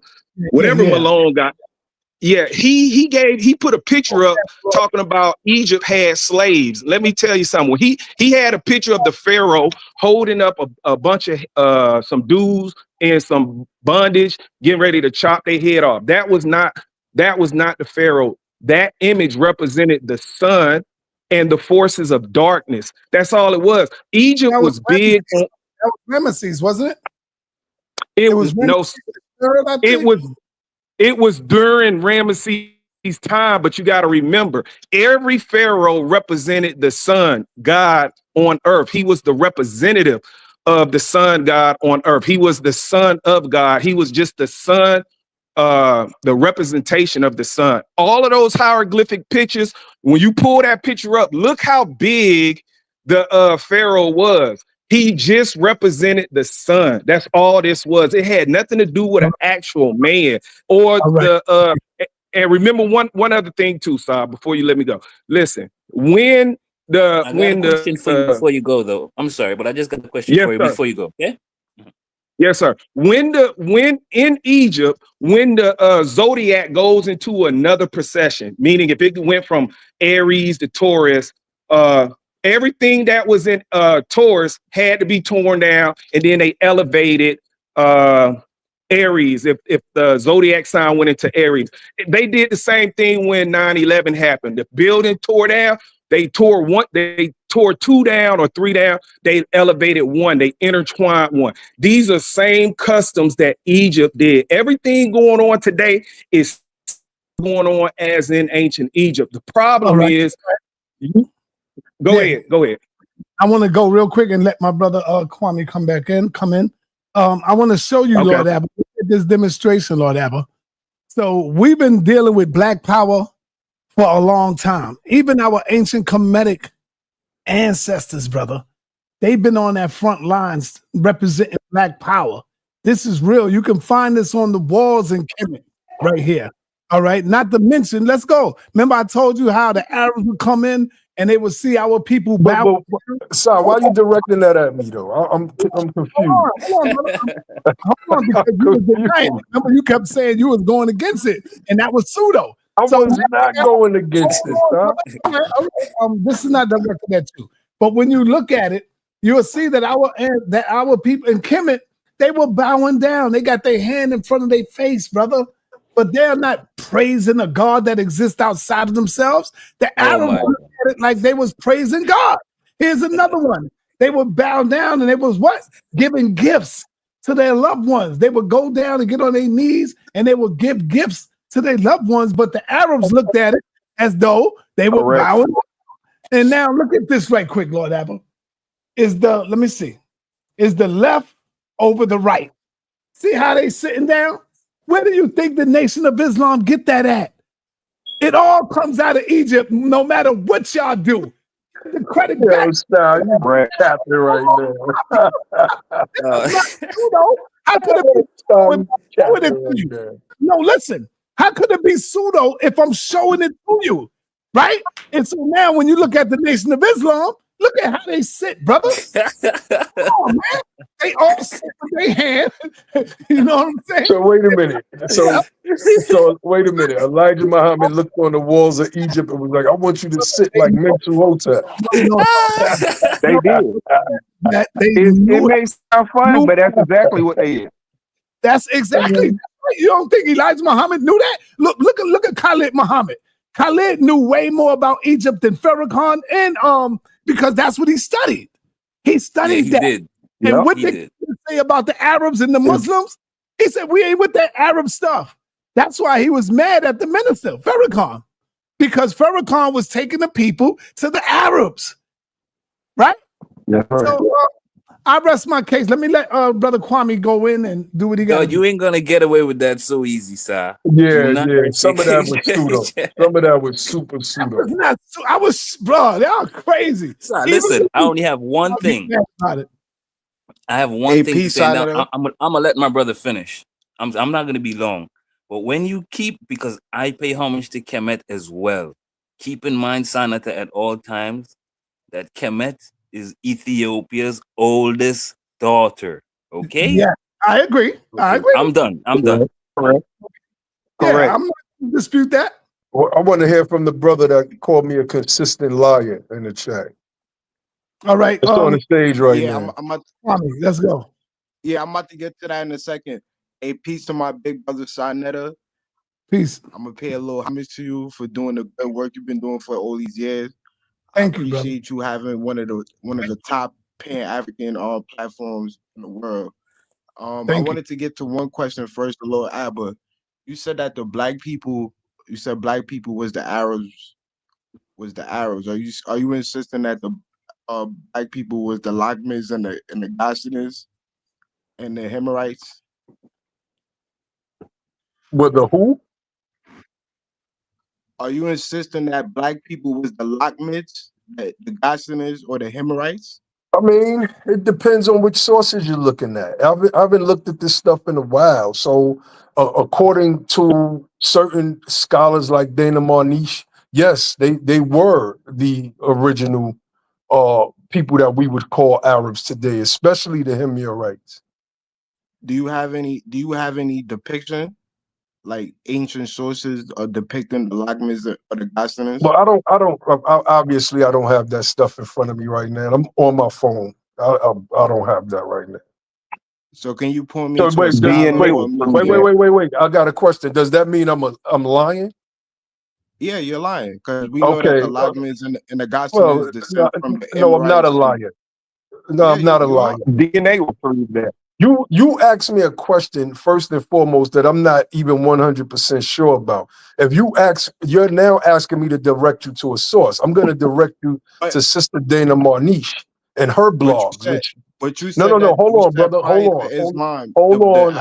Malone got. Yeah, he put a picture up talking about Egypt had slaves. Let me tell you something. He had a picture of the Pharaoh holding up a bunch of some dudes in some bondage, getting ready to chop their head off. That was not the Pharaoh. That image represented the sun and the forces of darkness. That's all it was. Egypt was big. That was Ramesses, wasn't it? It was It was during Ramesses' time, but you got to remember, every pharaoh represented the sun god on earth. He was the representative of the sun god on earth. He was the son of God. He was just the son, the representation of the sun. All of those hieroglyphic pictures, when you pull that picture up, look how big the pharaoh was. He just represented the sun. That's all this was. It had nothing to do with an actual man or and remember one other thing too, Saab, before you let me go. Listen, when before you go though. I'm sorry, but I just got a question for you before you go. Okay? Yes, sir. When in Egypt, when the zodiac goes into another procession, meaning if it went from Aries to Taurus, everything that was in Taurus had to be torn down, and then they elevated Aries. If the zodiac sign went into Aries, they did the same thing when 9/11 happened. The building tore down. They tore two down or three down. They elevated one. They intertwined one. These are same customs that Egypt did. Everything going on today is going on as in ancient Egypt. The problem is. Go ahead. I want to go real quick and let my brother Kwame come in. I want to show you, Lord Abba, this demonstration, Lord Abba. So we've been dealing with Black power for a long time. Even our ancient Kemetic ancestors, brother, they've been on that front lines representing Black power. This is real. You can find this on the walls in Kemet right here. All right. Not to mention, let's go. Remember, I told you how the Arabs would come in and they would see our people bow. Sir, why are you directing that at me though? I'm confused. Hold on, because you was denying it. Remember, you kept saying you was going against it, and that was pseudo. I was not going against it, sir. This is not directed at you, but when you look at it, you'll see that our people in Kemet, they were bowing down. They got their hand in front of their face, brother. But they're not praising a God that exists outside of themselves. The Arabs looked at it like they was praising God. Here's another one. They would bow down and they was what? Giving gifts to their loved ones. They would go down and get on their knees and they would give gifts to their loved ones. But the Arabs looked at it as though they were bowing. And now look at this right quick, Lord Abba. Let me see. Is the left over the right? See how they sitting down? Where do you think the Nation of Islam get that at? It all comes out of Egypt, no matter what y'all do. The credit back. You brand captain right there. How could it be? No, listen. How could it be pseudo if I'm showing it to you, right? And so now, when you look at the Nation of Islam, look at how they sit, brother. Oh, man. They all sit with their hand. You know what I'm saying? So wait a minute. So wait a minute. Elijah Muhammad looked on the walls of Egypt and was like, I want you to sit like Mensuhotep. They did. It may sound funny, but that's exactly what they did. That's exactly. You don't think Elijah Muhammad knew that? Look at Khalid Muhammad. Khalid knew way more about Egypt than Farrakhan, and because that's what he studied. He studied that. Did. And what they say about the Arabs and the Muslims, he said, we ain't with that Arab stuff. That's why he was mad at the minister, Farrakhan, because Farrakhan was taking the people to the Arabs, right? Yeah, right. So I rest my case. Let me let Brother Kwame go in and do what he got. You ain't gonna get away with that so easy, sir. Yeah. Some of that was pseudo. Some of that was super pseudo. I was, bro. They are crazy. Sir, listen, I only have one thing. I have one thing to say. Now, I'm gonna let my brother finish. I'm not gonna be long. But when you because I pay homage to Kemet as well. Keep in mind, sa.neter, at all times, that Kemet is Ethiopia's oldest daughter. Okay? Yeah, I agree. Okay. I agree. I'm done. Correct. Yeah, I'm not gonna dispute that. Well, I want to hear from the brother that called me a consistent liar in the chat. All right. It's on the stage right now. Let's go. Yeah, I'm about to get to that in a second. A peace to my big brother sa.neter. Peace. I'm gonna pay a little homage to you for doing the good work you've been doing for all these years. Thank you, brother. I appreciate you having one of the top Pan-African platforms in the world. I wanted to get to one question first, a little Abba. You said that black people was the Arabs. Are you insisting that the black people was the Lakmis and the Ghassanids and the Himarites? With the who? Are you insisting that black people was the Lakmids, the Ghassanids, or the Himarites? I mean, it depends on which sources you're looking at. I haven't looked at this stuff in a while. So, according to certain scholars like Dana Marniche, yes, they were the original people that we would call Arabs today, especially the Himyarites. Do you have any depiction, like ancient sources are depicting the Lakmids or the Ghassanids? Well, obviously I don't have that stuff in front of me right now. I'm on my phone. I don't have that right now. So can you point me So to a scholar? Wait. I got a question. Does that mean I'm lying? Yeah, you're lying, because we know that the Lakmids and the Ghassanids descend from the No, I'm not a liar. No, I'm not a liar. DNA will prove that. You asked me a question first and foremost that I'm not even 100% sure about. If you're now asking me to direct you to a source. I'm going to direct you to Sister Dana Marniche and her blogs. But you said No. Hold on, brother. Hold on,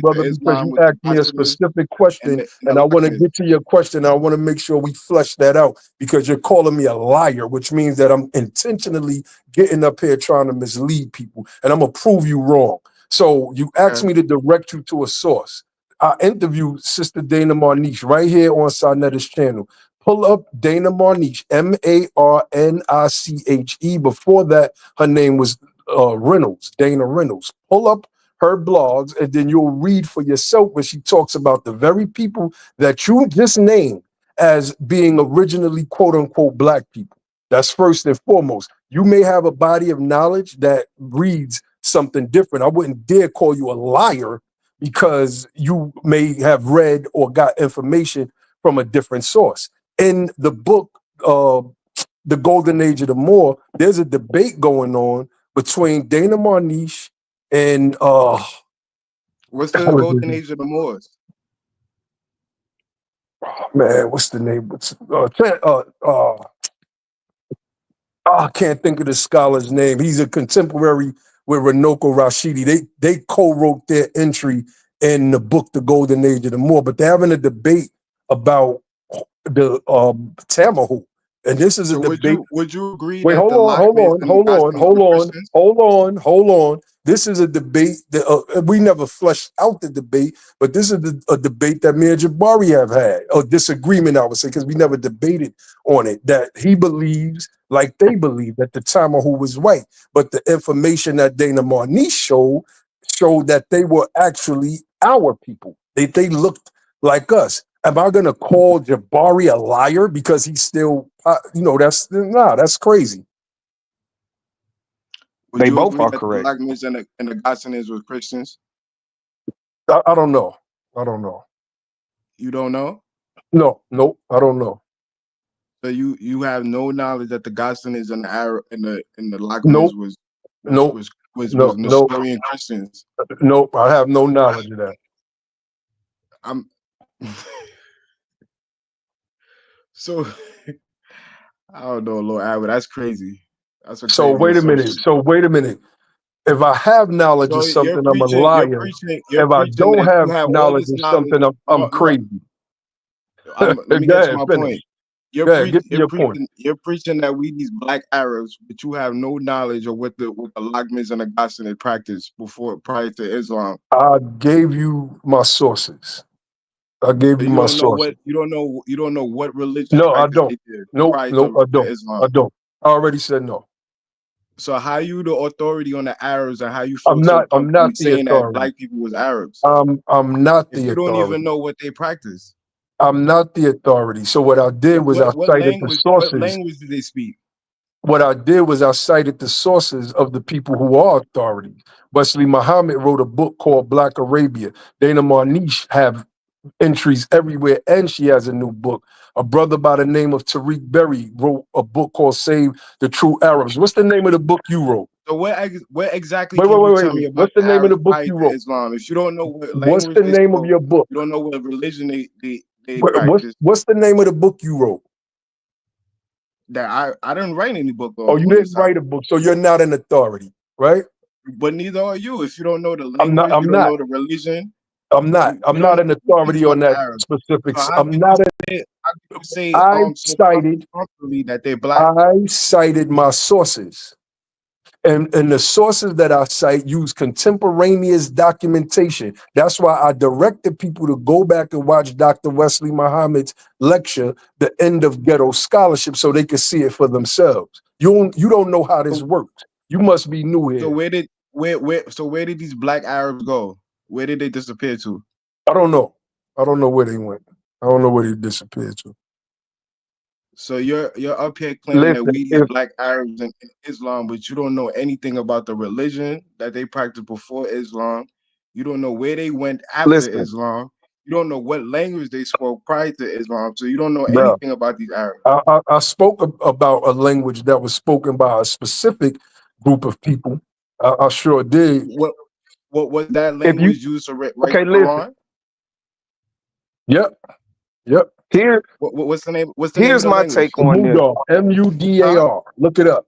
brother, because you asked me a specific question, and I want to get to your question. I want to make sure we flesh that out, because you're calling me a liar, which means that I'm intentionally getting up here trying to mislead people, and I'm gonna prove you wrong. So you asked me to direct you to a source. I interviewed Sister Dana Marniche right here on sa.neter's channel. Pull up Dana Marniche, Marniche. Before that, her name was Reynolds, Dana Reynolds. Pull up her blogs, and then you'll read for yourself where she talks about the very people that you just named as being originally quote unquote black people. That's first and foremost. You may have a body of knowledge that reads something different. I wouldn't dare call you a liar because you may have read or got information from a different source. In the book, The Golden Age of the Moor, there's a debate going on between Dana Marniche and what's the Golden Age of the Moors? Man, what's the name? I can't think of the scholar's name. He's a contemporary with Runoko Rashidi. They co-wrote their entry in the book The Golden Age of the Moor, but they're having a debate about the Tamahu. And this is a debate. Would you agree? Wait, hold on. This is a debate that we never fleshed out the debate, but this is a debate that me and Jabari have had, a disagreement, I would say, because we never debated on it. That he believes, like they believe, that the Tamahu was white, but the information that Dana Marniche showed that they were actually our people. They looked like us. Am I gonna call Jabari a liar because he's still, that's crazy. They both are correct. The Lakmids and the Ghassanids were Christians? I don't know. You don't know? No, I don't know. So you have no knowledge that the Ghassanids and the Arab and the Lakmids was Nestorian Christians? Nope, I have no knowledge of that. So I don't know, Lord Albert, that's crazy. That's a So crazy wait a minute. assumption. So wait a minute. That's a So crazy wait a minute. assumption. So wait a minute. If I have knowledge of So something, I'm a you're liar. preaching, If I don't if have you have all knowledge this of knowledge. something, I'm No, no. crazy. Let me Go get to ahead, my finish. point. You're Go ahead, get to your point. you're preaching that we these black Arabs, but you have no knowledge of what the Lagmas and the Ghassanid practice prior to Islam. I gave you my sources. I gave So you my sources. you don't know what religious No, I practice don't. they did Nope, prior nope, I to don't. Islam. I don't. I already said no. So how you the authority on the Arabs and how you feel I'm so not. I'm comfortable not the saying that authority. black people was Arabs I'm not if the you don't even authority. know what they practice? I'm not the authority. So what I did was I cited the What sources. language do they speak? What I did was I cited the sources of the people who are authority. Wesley Muhammad wrote a book called Black Arabia. Dana Marniche have entries everywhere, and she has a new book. A brother by the name of Tariq Berry wrote a book called Save the True Arabs. What's the name of the book you wrote? So where exactly Wait, can wait, you wait, wait, tell me wait. about What's the the name of Arabs the book prior you to wrote? Islam? If you don't know what What's language the they name of spoke, your book? you don't know what religion they What's practice. what's the name of the book you wrote? That I didn't write any book Oh, you on didn't this write a book, so you're not an authority, right? but neither are you. If you don't know the I'm not. language, you I'm don't not. know the religion. I'm not. You I'm don't not know an anything authority about on the that Arabs. So specifics. I'm not. how could you say I so cited. comfortably that they're black? I cited my sources. And the sources that I cite use contemporaneous documentation. That's why I directed people to go back and watch Dr. Wesley Muhammad's lecture, The End of Ghetto Scholarship, so they could see it for themselves. You don't know how this So, works. You must be new so here. where did these black Arabs go? Where did they disappear to? I don't know. I don't know where they went. I don't know where they disappeared to. So you're up here claiming that Listen, we these if black Arabs in Islam, but you don't know anything about the religion that they practiced before Islam. You don't know where they went after listen, Islam. You don't know what language they spoke prior to Islam. So you don't know bro, anything about these Arabs. I spoke about a language that was spoken by a specific group of people. I sure did. What was that If you language used to write okay, the listen. Quran? Yep, yep. What's the name? What's the name of Here's the my language? take on this. Mudar, Huh? Mudar. Look it up.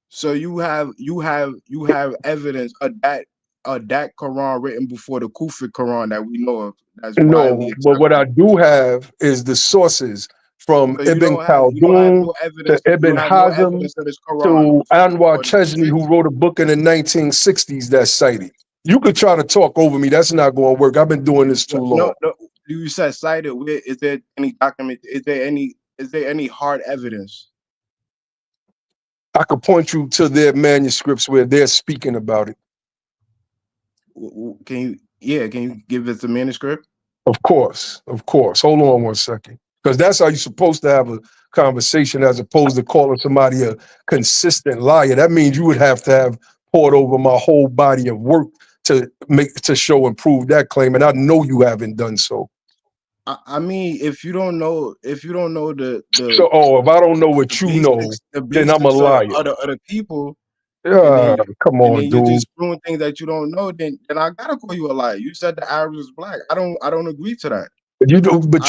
So you have evidence of that Quran written before the Kufic Quran that we know of that's widely No, but what I accepted. do have is the sources from So Ibn you don't have Khaldun no to evidence. You Ibn don't have no Hazm evidence of this Quran to Anwar before the Chesney, Kufic. who wrote a book in the 1960s that's cited. You could try to talk over me. That's not going to work. I've been doing this too long. No. You said cited. Where is there any document? Is there any hard evidence? I could point you to their manuscripts where they're speaking about it. Can you? Yeah. Can you give us the manuscript? Of course, of course. Hold on one second. Because that's how you're supposed to have a conversation as opposed to calling somebody a consistent liar. That means you would have to have poured over my whole body of work to show and prove that claim. And I know you haven't done so. I mean, if you don't know the So, if I don't know what you know, the then I'm a basics of liar. other people, and Yeah, come and on, then you're dude. just doing things that you don't know, then I gotta call you a liar. You said the Arabs is black. I don't agree to that. But you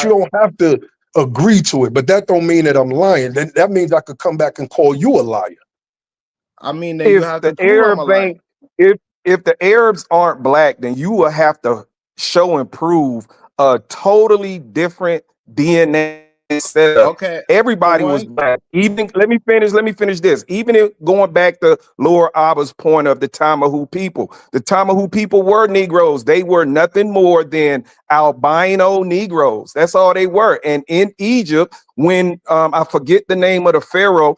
don't have to agree to it. But that don't mean that I'm lying. That means I could come back and call you a liar. I mean, then you If have to the prove I'm a Arab liar. ain't, if the Arabs aren't black, then you will have to show and prove a totally different DNA setup. Okay, for Everybody was one, black. Even let me finish this. Even going back to Lord Abba's point of the Tamahu people. The Tamahu people were Negroes. They were nothing more than albino Negroes. That's all they were. And in Egypt, when I forget the name of the Pharaoh,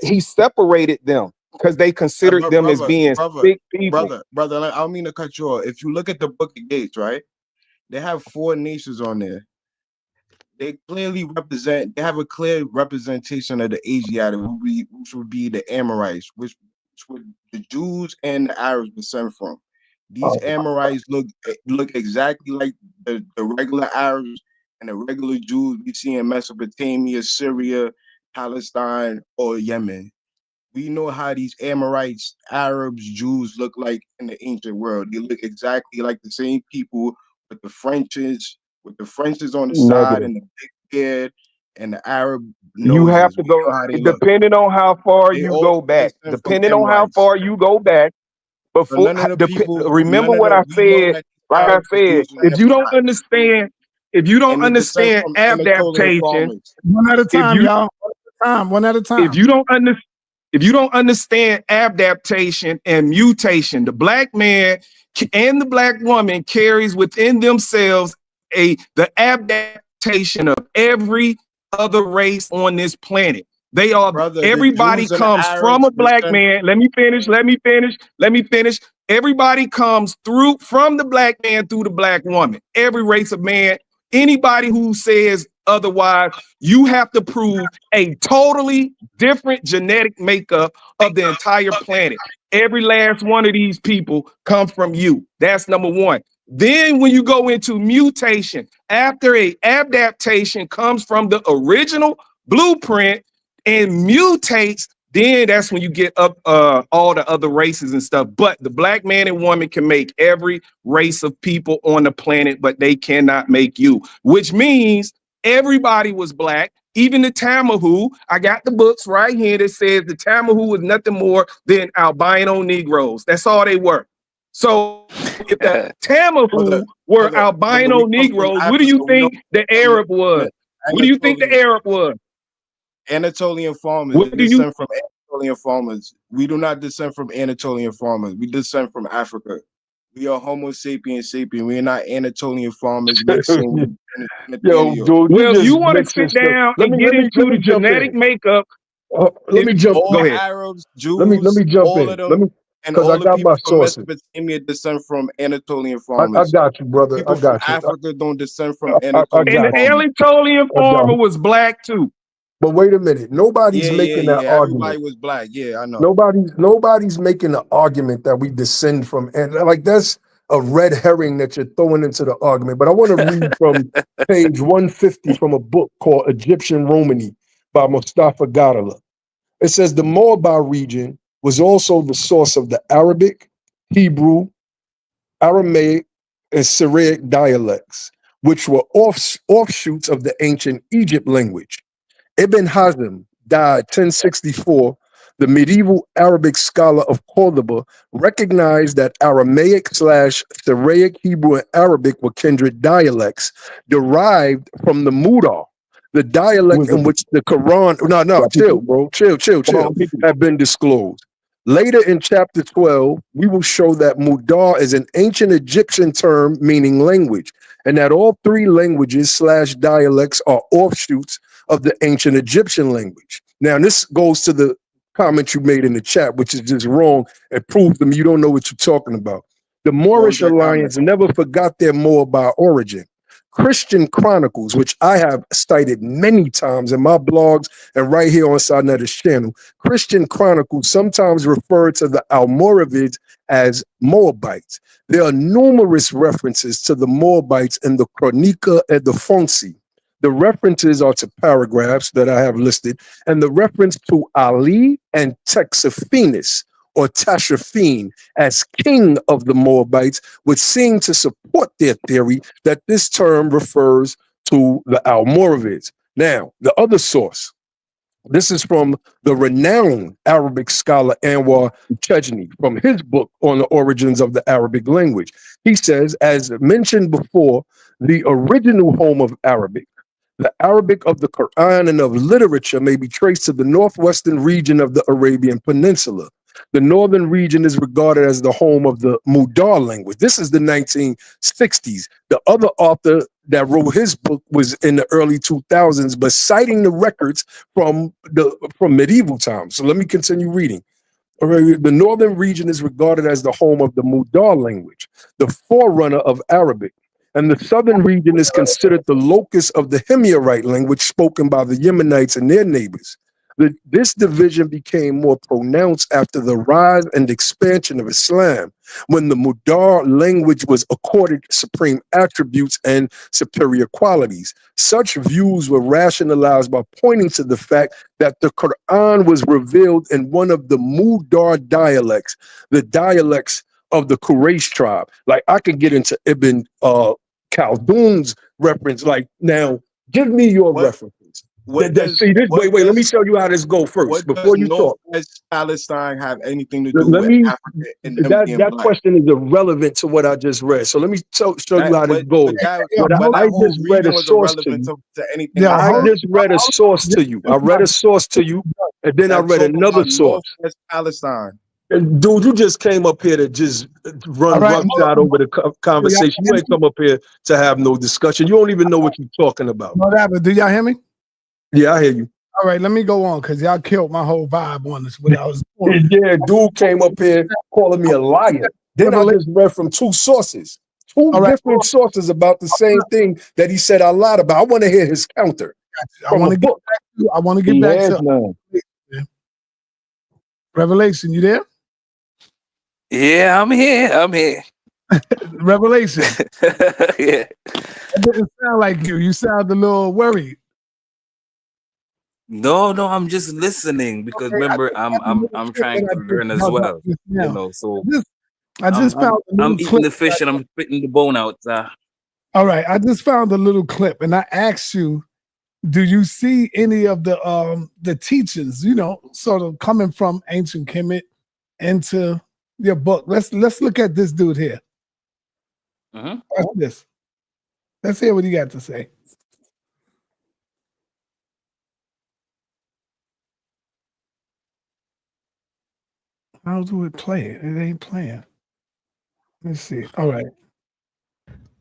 he separated them because they considered them as being sick people. brother. I don't mean to cut you off. If you look at the Book of Gates, right, they have 4 nations on there. They clearly represent. They have a clear representation of the Asiatic, which would be the Amorites, which would the Jews and the Arabs descend from. These Amorites look exactly like the regular Arabs and the regular Jews we see in Mesopotamia, Syria, Palestine, or Yemen. We know how these Amorites, Arabs, Jews look like in the ancient world. They look exactly like the same people with the Frenches on the side Negative. and the big beard. and the Arab You have noses. to We go, know how they look. depending on how far They you all go back. descend from Depending on how Emirites. far you go back, So before, none of the people, remember none of what the, I we know said, that these like I Arabs was said, using if you don't Emirites, understand, and they descend from Anatolian adaptation, farmers. One at a if time, you y'all. One at a time. if you don't understand, if you don't understand adaptation and mutation, the black man and the black woman carries within themselves the adaptation of every other race on this planet. They are, Brother, the everybody Jews and the comes from Arabs a black descend. man. Let me finish. Everybody comes from the black man through the black woman. Every race of man. Anybody who says otherwise, you have to prove a totally different genetic makeup of the entire planet. Every last one of these people come from you. That's number one. Then when you go into mutation, after a adaptation comes from the original blueprint and mutates, then that's when you get up all the other races and stuff. But the black man and woman can make every race of people on the planet, but they cannot make you, which means everybody was black. Even the Tamahu, I got the books right here that says the Tamahu was nothing more than albino Negroes. That's all they were. So if the Tamahu were albino Negroes, what do you think the Arab was? What do you think the Arab was? Anatolian farmers. What They do you? descend from Anatolian farmers. We do not descend from Anatolian farmers. We descend from Africa. We are Homo sapiens sapien. We are not Anatolian farmers mixing with Yo, Nathaniel. dude, Well, if you just want to mixing sit stuff. down Let and get me into the jump genetic in. makeup, Let me jump. All Go ahead. Arabs, Let Jews, me jump all in. of them, and Because I all the got people my from sources. Mesopotamia descend from Anatolian I farmers. got you, brother. People I from got you. Africa don't descend from I Anatolian And the got you. farmers. Anatolian I got farmer you. was black too. But wait a minute. Nobody's making that Everybody argument. was black. Yeah, I know. Nobody's making the argument that we descend from, and like that's a red herring that you're throwing into the argument. But I want to read from page 150 from a book called Egyptian Romany by Mustafa Gadala. It says the Moabite region was also the source of the Arabic, Hebrew, Aramaic, and Syriac dialects, which were offshoots of the ancient Egypt language. Ibn Hazm died 1064. The medieval Arabic scholar of Cordoba recognized that Aramaic/Syriac, Hebrew, and Arabic were kindred dialects derived from the Mudar, the dialect in which the Quran, chill, bro, chill, have been disclosed. Later in chapter 12, we will show that Mudar is an ancient Egyptian term meaning language, and that all three languages/dialects are offshoots of the ancient Egyptian language. Now, this goes to the comment you made in the chat, which is just wrong. It proves to me you don't know what you're talking about. The Moorish Alliance never forgot their Moabite origin. Christian Chronicles, which I have cited many times in my blogs and right here on sa.neter's channel, Christian Chronicles sometimes refer to the Almoravids as Moabites. There are numerous references to the Moabites in the Chronica et the Fonsi. The references are to paragraphs that I have listed, and the reference to Ali and Texaphenes or Tashaphene as king of the Moabites would seem to support their theory that this term refers to the Almoravids. Now, the other source, this is from the renowned Arabic scholar Anwar Chejni from his book on the origins of the Arabic language. He says, as mentioned before, the original home of Arabic, the Arabic of the Quran and of literature, may be traced to the northwestern region of the Arabian Peninsula. The northern region is regarded as the home of the Mudar language. This is the 1960s. The other author that wrote his book was in the early 2000s, but citing the records from medieval times. So let me continue reading. The northern region is regarded as the home of the Mudar language, the forerunner of Arabic. And the southern region is considered the locus of the Himyarite language spoken by the Yemenites and their neighbors. This division became more pronounced after the rise and expansion of Islam, when the Mudar language was accorded supreme attributes and superior qualities. Such views were rationalized by pointing to the fact that the Quran was revealed in one of the Mudar dialects, the dialects of the Quraysh tribe. Like I could get into Ibn Khaldun's reference. Like now, give me your references. What does, see this? what Wait. Let me does, show you how this go first what before does you talk. Northwest Palestine have anything to do Let with me. Africa and them being That black? question is irrelevant to what I just read. So let me show you how this But goes. that I whole just read a reading was source to irrelevant you. to anything I I said. just read a source to you. I read a source to you, and then I That read talk another about source. Northwest Palestine. And dude, you just came up here to just run All right. roughshod over the conversation. You ain't come up here to have no discussion. You don't even know what you're talking about. Whatever. Do y'all hear me? Yeah, I hear you. All right, let me go on because y'all killed my whole vibe on this. What I was doing. Yeah, dude came up here calling me a liar. Then I just read from two sources, two different sources about the same thing that he said I lied about. I want to hear his counter. I want to get back to Revelation. You there? Yeah, I'm here. Revelation. Yeah. It didn't sound like you. You sound a little worried. No, I'm just listening because remember I'm trying to learn as well. You know, so I just found I'm eating the fish and I'm spitting the bone out. All right, I just found a little clip and I asked you, do you see any of the teachings, sort of coming from ancient Kemet into your book? Let's look at this dude here. Watch this. Let's hear what he got to say. How do it play? It ain't playing. Let's see. All right.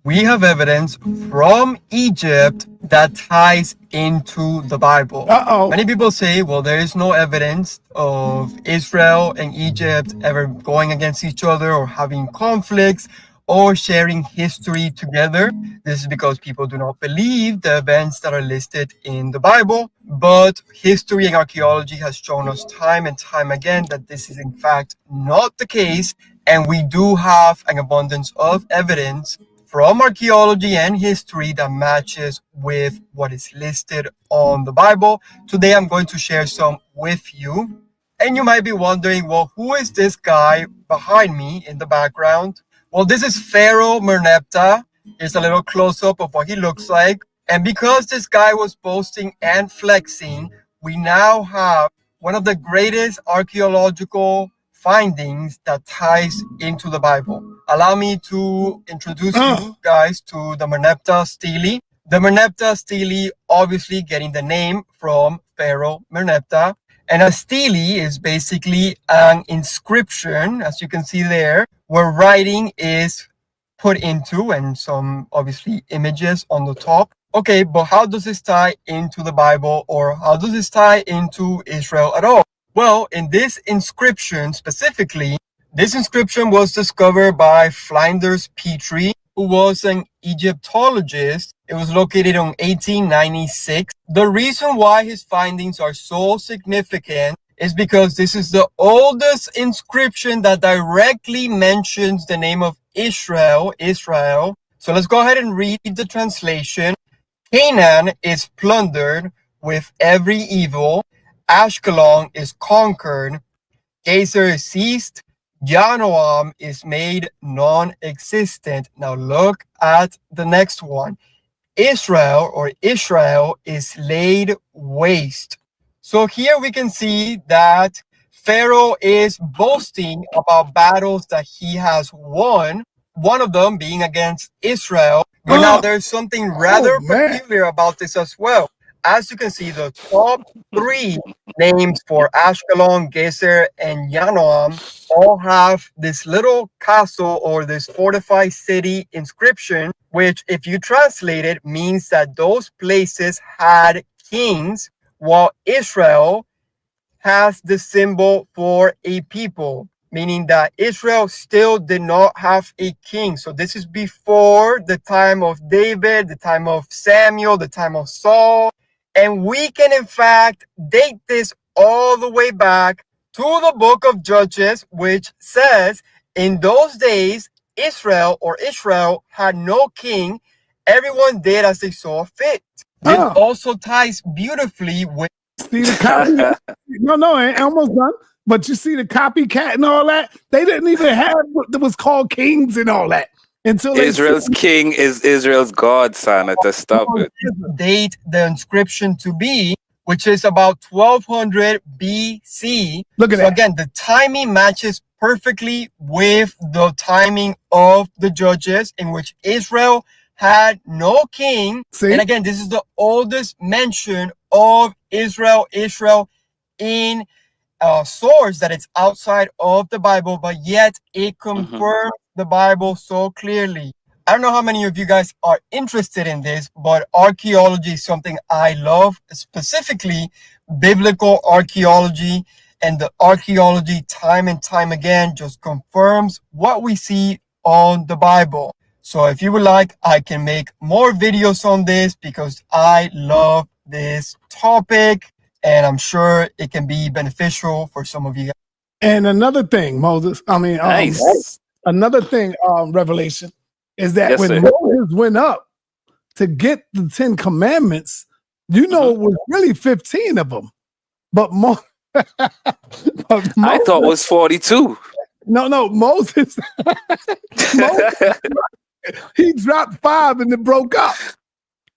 We have evidence from Egypt that ties into the Bible. Many people say, well, there is no evidence of Israel and Egypt ever going against each other or having conflicts or sharing history together. This is because people do not believe the events that are listed in the Bible. But history and archaeology has shown us time and time again that this is in fact not the case. And we do have an abundance of evidence from archaeology and history that matches with what is listed on the Bible. Today, I'm going to share some with you. And you might be wondering, well, who is this guy behind me in the background? Well, this is Pharaoh Merneptah. Here's a little close-up of what he looks like. And because this guy was boasting and flexing, we now have one of the greatest archaeological findings that ties into the Bible. Allow me to introduce you guys to the Merneptah stele. The Merneptah stele obviously getting the name from Pharaoh Merneptah. And a stele is basically an inscription, as you can see there, where writing is put into and some obviously images on the top. Okay, but how does this tie into the Bible, or how does this tie into Israel at all? Well, in this inscription specifically, this inscription was discovered by Flinders Petrie, who was an Egyptologist. It was located in 1896. The reason why his findings are so significant is because this is the oldest inscription that directly mentions the name of Israel. So let's go ahead and read the translation. Canaan is plundered with every evil. Ashkelon is conquered. Gezer is seized. Janoam is made non-existent. Now look at the next one. Israel is laid waste. So here we can see that Pharaoh is boasting about battles that he has won, one of them being against Israel. But now there's something rather peculiar about this as well. As you can see, the top three names for Ashkelon, Gezer, and Janoam all have this little castle or this fortified city inscription, which if you translate it means that those places had kings, while Israel has the symbol for a people, meaning that Israel still did not have a king. So this is before the time of David, the time of Samuel, the time of Saul. And we can in fact date this all the way back to the book of Judges, which says in those days, Israel had no king. Everyone did as they saw fit. This also ties beautifully with see the copy. No, I ain't almost done. But you see the copycat and all that. They didn't even have what was called kings and all that until Israel's king is Israel's God, sa.neter. Stop it. Date the inscription to be which is about 1200 BC. Look at so that. Again, the timing matches perfectly with the timing of the Judges, in which Israel had no king. See? And again, this is the oldest mention of Israel in a source that it's outside of the Bible, but yet it confirms the Bible so clearly. I don't know how many of you guys are interested in this, but archaeology is something I love, specifically biblical archaeology. And the archaeology, time and time again, just confirms what we see on the Bible. So if you would like, I can make more videos on this because I love this topic, and I'm sure it can be beneficial for some of you guys. And another thing, Moses, another thing, Revelation, is that when Moses went up to get the 10 Commandments, it was really 15 of them. But Moses, I thought it was 42. No, Moses, he dropped 5 and it broke up.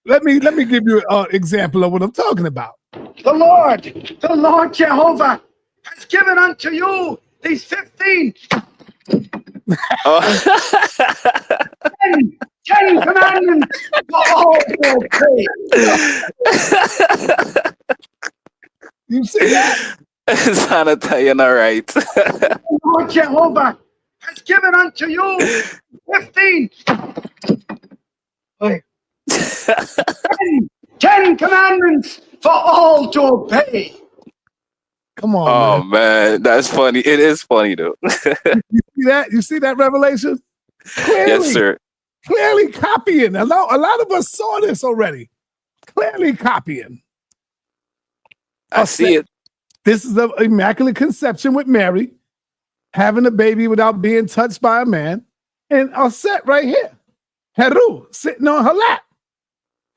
Let me give you an example of what I'm talking about. The Lord Jehovah has given unto you these 15 10 commandments for all to obey. You see that? sa.neter, you're not right. The Lord Jehovah has given unto you 15 10 commandments for all to obey. Come on, oh man, that's funny. It is funny though. You see that? You see that Revelation? Clearly, yes, sir. Clearly copying. A lot of us saw this already. Clearly copying. I see it. This is the Immaculate Conception with Mary, having a baby without being touched by a man, and a set right here, Heru, sitting on her lap,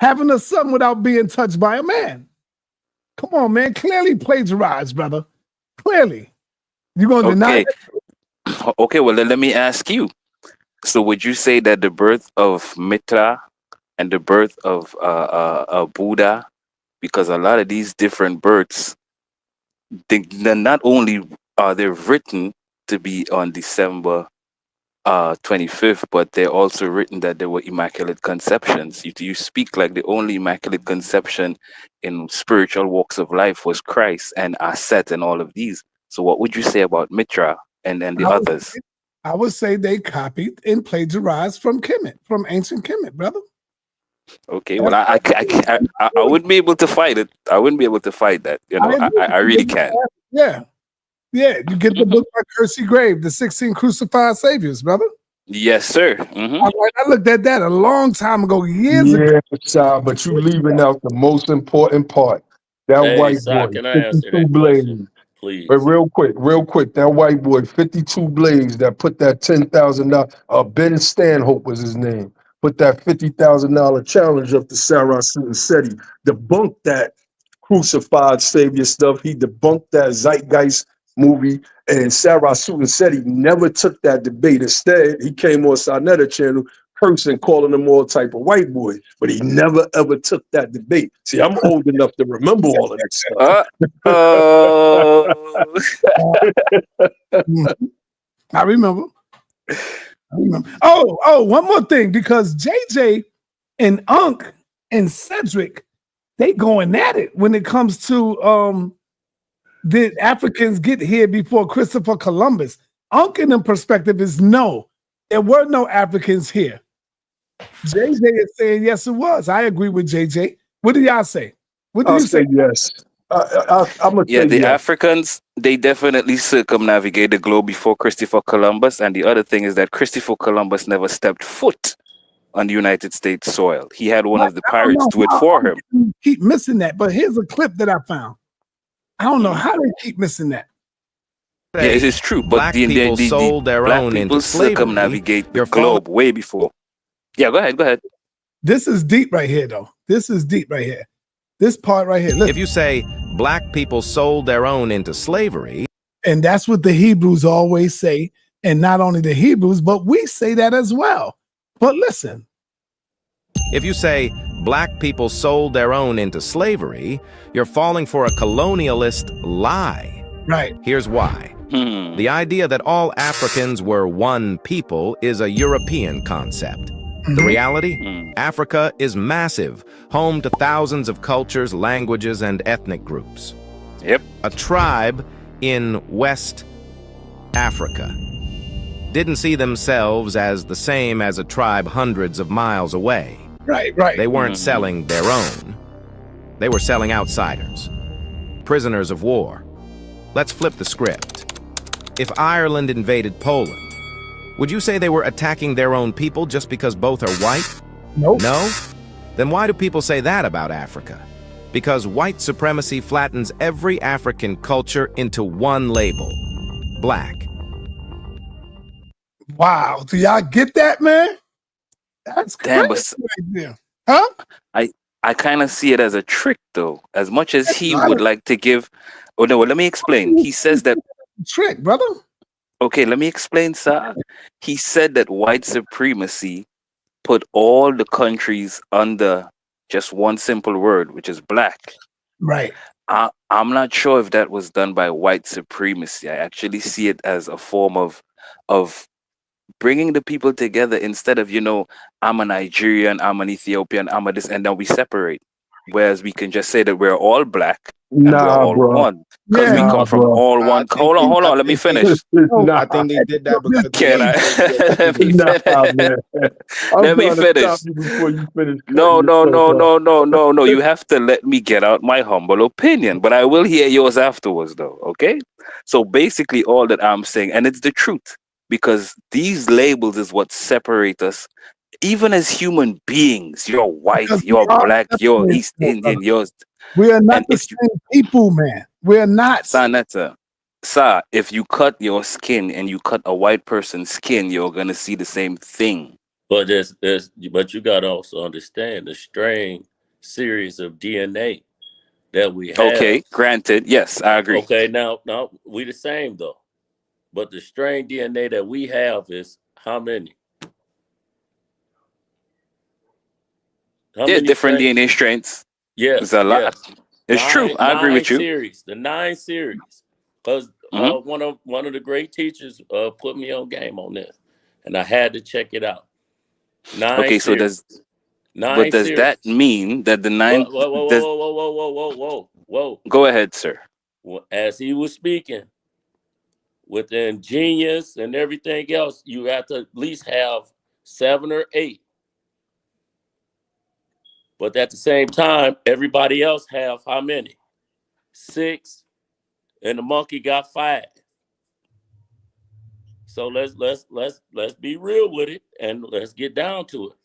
having a son without being touched by a man. Come on, man. Clearly plagiarized, brother. Clearly. You're going to deny it? Okay, well, let me ask you. So would you say that the birth of Mitra and the birth of Buddha, because a lot of these different births, they're not only are they written to be on December 25th, but they're also written that they were immaculate conceptions. You speak like the only immaculate conception in spiritual walks of life was Christ and Aset and all of these. So what would you say about Mitra and the others? I would say they copied and plagiarized from Kemet, from ancient Kemet, brother. Okay, well, I wouldn't be able to fight it. I wouldn't be able to fight that. I really can't. Yeah. Yeah, you get the book by Kersey Grave, The 16 Crucified Saviors, brother. Yes, sir. I looked at that a long time ago, years ago. Yeah, but you leaving out the most important part. That white boy, can I answer 52 that blades. question, please? But real quick, that white boy, 52 blades, that put that $10,000, Ben Stanhope was his name, put that $50,000 challenge up to Sarah Seti, debunked that crucified savior stuff. He debunked that Zeitgeist movie, and Sarah Seti never took that debate. Instead, he came on sa.neter channel cursing, calling them all type of white boy, but he never ever took that debate. See, I'm old enough to remember all of this stuff. I remember. Oh, one more thing, because JJ and Unc and Cedric, they going at it when it comes to did Africans get here before Christopher Columbus? Unc in the perspective is no, there were no Africans here. JJ is saying yes, it was. I agree with JJ. What do y'all say? What do you say? Yes. I'm gonna say the yes. Africans, they definitely circumnavigated the globe before Christopher Columbus. And the other thing is that Christopher Columbus never stepped foot on the United States soil. He had one of the pirates do it for him. Keep missing that, but here's a clip that I found. I don't know how they keep missing that. Yeah, it is true, but the sold their black own people into slavery. circumnavigate the globe way before. Yeah, go ahead. This is deep right here, though. This is deep right here. This part right here. Listen. If you say black people sold their own into slavery. And that's what the Hebrews always say. And not only the Hebrews, but we say that as well. But listen. If you say black people sold their own into slavery, you're falling for a colonialist lie. Right. Here's why. The idea that all Africans were one people is a European concept. The reality? Africa is massive, home to thousands of cultures, languages, and ethnic groups. Yep. A tribe in West Africa didn't see themselves as the same as a tribe hundreds of miles away. Right. They weren't selling their own. They were selling outsiders, prisoners of war. Let's flip the script. If Ireland invaded Poland, would you say they were attacking their own people just because both are white? Nope. No? Then why do people say that about Africa? Because white supremacy flattens every African culture into one label: black. Wow. Do y'all get that, man? That's Damn, crazy right there. Huh? I kind of see it as a trick, though. As much as he would like to give. Oh no, well, let me explain. He says that trick, brother. Okay, let me explain, sir. He said that white supremacy put all the countries under just one simple word, which is black. Right. I'm not sure if that was done by white supremacy. I actually see it as a form of bringing the people together instead of, I'm a Nigerian, I'm an Ethiopian, I'm a this, and then we separate. Whereas we can just say that we're all black and we're all one. Because we come from all one. Hold on, let me finish. I think they did that because let me finish. No. You have to let me get out my humble opinion, but I will hear yours afterwards, though. Okay? So basically, all that I'm saying, and it's the truth, because these labels is what separate us. Even as human beings, you're white, you're black, you're East Indian, we are not the same people, man. We're not. sa.neter. Sir, if you cut your skin and you cut a white person's skin, you're gonna see the same thing. But but you gotta also understand the strain series of DNA that we have. Okay, granted, yes, I agree. Okay, now we the same though, but the strain DNA that we have is how many? There's different DNA strains. Yes, it's a lot. It's true. I agree with you. The 9 series, because one of the great teachers put me on game on this, and I had to check it out. 9. Okay, so does that mean that the 9? Whoa! Go ahead, sir. As he was speaking, with the ingenious and everything else, you have to at least have 7 or 8. But at the same time, everybody else have how many? 6, and the monkey got 5. So let's be real with it and let's get down to it.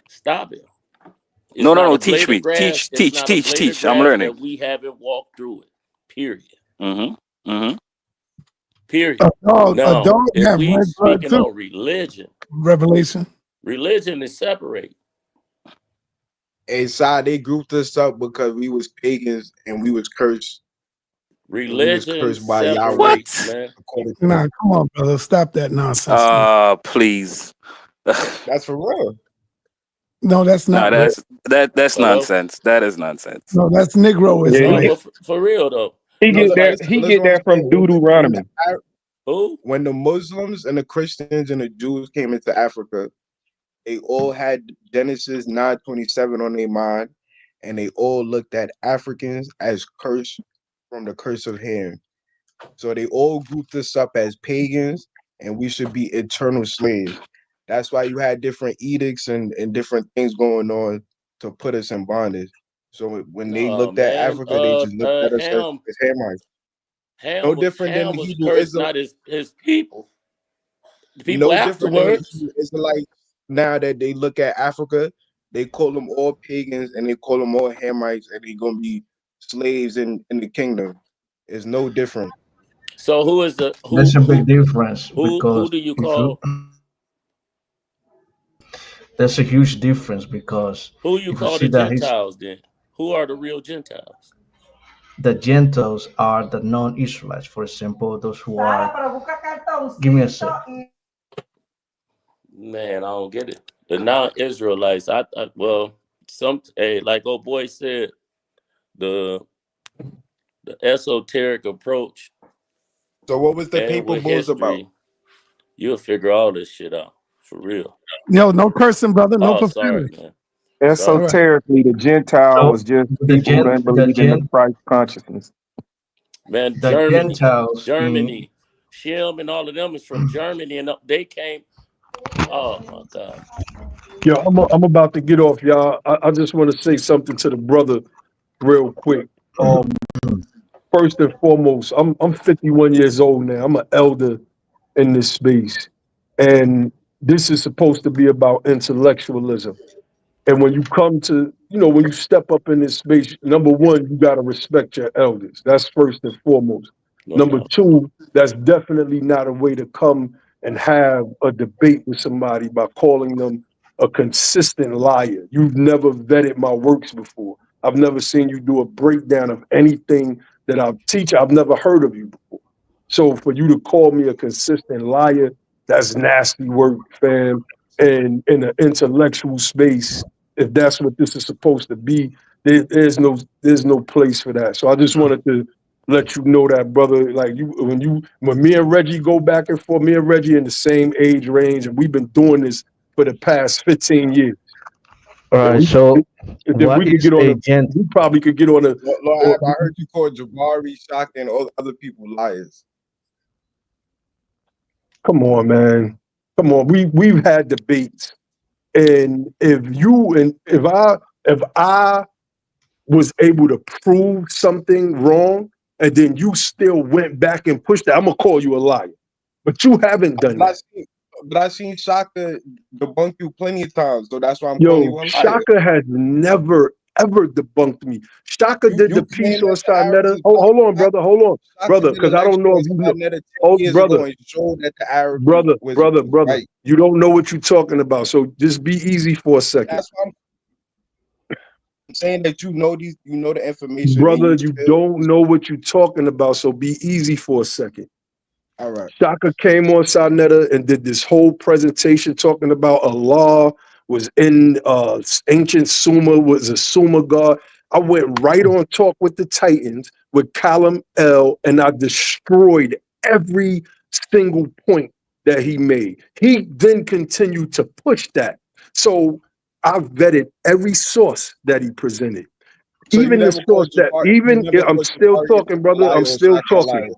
Stop it. It's no. Teach me. Teach. I'm learning. We haven't walked through it. Period. Period. Now, if we speaking on Revelation. Religion is separate. Inside, they grouped us up because we was pagans and we was cursed. Religion cursed by Yahweh. What? Man. Nah, come on, brother. Stop that nonsense. Please. That's for real. No, that's not. No, that's nonsense. That is nonsense. No, that's Negroism. Yeah, for real though. He get that from Deuteronomy. Who? When the Muslims and the Christians and the Jews came into Africa, they all had Genesis 9:27 on their mind, and they all looked at Africans as cursed from the curse of Ham. So they all grouped us up as pagans, and we should be eternal slaves. That's why you had different edicts and different things going on to put us in bondage. So when they looked at Africa, they just looked at us as Hamites. No different than the Hebrew Israelites. Not his people. The people afterwards. Israelites, now that they look at Africa, they call them all pagans and they call them all Hamites, and they're gonna be slaves in the kingdom. It's no different. So who is the? There's a big difference. Who do you call? There's a huge difference because who you call the Gentiles then? Who are the real Gentiles? The Gentiles are the non-Israelites. For example, those who are. Give me a second. Man, I don't get it. The non-Israelites. Well, like old boy said, the esoteric approach. So what was the and paper with bulls about? history, you'll figure all this shit out for real. Yo, no cursing, brother. No Oh, sorry, profanity. man. Esoterically, the Gentile was just people who didn't believe in the Christ consciousness. Man, The Gentiles Germany, Shem and all of them is from Germany, and they came. Oh my God. Yo, I'm about to get off, y'all. I just want to say something to the brother real quick. First and foremost, I'm 51 years old now. I'm an elder in this space, and this is supposed to be about intellectualism. And when you come to, when you step up in this space, number one, you got to respect your elders. That's first and foremost. Number two, that's definitely not a way to come and have a debate with somebody by calling them a consistent liar. You've never vetted my works before. I've never seen you do a breakdown of anything that I teach. I've never heard of you before. So for you to call me a consistent liar, that's nasty work, fam. And in an intellectual space, if that's what this is supposed to be, there's no place for that. So I just wanted to let you know that, brother. Like when me and Reggie go back and forth, me and Reggie in the same age range, and we've been doing this for the past 15 years. All right. So we could get on we probably could get on a. Lord, I heard you call Jabari, Shaka, and all other people liars. Come on, man. Come on. We've had debates. And if I was able to prove something wrong, and then you still went back and pushed that, I'm gonna call you a liar. But you haven't done that. But I seen Shaka debunk you plenty of times, so that's why I'm calling you a liar. Shaka has never ever debunked me. Shaka did the piece on sa.neter. Hold on, brother, because I don't know if you know. Brother. You don't know what you're talking about, so just be easy for a second. That's why I'm saying that you know the information. Brother, you don't know what you're talking about, so be easy for a second. All right. Shaka came on sa.neter and did this whole presentation talking about Allah was in ancient Sumer, was a Sumer god. I went right on Talk with the Titans with Column L, and I destroyed every single point that he made. He then continued to push that. So I've vetted every source that he presented. So even the source that, I'm still talking, brother. I'm still talking.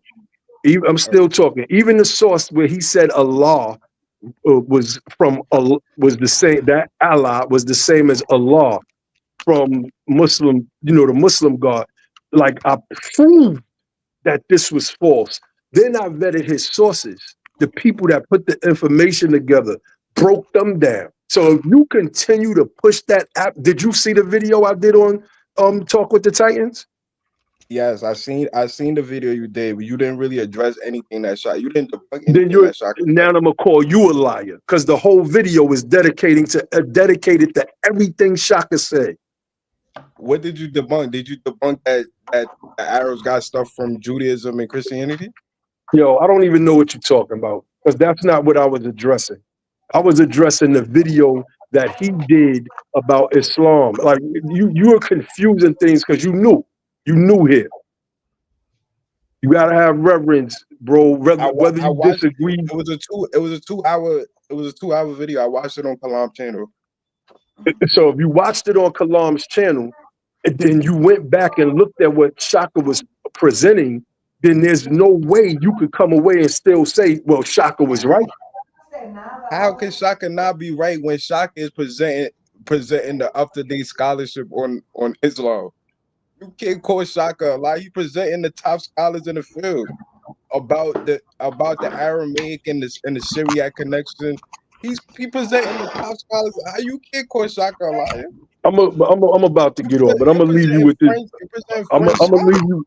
I'm still talking. Even the source where he said Allah was the same, that Allah was the same as Allah from Muslim, the Muslim God. Like, I proved that this was false. Then I vetted his sources, the people that put the information together, broke them down. So if you continue to push that app, did you see the video I did on Talk with the Titans? Yes, I seen the video you did, but you didn't really address anything that shot. You didn't debunk anything that shot. Now I'm gonna call you a liar because the whole video is dedicated to everything Shaka said. What did you debunk? Did you debunk that the Arabs got stuff from Judaism and Christianity? Yo, I don't even know what you're talking about because that's not what I was addressing. I was addressing the video that he did about Islam. Like you are confusing things because you knew here. You gotta have reverence, bro. Whether you disagree. It was a 2 hour video. I watched it on Kalam's channel. So if you watched it on Kalam's channel, and then you went back and looked at what Shaka was presenting, then there's no way you could come away and still say, well, Shaka was right. How can Shaka not be right when Shaka is presenting the up-to-date scholarship on Islam? You can't call Shaka a lie. He presenting the top scholars in the field about the Aramaic and the Syriac connection. He presenting the top scholars. How you can't call Shaka a liar? I'm about to get off, but I'm gonna leave you with this. I'm gonna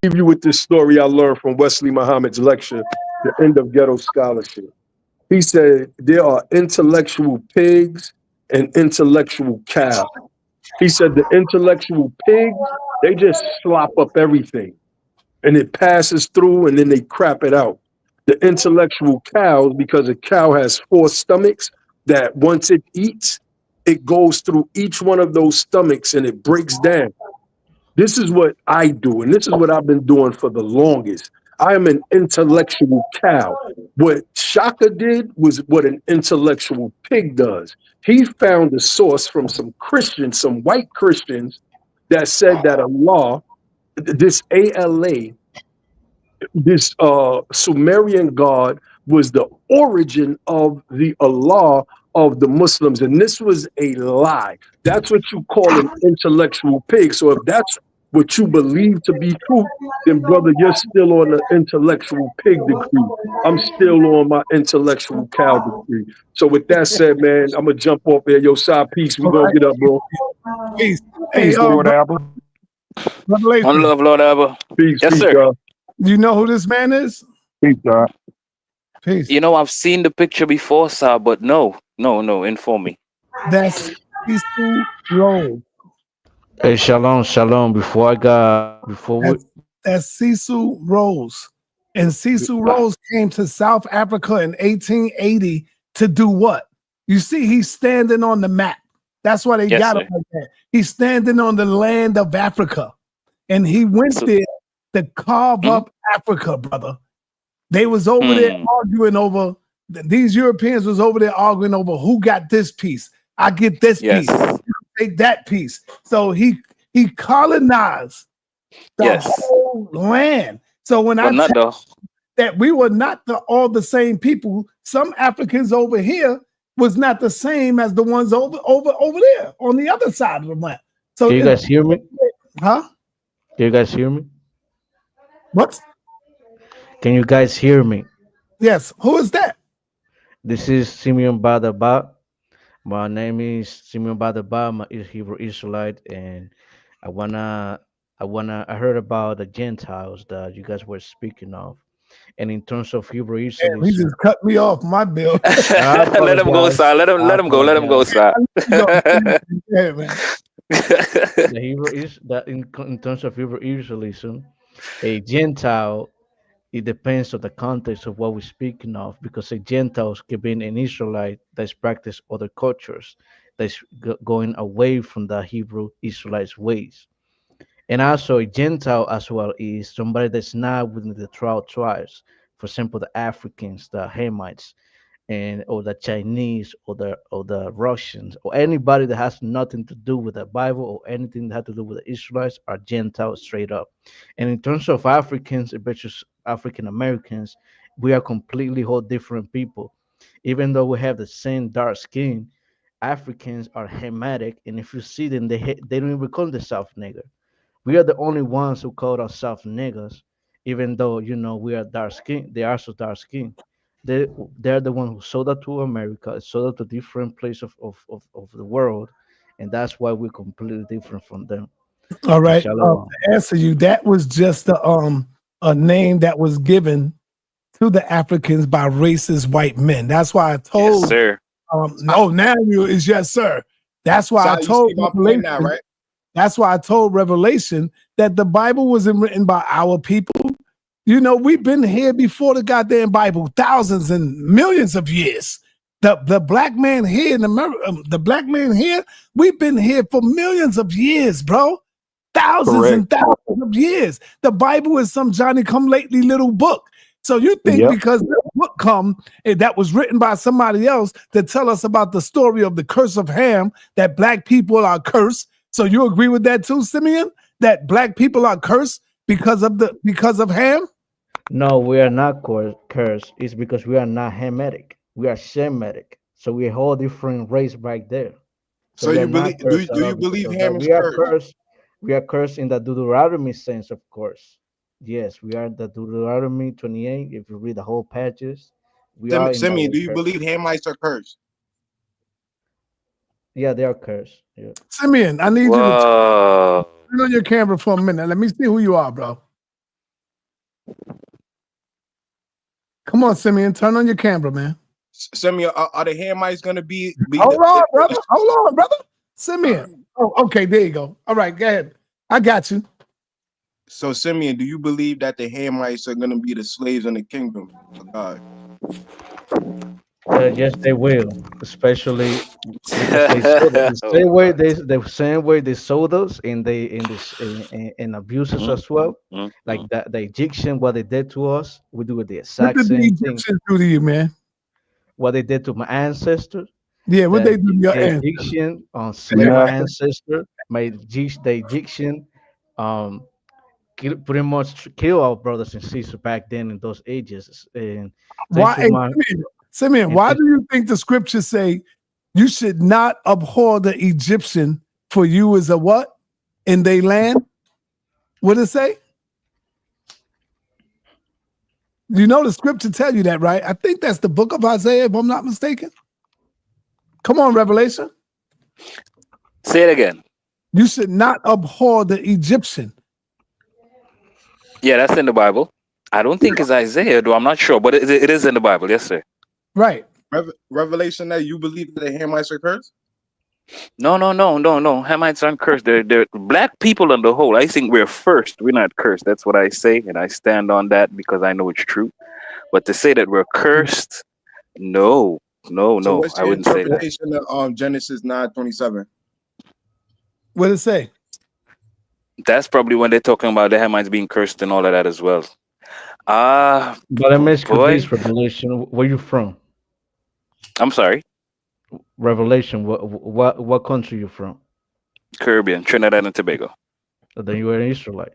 leave you with this story I learned from Wesley Muhammad's lecture, The End of Ghetto Scholarship. He said there are intellectual pigs and intellectual cows. He said the intellectual pigs, they just slop up everything and it passes through and then they crap it out. The intellectual cows, because a cow has 4 stomachs, that once it eats, it goes through each one of those stomachs and it breaks down. This is what I do, and this is what I've been doing for the longest. I am an intellectual cow. What Shaka did was what an intellectual pig does. He found the source from some Christians, some white Christians, that said that Allah, this ALA, this Sumerian god, was the origin of the Allah of the Muslims, and this was a lie. That's what you call an intellectual pig. So if that's what you believe to be true, then brother, you're still on the intellectual pig degree. I'm still on my intellectual cow degree. So with that said, man, I'm gonna jump off there. Yo, side peace. We gonna get up, bro. Peace. Peace, Lord Abba. Revelation. One love, Lord Abba. Peace, Yes, peace, sir. God. Do you know who this man is? Peace, God. Peace. You know, I've seen the picture before, sir, but no. Inform me. That's Cecil Rose. Hey, shalom. That's Cecil Rose. And Cecil Rose came to South Africa in 1880 to do what? You see, he's standing on the map. That's why they got him like that. He's standing on the land of Africa. And he went there to carve up Africa, brother. They was over there arguing over, these Europeans was over there arguing over who got this piece. I get this piece. You take that piece. So he colonized the whole land. So when I tell that we were not all the same people, some Africans over here was not the same as the ones over there on the other side of the land. So can you guys hear me? Huh? Can you guys hear me? What? Can you guys hear me? Yes. Who is that? This is Simeon Badaba. My name is Simeon Badaba. I'm a Hebrew Israelite, and I heard about the Gentiles that you guys were speaking of. And in terms of Hebrew Israelism, he just cut me off my bill. Let him go, sir. Let him go, sir. Yeah, man. The Hebrew is that in terms of Hebrew Israelism, a Gentile, it depends on the context of what we're speaking of, because a Gentile can be an Israelite that's practiced other cultures, that's going away from the Hebrew Israelites ways. And also a Gentile as well is somebody that's not within the 12 tribes. For example, the Africans, the Hamites, or the Chinese, or the Russians, or anybody that has nothing to do with the Bible or anything that has to do with the Israelites are Gentiles straight up. And in terms of Africans versus African Americans, we are completely whole different people. Even though we have the same dark skin, Africans are Hamitic, and if you see them, they don't even call themselves nigger. We are the only ones who call ourselves niggas, even though we are dark skin. They are also dark skin. They're the one who sold that to America, sold that to different places of the world, and that's why we're completely different from them. All right. To answer you, that was just a name that was given to the Africans by racist white men. That's why I told. Yes, sir. No, now you is yes, sir. That's why I told Revelation. Now, right? That's why I told Revelation that the Bible wasn't written by our people. We've been here before the goddamn Bible, thousands and millions of years. The black man here in America, we've been here for millions of years, bro. Thousands and thousands of years. The Bible is some Johnny-come-lately little book. So you think because the book that was written by somebody else to tell us about the story of the curse of Ham, that black people are cursed. So you agree with that too, Simeon? That black people are cursed because of Ham? No, we are not cursed. It's because we are not Hamitic. We are Shemitic. So we're a whole different race back there. So you believe? Do you believe Ham is cursed? We are cursed in the Deuteronomy sense, of course. Yes, we are the Deuteronomy 28. If you read the whole pages, Simeon, do you believe Hamites are cursed? Yeah, they are cursed. Yeah. Simeon, I need you to turn on your camera for a minute. Let me see who you are, bro. Come on, Simeon, turn on your camera, man. Simeon, are the Hamites going to be Hold on, brother. Simeon. Oh, okay, there you go. All right, go ahead. I got you. So, Simeon, do you believe that the Hamites are going to be the slaves in the kingdom of God? Yes, they will, especially because they sold it the same way they sold us in abuses as well. Like that, the Egyptian, what they did to us, we do the What exact did the same thing. Egyptians do to you, man? What they did to my ancestors, Yeah, what they do to your the ancestors? Egyptian enslaved my Nothing. ancestor. The Egyptian um pretty much kill our brothers and sisters back then in those ages. And thanks Why, to hey, my Simeon, and why thanks, do you think the scriptures say you should not abhor the Egyptian, for you is a what in their land? What it say? You know the scripture tell you that, right? I think that's the book of Isaiah, if I'm not mistaken. Come on, Revelation. Say it again. You should not abhor the Egyptian. Yeah, that's in the Bible. I don't think it's Isaiah, though. I'm not sure, but it is in the Bible. Yes, sir. Right. Revelation that you believe that the Hamites are cursed? No. Hamites aren't cursed. They're black people on the whole. I think we're first. We're not cursed. That's what I say, and I stand on that because I know it's true. But to say that we're cursed, no. So what's I your wouldn't say that. interpretation of Genesis 9:27? What did it say? That's probably when they're talking about the Hamites being cursed and all of that as well. but let me ask you Boy, this, Revelation, where you from? I'm sorry. Revelation, what country you from? Caribbean, Trinidad and Tobago. Then you are an Israelite.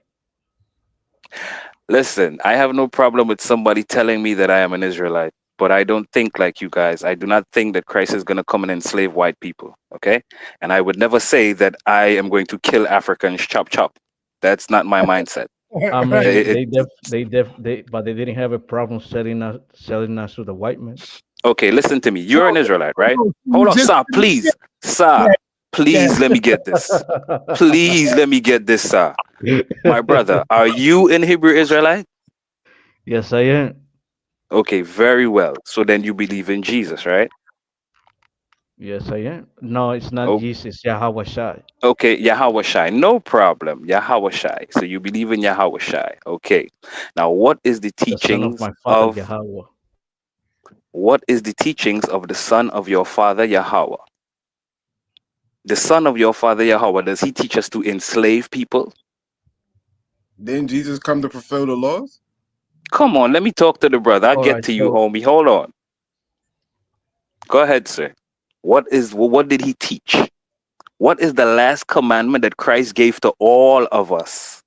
Listen, I have no problem with somebody telling me that I am an Israelite, but I don't think like you guys. I do not think that Christ is going to come and enslave white people. Okay. And I would never say that I am going to kill Africans, chop, chop. That's not my mindset. I mean, It- but they didn't have a problem selling us to the white man. okay, listen to me. You're an Israelite, right? You Hold on, just- sir, please. Sir, please let me get this. Please let me get this, sir. My brother, are you an Hebrew Israelite? Yes, I am. Okay, very well. So then you believe in Jesus, right? Yes, I am. No, it's not Oh, Jesus. Yahweh Shai, okay, Yahweh Shai. No problem. Yahweh Shai. So you believe in Yahweh Shai. Okay. Now, the son of my father Yahweh. what is the teachings of the son of your father Yahweh? The son of your father Yahweh, does he teach us to enslave people? Didn't Jesus come to fulfill the laws? Come on, let me talk to the brother. I'll All get right, to you, so homie. Hold on. Go ahead, sir. What did he teach? What is the last commandment that Christ gave to all of us?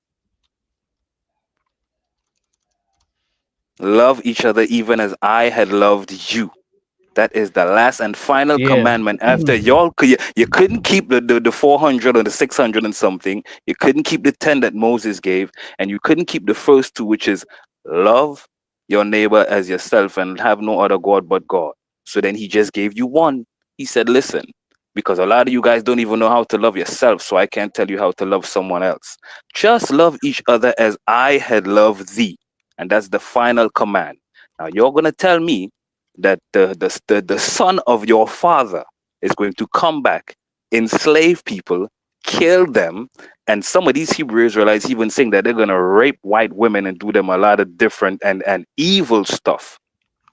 Love each other even as I had loved you. That is the last and final yeah, commandment. After you couldn't keep the 400 or the 600 and something. You couldn't keep the 10 that Moses gave, and you couldn't keep the first two, which is love your neighbor as yourself and have no other God but God. So then he just gave you one. He said, listen, because a lot of you guys don't even know how to love yourself, so I can't tell you how to love someone else. Just love each other as I had loved thee. And that's the final command. Now you're gonna tell me that the son of your father is going to come back, enslave people, kill them, and some of these Hebrew Israelites even saying that they're gonna rape white women and do them a lot of different and evil stuff.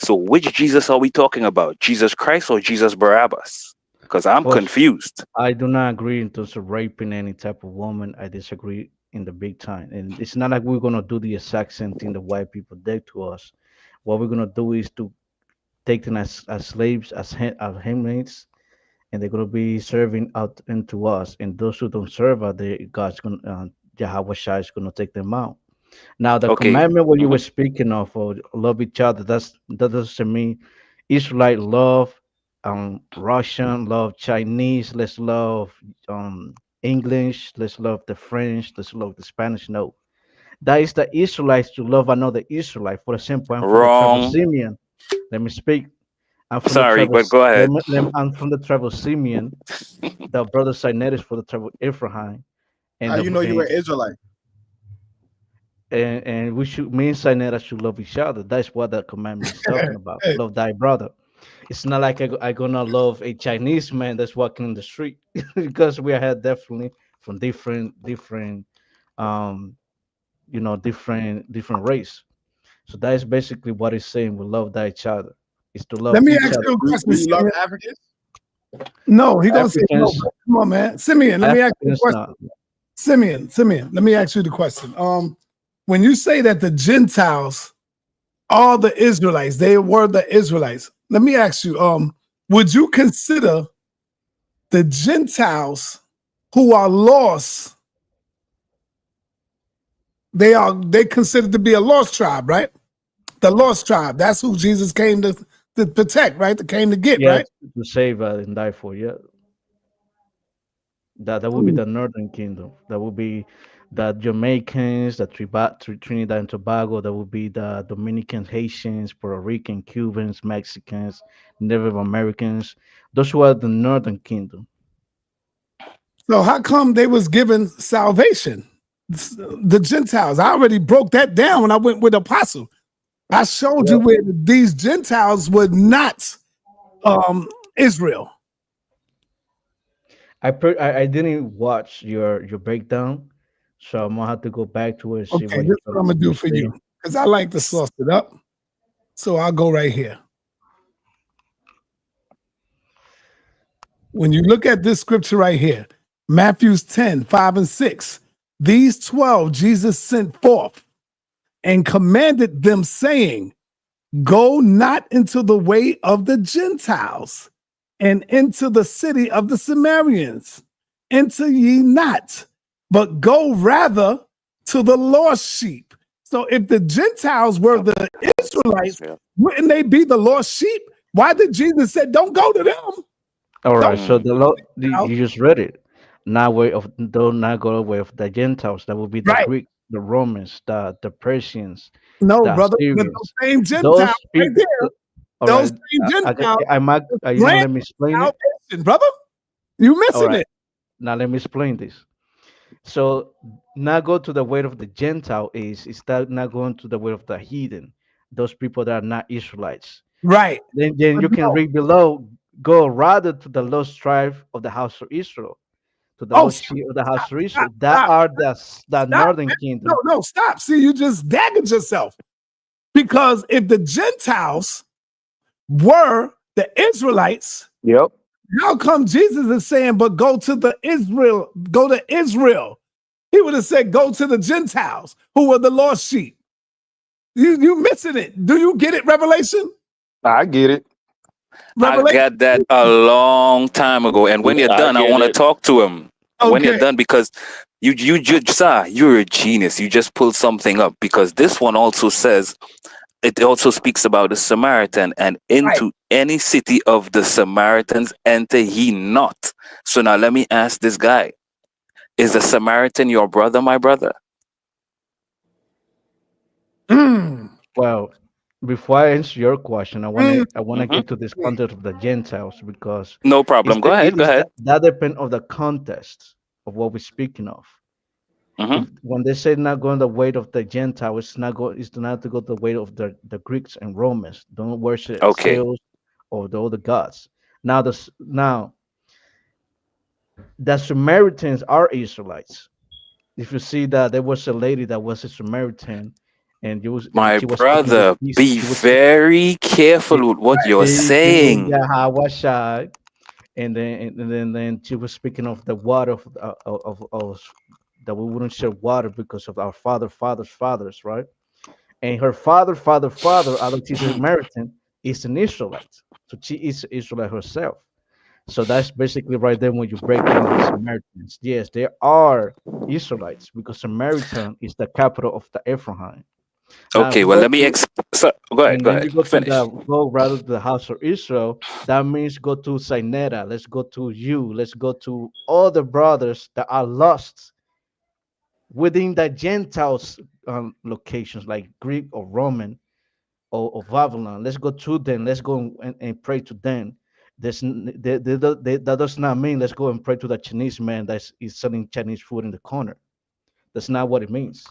So which Jesus are we talking about? Jesus Christ or Jesus Barabbas? Because I'm first, confused. I do not agree in terms of raping any type of woman. I disagree in the big time, and it's not like we're gonna do the exact same thing the white people did to us. What we're gonna do is to take them as slaves, as handmaids, and they're gonna be serving out into us. And those who don't serve us, God's gonna Yahweh Shai is gonna take them out. Now the Okay. commandment what you were Mhm. speaking of, love each other, that doesn't mean Israelite love Russian, love Chinese, let's love English, let's love the French, let's love the Spanish. No. That is the Israelites to love another Israelite. For example, I'm from the tribe of Wrong. Simeon. Let me speak. I'm from the Sorry, tribe of but go ahead. I'm from the tribe of Simeon. The brother sa.neter is for the tribe of Ephraim, and How the you know you an Israelite? and we should me and sa.neter should love each other. That's what the commandment is talking about. Love thy brother. It's not like I gonna love a Chinese man that's walking in the street because we are definitely from different um different race. So that is basically what it's saying. We love thy each other. is to love Let me each ask other. you a question. Do you love Simeon. Africans? No, he gonna say no. Africans, Bro. Come on, man. Simeon, let me ask you a Africans question. not. Simeon, let me ask you the question. When you say that the Gentiles are the Israelites, they were the Israelites. Let me ask you, would you consider the Gentiles who are lost? They considered to be a lost tribe, right? The lost tribe. That's who Jesus came to protect, right? That came to get, Yes, right? to save and die for. Yeah, that would be the Northern Kingdom. That would be the Jamaicans, the Trinidad and Tobago. That would be the Dominicans, Haitians, Puerto Rican, Cubans, Mexicans, Native Americans. Those who are the Northern Kingdom. So how come they was given salvation? The Gentiles. I already broke that down when I went with Apostle. I showed you where these Gentiles were not Israel. I didn't watch your breakdown, so I'm gonna have to go back to it and see Okay, what this is what I'm gonna do for you because I like to sauce it up. So I'll go right here. When you look at this scripture right here, Matthew's 10, 5 and 6, these 12 Jesus sent forth and commanded them, saying, go not into the way of the Gentiles and into the city of the Samaritans. Enter ye not, but go rather to the lost sheep. So if the Gentiles were the Israelites, wouldn't they be the lost sheep? Why did Jesus say, don't go to them? All right, so you just read it. Not way of do not go the way of the Gentiles. That would be the Right. Greek, the Romans, the Persians, No, the brother, but Assyrians. those same Gentiles Those right people. there, All those right, same Gentiles, I might. You gonna let me explain it? salvation, brother. You All missing right. it. Now let me explain this. So not go to the way of the Gentile is that not going to the way of the heathen, those people that are not Israelites. Right. Then But you can no. read below, go rather to the lost tribe of the house of Israel, to the lost sheep of the house of Israel. That are the northern kingdom. No, stop. See, you just daggered yourself. Because if the Gentiles were the Israelites, how come Jesus is saying, but go to Israel? He would have said, go to the Gentiles who were the lost sheep. You missing it. Do you get it, Revelation? I get it. I got that a long time ago. And when you're done, I want to talk to him. When you're done, because you're a genius. You just pulled something up, because this one also says, it also speaks about the Samaritan, and into any city of the Samaritans enter ye not. So now let me ask this guy, is the Samaritan your brother, my brother? Well, before I answer your question, I want to get to this context of the Gentiles, because no problem. Go ahead. That depends on the context of what we're speaking of. If when they say not going the way of the Gentile, it's not to go the way of the Greeks and Romans. Don't worship Zeus or the other gods. Now the Samaritans are Israelites. If you see that there was a lady that was a Samaritan, and my she was brother, be very careful with what you're saying. And then she was speaking of the water of that we wouldn't share water because of our fathers, right? And her father, although she's a Samaritan, is an Israelite. So she is Israelite herself. So that's basically right there when you break down the Samaritans. Yes, they are Israelites because Samaritan is the capital of the Ephraim. Now, Okay, well, let me go ahead. You go Finish. go rather to the house of Israel. That means go to sa.neter. Let's go to you. Let's go to all the brothers that are lost within the Gentiles locations like Greek or Roman or Babylon. Let's go to them. Let's go and pray to them. That does not mean let's go and pray to the Chinese man that is selling Chinese food in the corner. That's not what it means.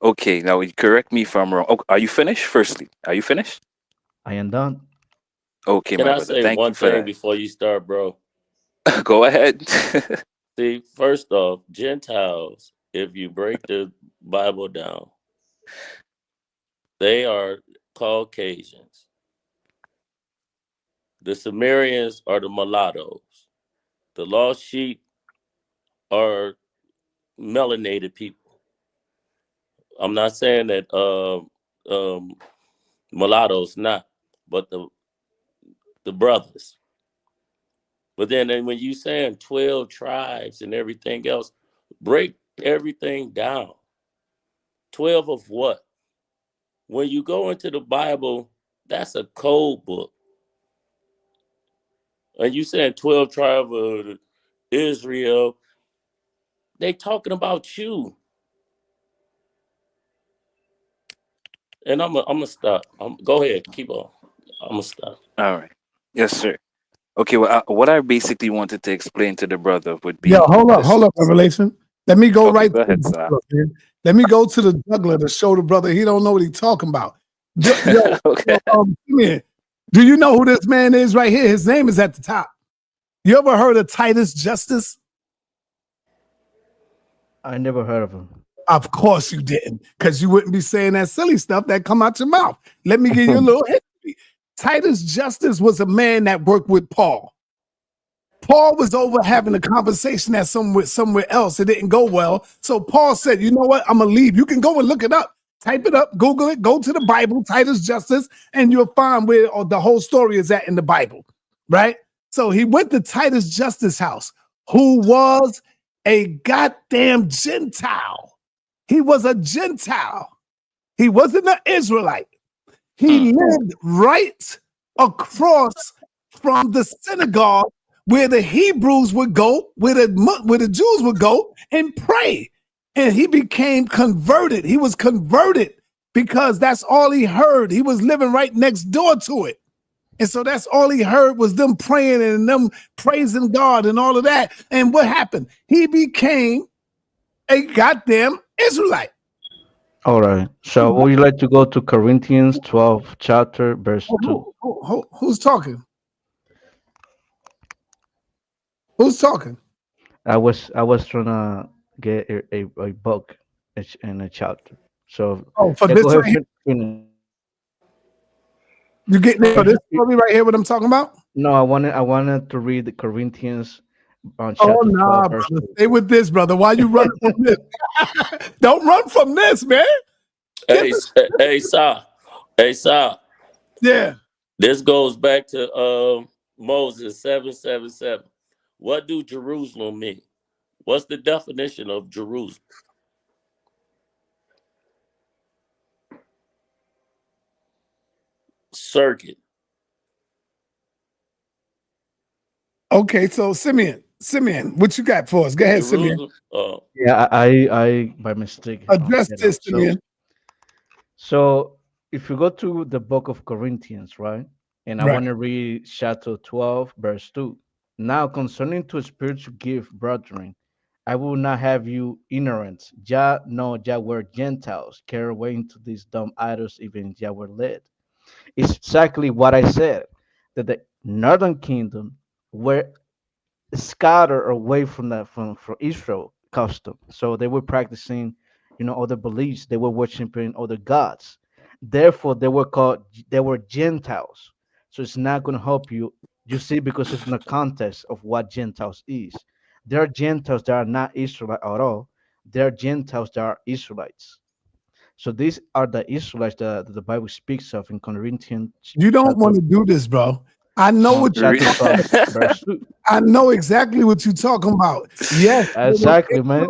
Okay, now correct me if I'm wrong. Oh, are you finished? Firstly, are you finished? I am done. Okay, Can my I brother. say Thank one you for thing that. before you start, bro? Go ahead. See, first off, Gentiles, if you break the Bible down, they are Caucasians. The Sumerians are the mulattoes. The lost sheep are melanated people. I'm not saying that mulattoes not, but the brothers. But then when you saying 12 tribes and everything else, break everything down. 12 of what? When you go into the Bible, that's a code book. And you saying 12 tribes of Israel, they talking about you. And I'm gonna stop. Go ahead, keep on. I'm gonna stop. All right. Yes, sir. Okay, well, what I basically wanted to explain to the brother would be. Yeah, hold up, Revelation. Let me go right. Go ahead, Let me go to the juggler to show the brother he don't know what he's talking about. Okay. Do you know who this man is right here? His name is at the top. You ever heard of Titus Justice? I never heard of him. Of course you didn't, because you wouldn't be saying that silly stuff that come out your mouth. Let me give you a little history. Titus Justice was a man that worked with Paul. Paul was over having a conversation at somewhere else. It didn't go well. So Paul said, you know what? I'm going to leave. You can go and look it up. Type it up, Google it, go to the Bible, Titus Justice, and you'll find where the whole story is at in the Bible, right? So he went to Titus Justice house, who was a goddamn Gentile. He was a Gentile. He wasn't an Israelite. He lived right across from the synagogue where the Hebrews would go, where the Jews would go and pray. And he became converted. He was converted because that's all he heard. He was living right next door to it. And so that's all he heard was them praying and them praising God and all of that. And what happened? He became a goddamn Israelite. All right. So would you like to go to Corinthians 12 chapter verse 2? Who's talking? Who's talking? I was trying to get a book in a chapter. So for this right here? You get this story right here? What I'm talking about? No, I wanted to read the Corinthians. Oh nah, brother. Stay with this, brother. Why you running from this? Don't run from this, man. Hey, sa. Yeah. This goes back to Moses 7:7:7. What do Jerusalem mean? What's the definition of Jerusalem? Circuit. Okay, so Simeon, what you got for us? Go ahead, Simeon. Yeah, I by mistake address this, Simeon. So if you go to the book of Corinthians, right? And I want to read chapter 12, verse 2. Now concerning to spiritual gift, brethren, I will not have you ignorant. Ya were Gentiles, carried away into these dumb idols, even ya were led. It's exactly what I said, that the northern kingdom were scattered away from Israel custom. So they were practicing, other beliefs. They were worshiping other gods. Therefore, they were Gentiles. So it's not going to help you. You see, because it's in the context of what Gentiles is. There are Gentiles that are not Israelite at all. There are Gentiles that are Israelites. So these are the Israelites that the Bible speaks of in Corinthians. You don't want to do this, bro. I know what you're I know exactly what you're talking about. Yes, exactly, man.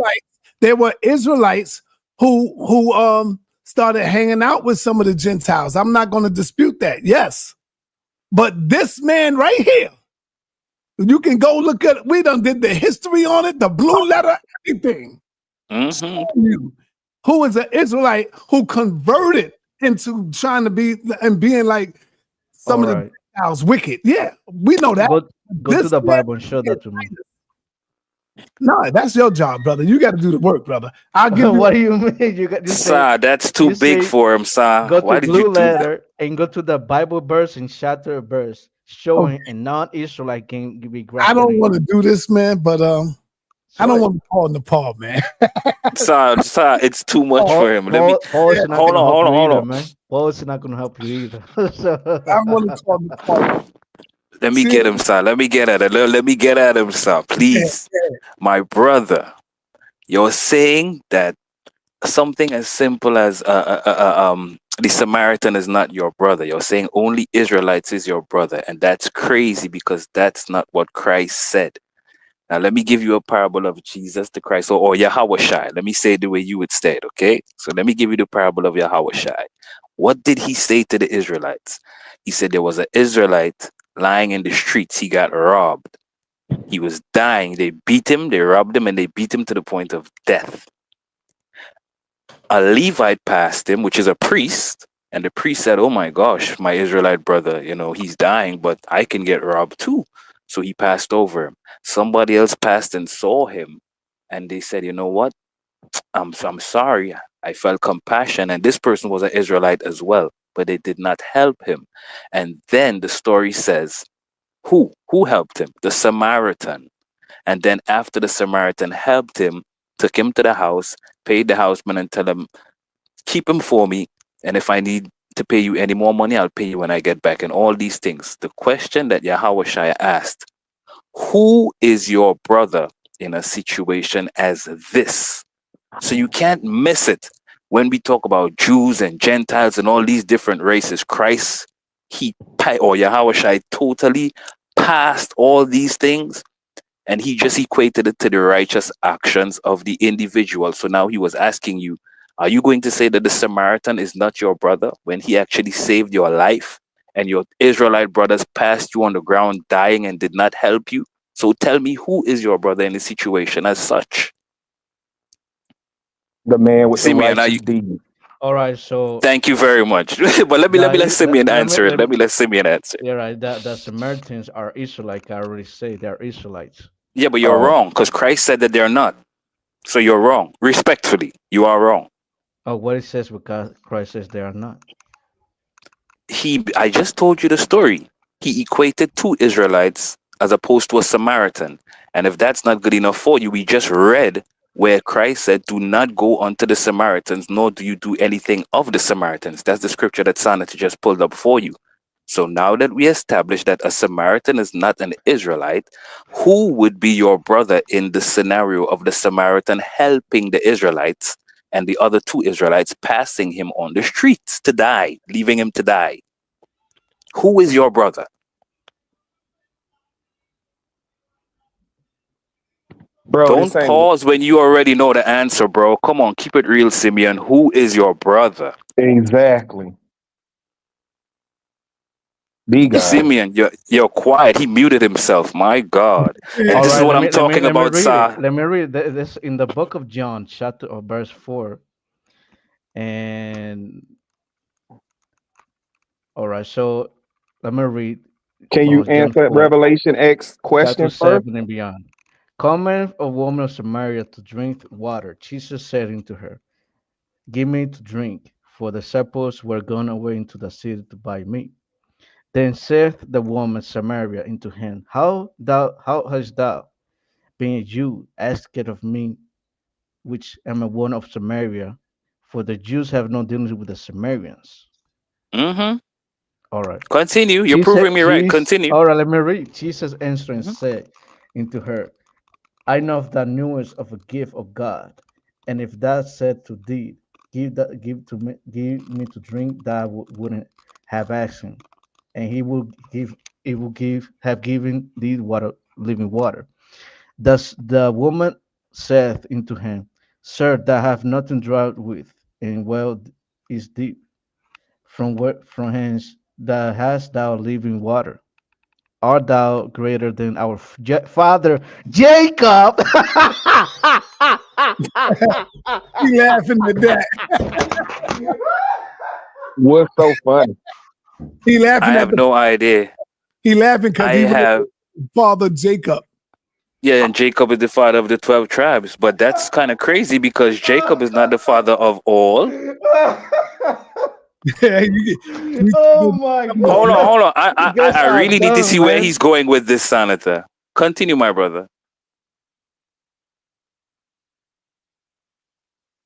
There were Israelites who started hanging out with some of the Gentiles. I'm not going to dispute that. Yes. But this man right here, you can go look at it. We done did the history on it, the blue letter, everything. Who is an Israelite who converted into trying to be and being like some of the Gentiles wicked. Yeah, we know that. Go to the Bible and show that to me. No, that's your job, brother. You got to do the work, brother. I'll give you. What do you mean? You got that's too big for him, Sa. Go Why to did blue you do letter that? and go to the Bible verse and chapter verse showing a non-Israelite can be grafted. I don't want to do this, man, but I don't want to call Nepal, man. Sa, it's too much for him. Let me hold on, man. Paul's not going to help you either. I want to call Nepal. Let me get him, son. Let me get at it. Let me get at him, son. Please. My brother, you're saying that something as simple as the Samaritan is not your brother. You're saying only Israelites is your brother. And that's crazy because that's not what Christ said. Now, let me give you a parable of Jesus the Christ, or Yahweh. Let me say it the way you would say it, okay? So let me give you the parable of Yahweh. What did he say to the Israelites? He said there was an Israelite lying in the streets. He got robbed. He was dying. They beat him, they robbed him, and they beat him to the point of death. A Levite passed him, which is a priest, and the priest said, oh my gosh, my Israelite brother, he's dying, but I can get robbed too. So he passed over him. Somebody else passed and saw him, and they said, you know what? I'm sorry. I felt compassion, and this person was an Israelite as well, but they did not help him. And then the story says, who helped him? The Samaritan. And then after the Samaritan helped him, took him to the house, paid the houseman and tell him, keep him for me. And if I need to pay you any more money, I'll pay you when I get back, and all these things. The question that Yahweh Shai asked, who is your brother in a situation as this? So you can't miss it. When we talk about Jews and Gentiles and all these different races, Christ, Yahweh Shai totally passed all these things, and he just equated it to the righteous actions of the individual. So now he was asking you, are you going to say that the Samaritan is not your brother when he actually saved your life and your Israelite brothers passed you on the ground dying and did not help you? So tell me, who is your brother in the situation as such? The man with Simeon, the righteous deed. All right, so thank you very much. But let Simeon answer it. Let me let Simeon answer. Yeah, right. The Samaritans are Israelites. I already say they're Israelites. Yeah, but you're wrong because Christ said that they're not. So you're wrong. Respectfully, you are wrong. Oh, what it says because Christ says they are not. I just told you the story. He equated two Israelites as opposed to a Samaritan. And if that's not good enough for you, we just read where Christ said, do not go unto the Samaritans, nor do you do anything of the Samaritans. That's the scripture that sa.neter just pulled up for you. So now that we established that a Samaritan is not an Israelite, who would be your brother in the scenario of the Samaritan helping the Israelites and the other two Israelites passing him on the streets to die, leaving him to die? Who is your brother? Bro, don't pause when you already know the answer, bro. Come on, keep it real, Simeon. Who is your brother? Exactly. The guy. Simeon, you're quiet. He muted himself. My God. And this is what I'm talking about, sir. Let me read this in the book of John, chapter or verse 4. And all right, so let me read. Can you answer Revelation X question first? 7 and beyond. Cometh a woman of Samaria to drink water. Jesus said unto her, give me to drink, for the disciples were gone away into the city to buy meat. Then saith the woman Samaria unto him, How hast thou, being a Jew, asked of me, which am a one of Samaria? For the Jews have no dealings with the Samaritans. Mm-hmm. All right. Continue. You're proving me right. Continue. All right, let me read. Jesus answered and said unto her, I know of the news of a gift of God, and if thou said to thee, give me to drink, thou wouldn't have asked him, and he will have given thee water, living water. Thus the woman saith unto him, Sir, thou have nothing drunk with, and well is deep. From hence thou hast thou living water. Art thou greater than our father Jacob? You laughing at that? What's so funny? He laughing. I have no idea. He laughing because he have father Jacob. Yeah, and Jacob is the father of the 12 tribes, but that's kind of crazy because Jacob is not the father of all. Oh my God! Hold on. I really need to see where he's going with this, sa.neter. Continue, my brother.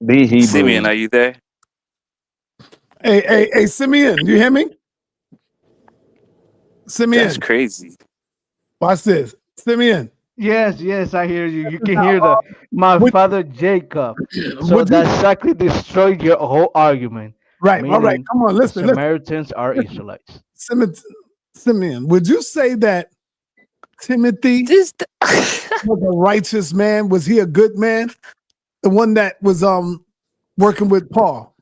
Simeon, are you there? Hey, Simeon, you hear me? Simeon. That's crazy. Watch this. Simeon. Yes, I hear you. You can hear my father Jacob. So that exactly destroyed your whole argument. Right. All right. Meaning Come on. the Listen. Samaritans are Israelites. Simeon, would you say that Timothy was a righteous man? Was he a good man? The one that was working with Paul.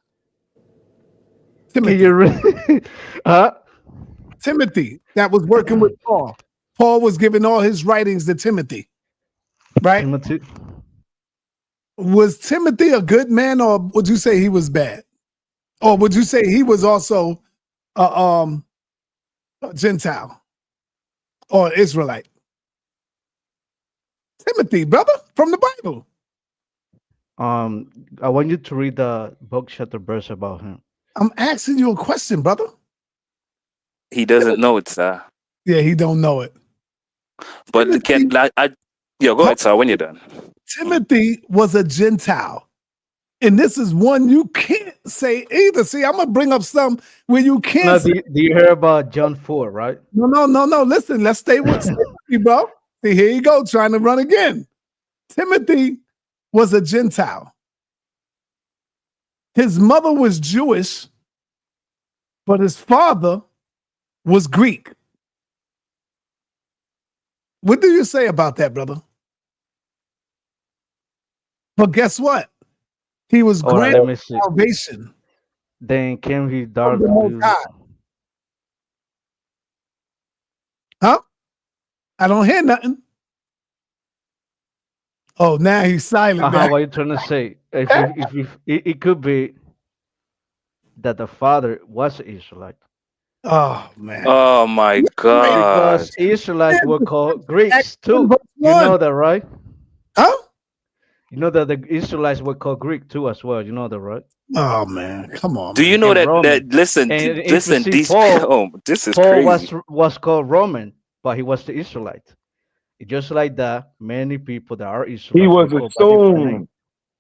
Timothy. Timothy that was working with Paul. Paul was giving all his writings to Timothy. Right? Timothy. Was Timothy a good man, or would you say he was bad? Or would you say he was also a Gentile or Israelite? Timothy, brother, from the Bible. I want you to read the book chapter verse about him. I'm asking you a question, brother. He doesn't know it, sir. Yeah, he don't know it. But go ahead, sir, when you're done. Timothy was a Gentile. And this is one you can't say either. See, I'm going to bring up some where you can't No, say. do you hear about John 4, right? No. Listen, let's stay with me, bro. See, here you go, trying to run again. Timothy was a Gentile. His mother was Jewish, but his father was Greek. What do you say about that, brother? But guess what? He was granted salvation. Then can he dark? Huh? I don't hear nothing. Oh, now he's silent. What are you trying to say? If it could be that the father was an Israelite. Oh man! Oh my God! Because Israelites were called Greeks too. You know that, right? Huh? You know that the Israelites were called Greek too as well. You know that, right? Oh man, come on. Do you know that listen, these Paul, this is Paul crazy. was called Roman, but he was the Israelite. Just like that, many people that are Israelites. He was assumed.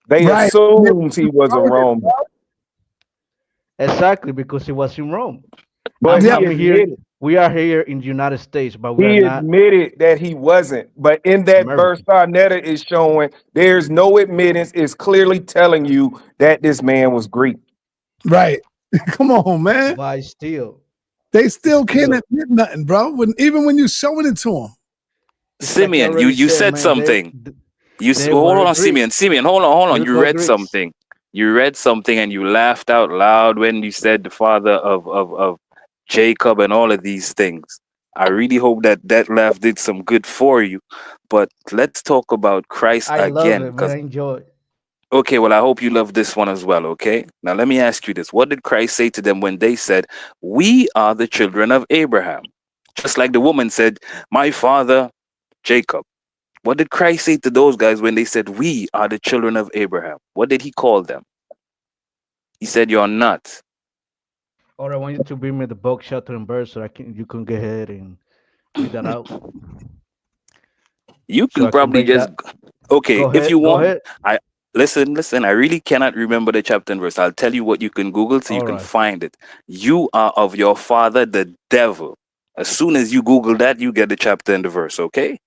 They assumed he was a Roman. Exactly, because he was in Rome. But we are here in the United States, but he admitted that he wasn't. But in that verse, sa.neter is showing there's no admittance. It's clearly telling you that this man was Greek. Right. Come on, man. But still, they still can't admit nothing, bro. Even when you're showing it to them. Simeon, you said something. Hold on, Simeon. Simeon, hold on. You read something. You read something and you laughed out loud when you said the father of Jacob and all of these things. I really hope that laugh did some good for you. But let's talk about Christ again. I love it, man. I enjoy it. Okay, well, I hope you love this one as well, okay? Now, let me ask you this. What did Christ say to them when they said, we are the children of Abraham? Just like the woman said, my father, Jacob. What did Christ say to those guys when they said, we are the children of Abraham? What did he call them? He said, you're not. Or I want you to bring me the book, chapter, and verse so you can go ahead and read that out. You can probably just... Okay, if you want... Listen, I really cannot remember the chapter and verse. I'll tell you what you can Google so you can find it. You are of your father, the devil. As soon as you Google that, you get the chapter and the verse, okay?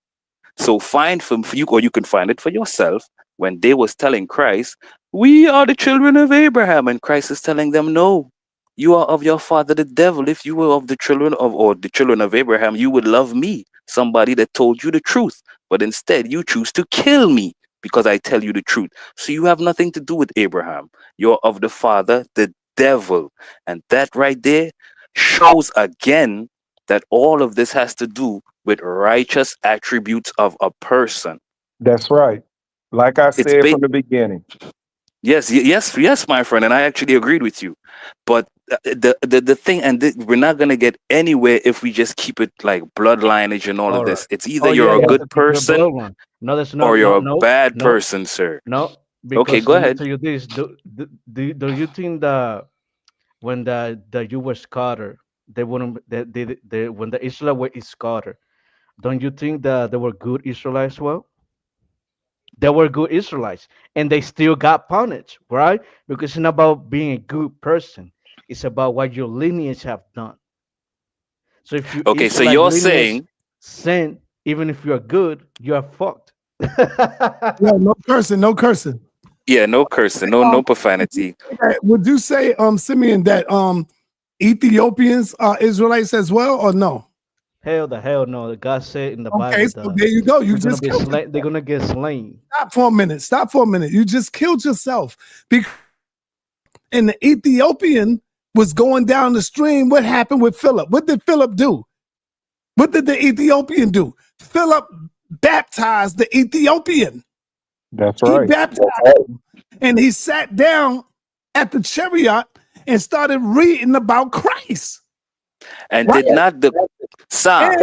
So find from you, or you can find it for yourself, when they was telling Christ, we are the children of Abraham. And Christ is telling them, no, you are of your father, the devil. If you were of the children of Abraham, you would love me, somebody that told you the truth. But instead, you choose to kill me because I tell you the truth. So you have nothing to do with Abraham. You're of the father, the devil. And that right there shows again that all of this has to do with righteous attributes of a person. That's right. Like I said from the beginning. Yes, my friend, and I actually agreed with you. But the thing, and we're not gonna get anywhere if we just keep it like blood lineage and all of this. It's either you're a good person, or you're a bad person, sir. No. Okay, go ahead. Tell you this. Do you think that when the you were scattered, they wouldn't when the Israel were scattered, don't you think that they were good Israelites? Well, they were good Israelites, and they still got punished, right? Because it's not about being a good person; it's about what your lineage have done. So if you so you're saying sin, even if you're good, you are fucked. Yeah, no cursing, no cursing. Yeah, no cursing, no profanity. Would you say, Simeon, that Ethiopians are Israelites as well, or no? Hell no. God said in the Okay, Bible so that there you go. You they're gonna just be killed slain. They're gonna get slain. Stop for a minute. Stop for a minute. You just killed yourself because and the Ethiopian was going down the stream. What happened with Philip? What did Philip do? What did the Ethiopian do? Philip baptized the Ethiopian. That's He right. baptized him, and he sat down at the chariot and started reading about Christ. And did not the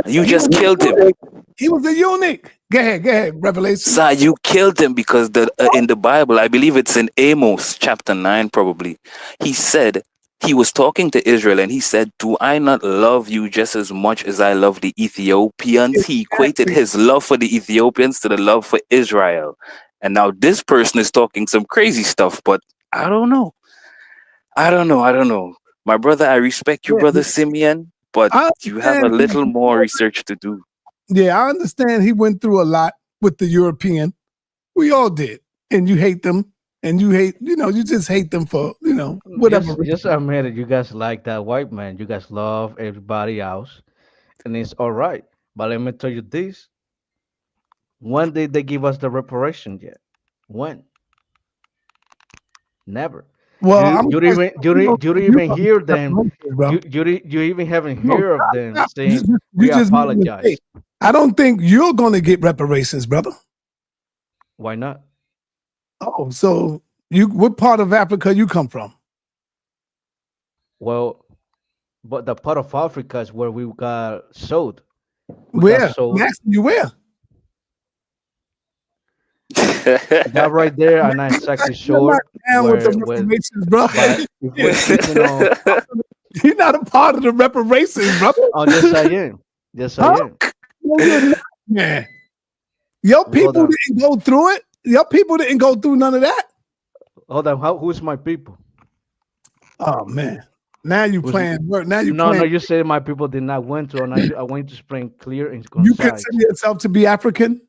you just killed him. He was a eunuch. Go ahead, Revelation. You killed him because in the Bible, I believe it's in Amos chapter 9, probably. He said, he was talking to Israel and he said, do I not love you just as much as I love the Ethiopians? He equated his love for the Ethiopians to the love for Israel. And now this person is talking some crazy stuff, but I don't know. My brother, I respect you, brother Simeon, but you have a little more research to do. Yeah, I understand he went through a lot with the European. We all did. And you hate them. And you hate, you just hate them for, whatever. Just admit it. You guys like that white man. You guys love everybody else. And it's all right. But let me tell you this. When did they give us the reparation yet? When? Never. Well, you don't even hear them. You even haven't heard of them saying we apologize. I don't think you're going to get reparations, brother. Why not? Oh, so what part of Africa you come from? Well, but the part of Africa is where we got sold. Where? I'm asking you where? That right there, I'm not exactly sure. With the reparations, bro. You're not a part of the reparations, brother. Oh, yes, I am. Yes, I am. No, you're not, man. Your people didn't go through it. Your people didn't go through none of that. Hold on. Who's my people? Oh man. Now you playing. Now you no, you said my people did not went through, and I want you to explain clear and concise. You consider yourself to be African?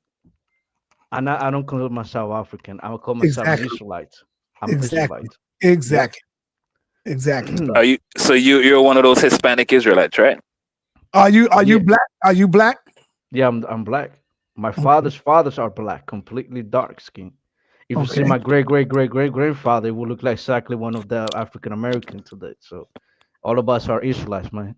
I don't call myself African. I call myself an Israelite. I'm Israelite. Exactly. Yeah. Exactly. Are you? So you're one of those Hispanic Israelites, right? Are you black? Are you black? Yeah, I'm black. My father's fathers are black, completely dark skin. If you see my great grandfather, it will look like exactly one of the African Americans today. So all of us are Israelites, man.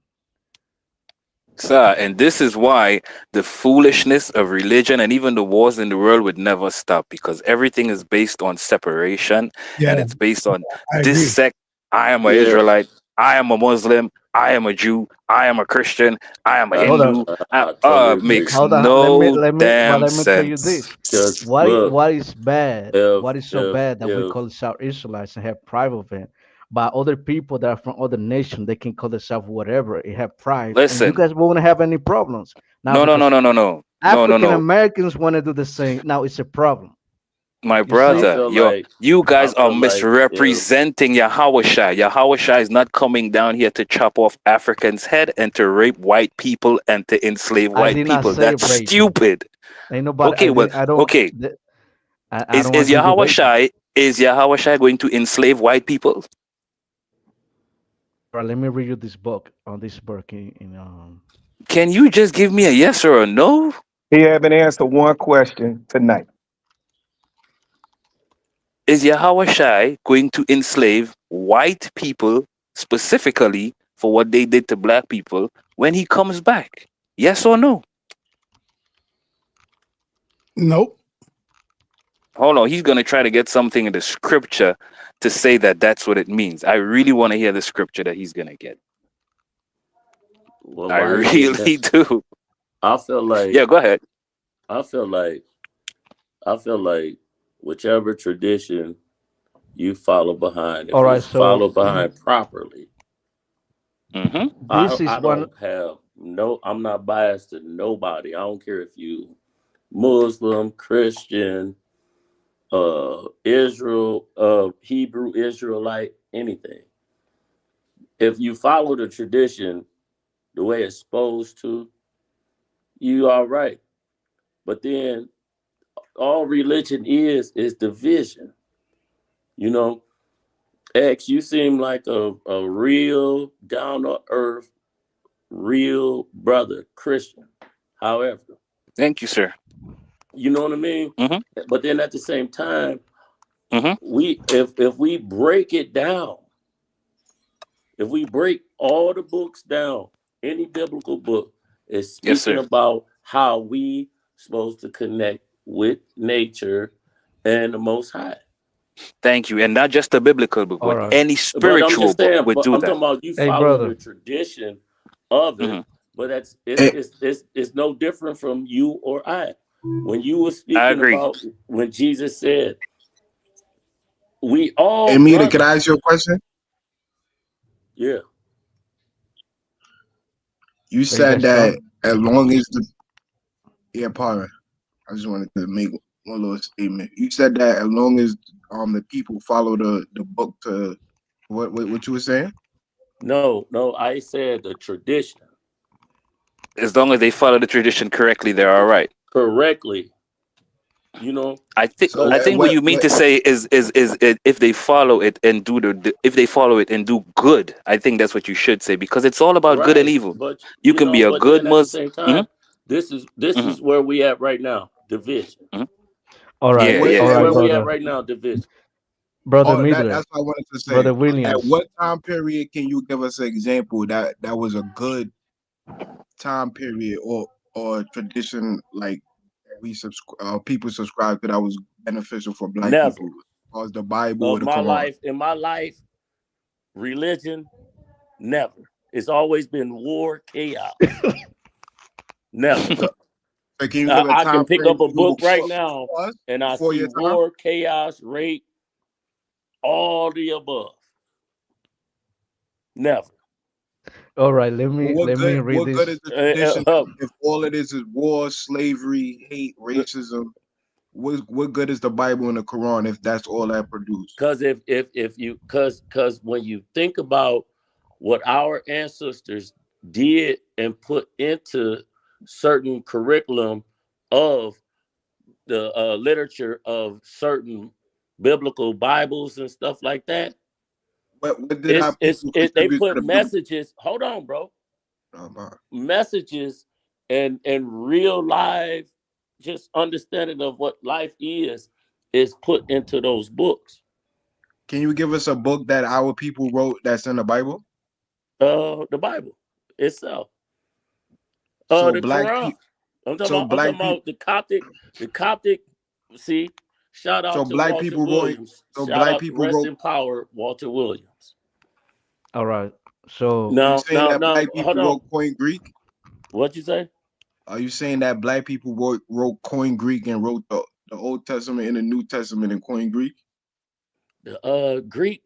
Sir, and this is why the foolishness of religion and even the wars in the world would never stop, because everything is based on separation, and it's based on this sect. I am an Israelite. I am a Muslim. I am a Jew. I am a Christian. I am a Hindu. Makes no damn sense. Tell you this. What is bad? What is so bad that we call ourselves Israelites and have pride of it? But other people that are from other nations, they can call themselves whatever. They have pride. Listen, and you guys won't have any problems. Now, no. African Americans want to do the same. Now it's a problem. My brother, you guys are misrepresenting Yahushua. Yahushua is not coming down here to chop off Africans' head and to rape white people and to enslave white people. That's stupid. Ain't nobody, okay. Is Yahushua going to enslave white people? Right, let me read you this book on this book. Can you just give me a yes or a no? He haven't answered one question tonight. Is Yahushua going to enslave white people specifically for what they did to black people when he comes back? Yes or no? Nope. Hold on, he's going to try to get something in the scripture to say that that's what it means. I really want to hear the scripture that he's going to get. Well, I really do. I feel like... Yeah, go ahead. I feel like whichever tradition you follow behind, if you follow behind properly, I'm not biased to nobody. I don't care if you Muslim, Christian, Israel, Hebrew, Israelite, anything. If you follow the tradition the way it's supposed to, you all right. But then all religion is division. You know, X, you seem like a real down to earth, real brother Christian. However, thank you, sir. you know what I mean? Mm-hmm. But then at the same time, Mm-hmm. if we break it down, if we break all the books down, any biblical book is Yes, speaking sir. about how we supposed to connect with nature and the Most High. Thank you. And not just a biblical book, All but right. any But I'm spiritual just book saying, would but do I'm that. talking about you Hey, following brother. the tradition of it. Mm-hmm. But Eh, it's no different from you or I. When you were I speaking agree. about when Jesus said, "We all Amita, can I brothers." ask you a question? Yeah. You Are you said guys that done? as long as pardon. I just wanted to make one little statement. You said that as long as the people follow the book to what you were saying? No, I said the tradition. As long as they follow the tradition correctly, they're all right. Correctly. You know, I think So what you mean to say is if they follow it and if they follow it and do good, I think that's what you should say, because it's all about good and right. evil. But You can be a but good then at the Muslim. same Mm-hmm. time, this Mm-hmm. is where we at right now. Division. Mm-hmm. All right. Yeah, This yeah, is All yeah. right, where we at brother. right now. Division. Brother Oh, Midler. that's what I wanted to say. Brother At Williams. what time period can you give us an example that was a good time period or tradition like we people subscribe that was beneficial for black Never. people, or the Bible or Of the my Quran? life, in my life, religion, never. It's always been war, chaos. Never. So can you give a I can time pick frame up a book right before, now us, and I before see your time? war, chaos, rape, all the above. Never. All right. Well, Let me read what good this. is the tradition if all it is war, slavery, hate, racism? What good is the Bible and the Quran if that's all that produce? Because if you because when you think about what our ancestors did and put into certain curriculum of the literature of certain biblical Bibles and stuff like that, What did our people they contribute to put the biblical? messages. Hold on, bro. Messages and real life, just understanding of what life is put into those books. Can you give us a book that our people wrote that's in the Bible? The Bible itself. So The black Quran. people. I'm So talking black people. about the Coptic. The Coptic. See, shout So out to black Walter people wrote. Williams. So Shout black out, people rest wrote. in power, Walter Williams. All right. So Are you saying that Now, black hold people on. wrote Koine Greek? What'd you say? Are you saying that black people wrote Koine Greek and wrote the Old Testament and the New Testament in Koine Greek? Greek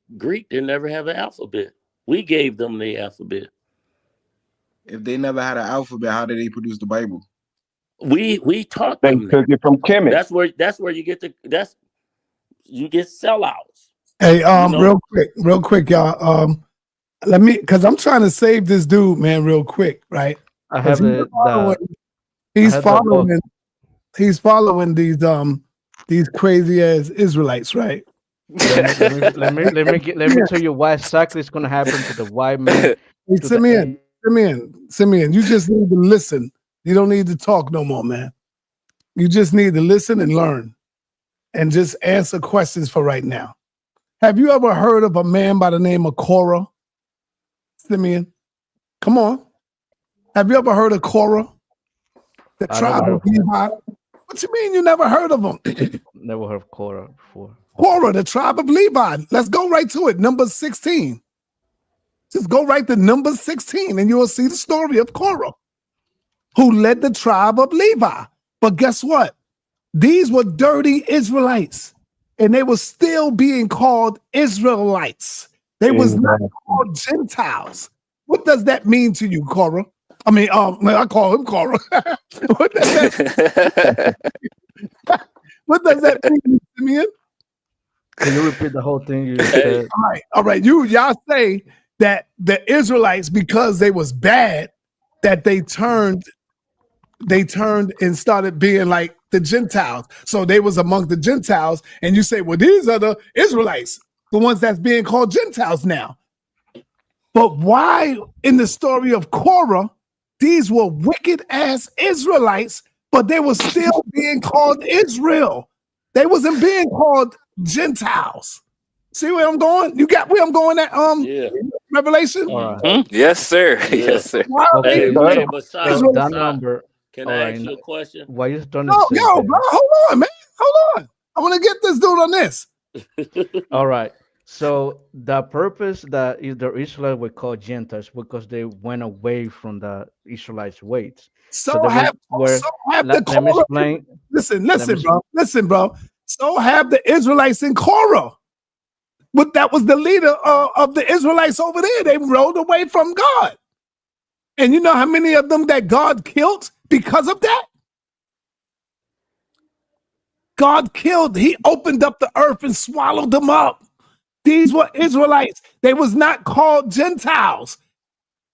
didn't never have an alphabet. We gave them the alphabet. If they never had an alphabet, how did they produce the Bible? We taught They them took that. it from chemists. That's where you get you get sellouts. Hey, real quick, y'all. Let me, because I'm trying to save this dude, man, real quick, right? I have He's following these crazy ass Israelites, right? let me tell you why exactly is going to happen to the white man. Hey, Simeon, you just need to listen. You don't need to talk no more, man. You just need to listen and learn and just answer questions for right now. Have you ever heard of a man by the name of Korah? Simeon, come on. Have you ever heard of Korah? The tribe of Levi? What you mean you never heard of him? Never heard of Korah before. Korah, the tribe of Levi. Let's go right to it. Number 16. Just go right to number 16 and you will see the story of Korah, who led the tribe of Levi. But guess what? These were dirty Israelites, and they were still being called Israelites. They was not called Gentiles. What does that mean to you, Korah? I mean, I call him Korah. What does that mean, Simeon? Can you repeat the whole thing you said? All right. Y'all say that the Israelites, because they was bad, that they turned they turned and started being like the Gentiles. So they was among the Gentiles, and you say, well, these are the Israelites, the ones that's being called Gentiles now. But why in the story of Korah, these were wicked ass Israelites, but they were still being called Israel. They wasn't being called Gentiles. See where I'm going? You got where I'm going at Revelation? Yes, sir. Yes, sir. Hey, that number. Can I ask you a question? Why you trying to say that? Bro, hold on, man. Hold on. I want to get this dude on this. All right. So the purpose that the Israelites were called Gentiles because they went away from the Israelites' ways. So have the let me explain. Listen, bro. So have the Israelites in Korah. But that was the leader of the Israelites over there. They rode away from God. And you know how many of them that God killed because of that? God killed. He opened up the earth and swallowed them up. These were Israelites. They was not called Gentiles.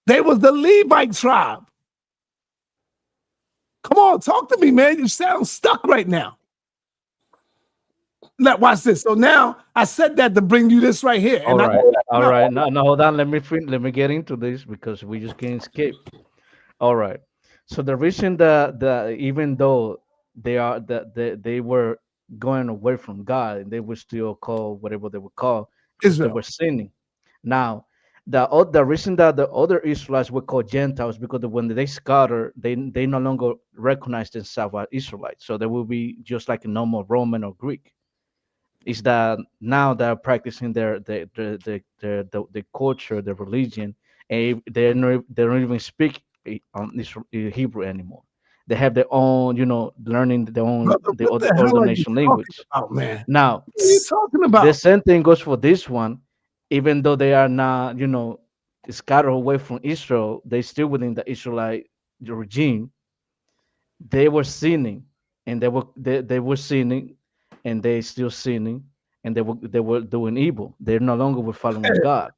They was the Levite tribe. Come on, talk to me, man. You sound stuck right now. Now, watch this. So now I said that to bring you this right here. All right. No, hold on. Let me get into this because we just can't skip. All right. So the reason that even though they were going away from God and they were still called whatever they were called because they were sinning. Now, the reason that the other Israelites were called Gentiles because when they scattered, they no longer recognize themselves as Israelites. So they will be just like a normal Roman or Greek. Is that now they're practicing their culture, their religion, and they don't even speak Hebrew anymore. They have their own, learning their own the other nation language. Man? Now, what are you talking about? The same thing goes for this one. Even though they are not, scattered away from Israel, they still within the Israelite regime. They were sinning, and they were sinning, and they still sinning, and they were doing evil. They no longer were following God.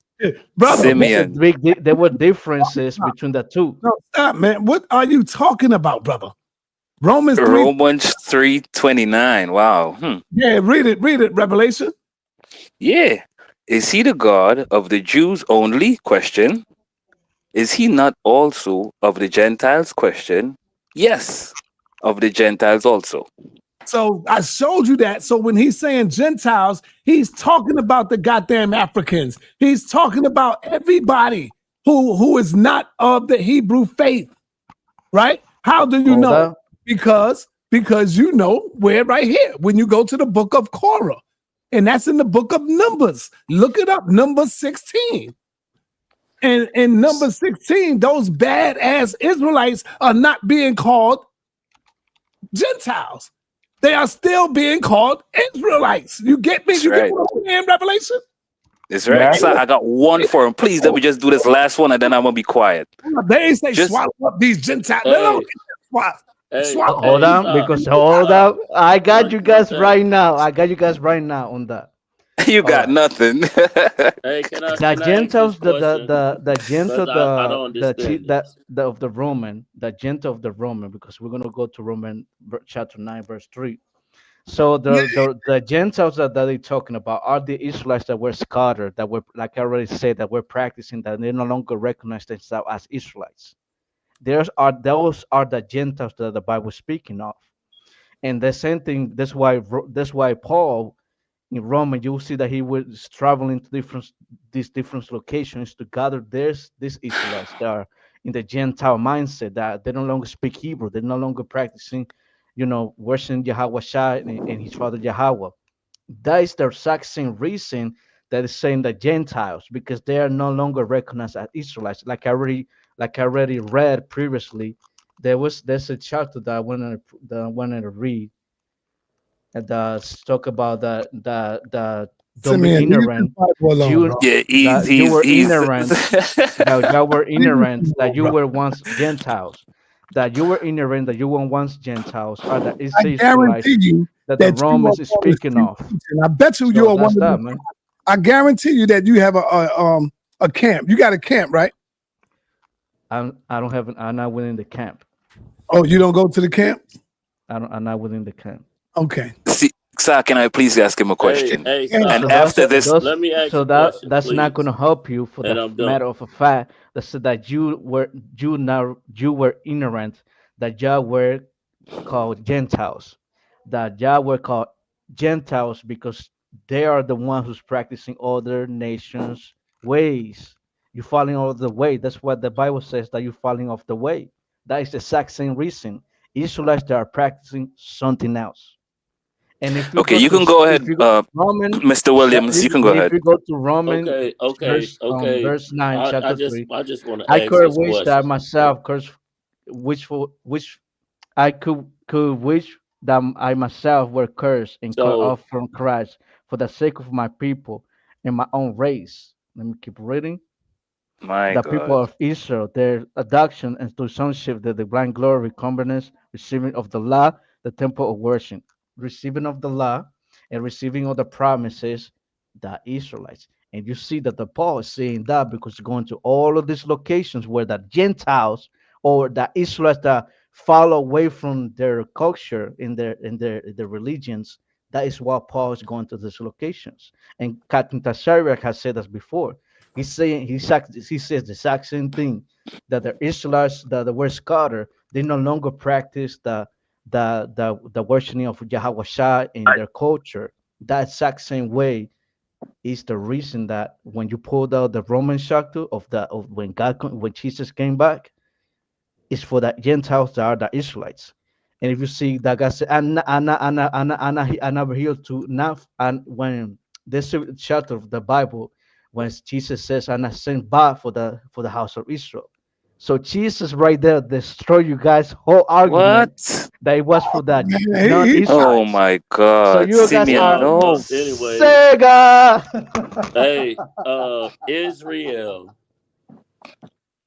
Brother, there were differences between the two. No, stop, man. What are you talking about, brother? Romans 3:29. Wow. Yeah, read it, Revelation. Yeah. Is he the God of the Jews only? Question. Is he not also of the Gentiles? Question. Yes, of the Gentiles also. So I showed you that. So when he's saying Gentiles, he's talking about the goddamn Africans. He's talking about everybody who is not of the Hebrew faith, right? How do you know? Because you know we're right here when you go to the book of Korah, and that's in the book of Numbers. Look it up, Numbers 16. And in Numbers 16, those badass Israelites are not being called Gentiles. They are still being called Israelites. You get me? You get what I'm saying, Revelation? That's right. Yeah. So I got one for him. Please let me just do this last one and then I'm gonna be quiet. They ain't say swallow up these Gentiles. Hey. Hold on. I got you guys right now. On that. You got nothing. Hey, can I the Gentiles, the Roman, the Gentile of the Roman, because we're gonna go to Roman chapter 9, verse 3. So the Gentiles that they're talking about are the Israelites that were scattered, that were, like I already said, that were practicing, that they no longer recognize themselves as Israelites. Those are the Gentiles that the Bible is speaking of. And the same thing, that's why Paul in Rome, you will see that he was traveling to these different locations to gather these Israelites that are in the Gentile mindset, that they no longer speak Hebrew, they're no longer practicing, worshiping Yahweh Shai and his father Yahweh. That is the exact same reason that is saying the Gentiles, because they are no longer recognized as Israelites. Like I already read previously, there's a chapter that I wanted to read that talk about the don't be ignorant. You were ignorant. That you were ignorant. That you were once Gentiles. That you were ignorant. That you were once Gentiles. Are the Israelites that the Romans is speaking of? I bet you are one of them. I guarantee you that you have a camp. You got a camp, right? I don't have. I'm not winning the camp. Oh, you don't go to the camp? I'm not within the camp. Okay. See, sir, can I please ask him a question? Hey, And stop. after this, Let me ask So you a question, that's not please. going to help you for And the I'm done. matter of a fact that said that you were ignorant that Yah were called Gentiles, that Yah were called Gentiles because they are the one who's practicing other nations' ways. You're falling off the way. That's what the Bible says, that you're falling off the way. That is the exact same reason. Israelites, they are practicing something else. And if you okay, go you to can go if ahead, you go to Roman, Mr. Williams. You can go and if ahead. you go to Roman Okay. verse 9, chapter 3, I just want to I ask could this wish that question. myself, curse, which I could wish that I myself were cursed and cut So off from Christ for the sake of my people and my own race. Let me keep reading. My The people God. of Israel, their adoption and to sonship, the divine glory, recompense, receiving of the law, the temple of worship, receiving of the law, and receiving of the promises, the Israelites. And you see that the Paul is saying that because going to all of these locations where the Gentiles or the Israelites that fall away from their culture in their religions, that is why Paul is going to these locations. And Captain Tashariak has said this before. He's saying he says the exact same thing that the Israelites that were scattered, they no longer practice the worshiping of Yahweh Shah in their culture. That exact same way is the reason that when you pulled out the Roman Shactu of when Jesus came back, is for the Gentiles that are the Israelites. And if you see that God said, I never heal to enough. And when this chapter of the Bible, when Jesus says, I'm not sent back for the house of Israel. So Jesus right there destroy you guys' whole argument What? that it was for that Oh non-Israelites. my So God, you guys Simeon, are no. anyway, Sega. hey, Israel,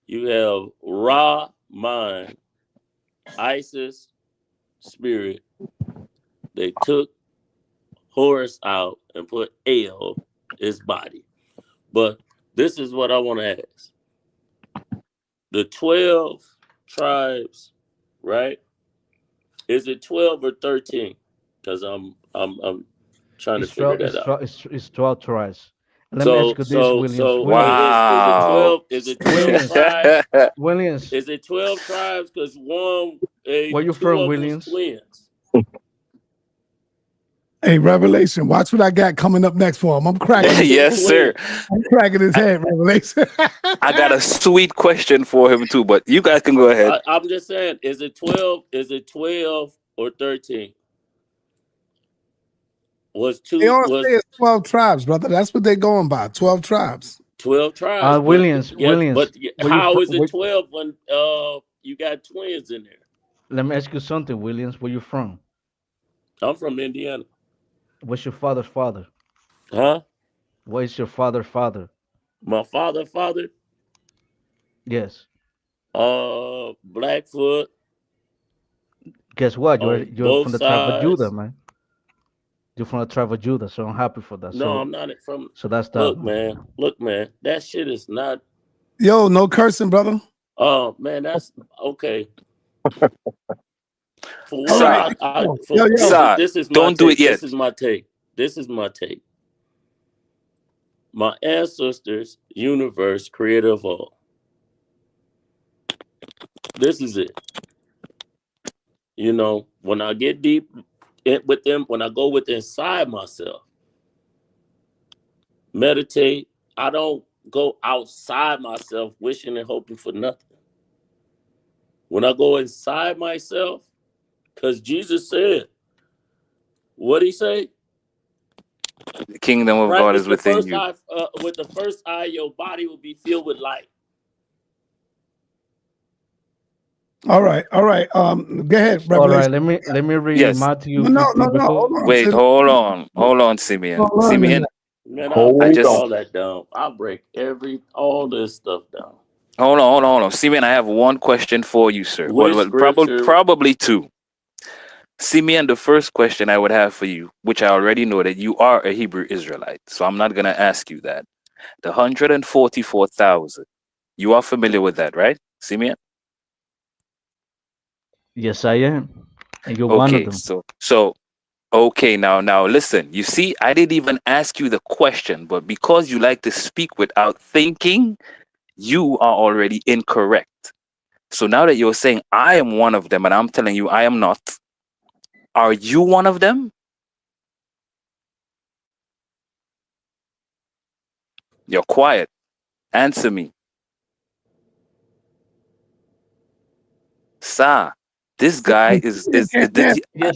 you have Ra mind, Isis spirit. They took Horus out and put El his body. But this is what I want to ask: the 12 tribes, right? Is it 12 or 13? Because I'm trying to It's figure 12, that out. it's 12 tries. Let me ask So you this, so Williams. so Williams. is it Wow. 12? Is it 12 Williams. tribes? Williams. Is it 12 tribes? Because Where you two from, of them was Williams? twins. Hey, Revelation, watch what I got coming up next for him. I'm cracking his, Yes, sir. I'm cracking his head, Revelation. I got a sweet question for him too, but you guys can go ahead. I'm just saying, is it 12? Is it 12 or 13? They all say it's 12 tribes, brother. That's what they're going by. 12 tribes. 12 tribes, but Williams. yeah, but Where you how from? is it 12 when you got twins in there? Let me ask you something, Williams. Where you from? I'm from Indiana. What's your father's father? Huh? What is your father's father? My father, Yes. Blackfoot Guess what? You're on you're both from the tribe of Judah, sides. man. You're from the tribe of Judah, so I'm happy for that. No, So I'm not from. so that's that. Look, man, that shit is not. Yo, no cursing, brother. Oh man, that's okay. For All one, right. Sir, this is my don't do take. it yet. This is my take. This is my take. My ancestors, universe, creator of all. This is it. You know, when I get deep with them, when I go with inside myself, meditate, I don't go outside myself wishing and hoping for nothing. When I go inside myself, because Jesus said, what did he say? The kingdom of God Practice is the within first you. eye. With the first eye, your body will be filled with light. All right. All right. Go ahead, All right, Revelation. let me read Yes. Matthew No. 15 before. Hold on. Wait, hold on, Simeon. Hold on a Simeon, minute. Man, I'll I break just all that down. I'll break all this stuff down. hold on. Simeon, I have one question for you, sir. Which Well, scripture? probably two. Simeon, the first question I would have for you, which I already know that you are a Hebrew Israelite, so I'm not gonna ask you that. The 144,000. You are familiar with that, right, Simeon? Yes, I am. And you're one of Okay, them. so okay, now listen. You see, I didn't even ask you the question, but because you like to speak without thinking, you are already incorrect. So now that you're saying I am one of them and I'm telling you I am not, are you one of them? You're quiet. Answer me. Sa, this guy Yes,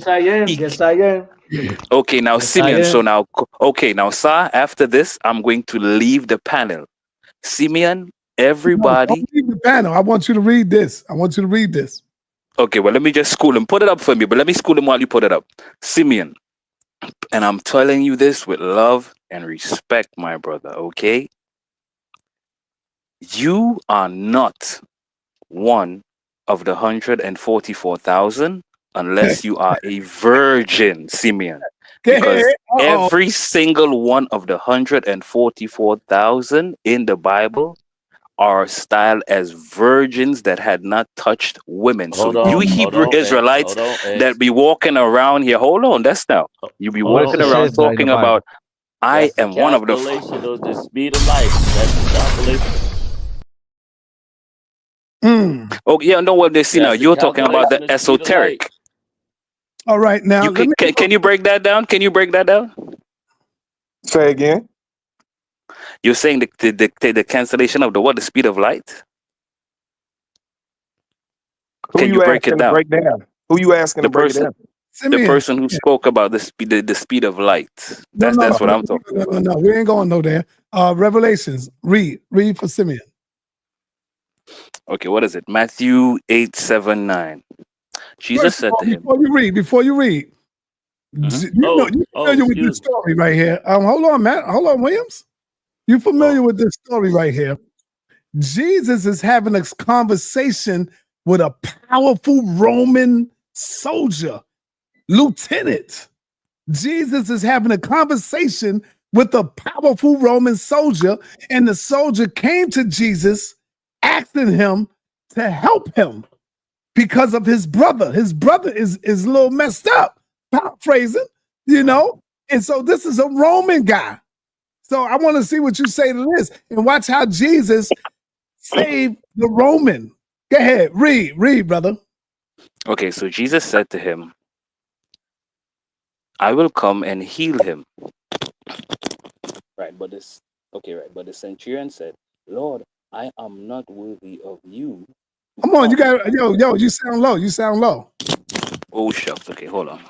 I am. Yes, I am. okay, now Yes, I Simeon, so am. now okay, now Sa, after this, I'm going to leave the panel. Simeon, No, everybody. don't leave the panel. I want you to read this. I want you to read this. Okay, well, let me just school him. Put it up for me, but let me school him while you put it up. Simeon, and I'm telling you this with love and respect, my brother, okay? You are not one of the 144,000 unless you are a virgin, Simeon. Because every single one of the 144,000 in the Bible are styled as virgins that had not touched women. So you Hebrew Israelites that be walking around here, hold on, that's now. You be Where does walking it say around that in the talking Bible? about, I That's the am one of the. calculation of the speed of light. That's the calculation. Oh yeah, no, what they see now. That's the You're talking about the calculation of speed of light. esoteric. All right, now You can you break that down? Can you break that down? Say again. You're saying the cancellation of the what? The speed of light? Who Can you you break it asking to down? break down? Who you asking The to break it person, down? the person who spoke about the speed of light. No, That's what I'm talking about. no. We ain't going no there. Revelations. Read for Simeon. Okay, what is it? Matthew 8:7-9. Jesus First of said all, to him. before you read, Mhm. you familiar with this story right here. Hold on, Matt. Hold on, Williams. You familiar with this story right here? Jesus is having a conversation with a powerful Roman soldier, lieutenant. Jesus is having a conversation with a powerful Roman soldier, and the soldier came to Jesus asking him to help him because of his brother. His brother is a little messed up, paraphrasing, you know? And so this is a Roman guy. So I want to see what you say to this and watch how Jesus saved the Roman. Go ahead, read, brother. Okay, so Jesus said to him, I will come and heal him. Right, but the centurion said, Lord, I am not worthy of you. Come on, you got you sound low. You sound low. Oh shucks. Okay, hold on.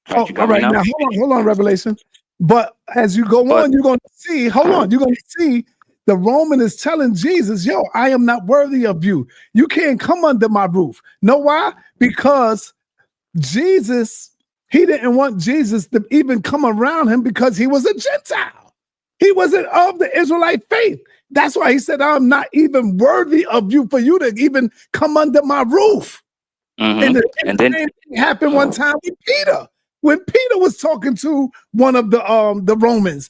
Oh, You got all me right. now? Now hold on, Revelation. But as you go on, you're going to see, you're going to see the Roman is telling Jesus, yo, I am not worthy of you. You can't come under my roof. Know why? Because Jesus, he didn't want Jesus to even come around him because he was a Gentile. He wasn't of the Israelite faith. That's why he said, I'm not even worthy of you for you to even come under my roof. Mm-hmm. And then same thing happened one time with Peter. When Peter was talking to one of the Romans,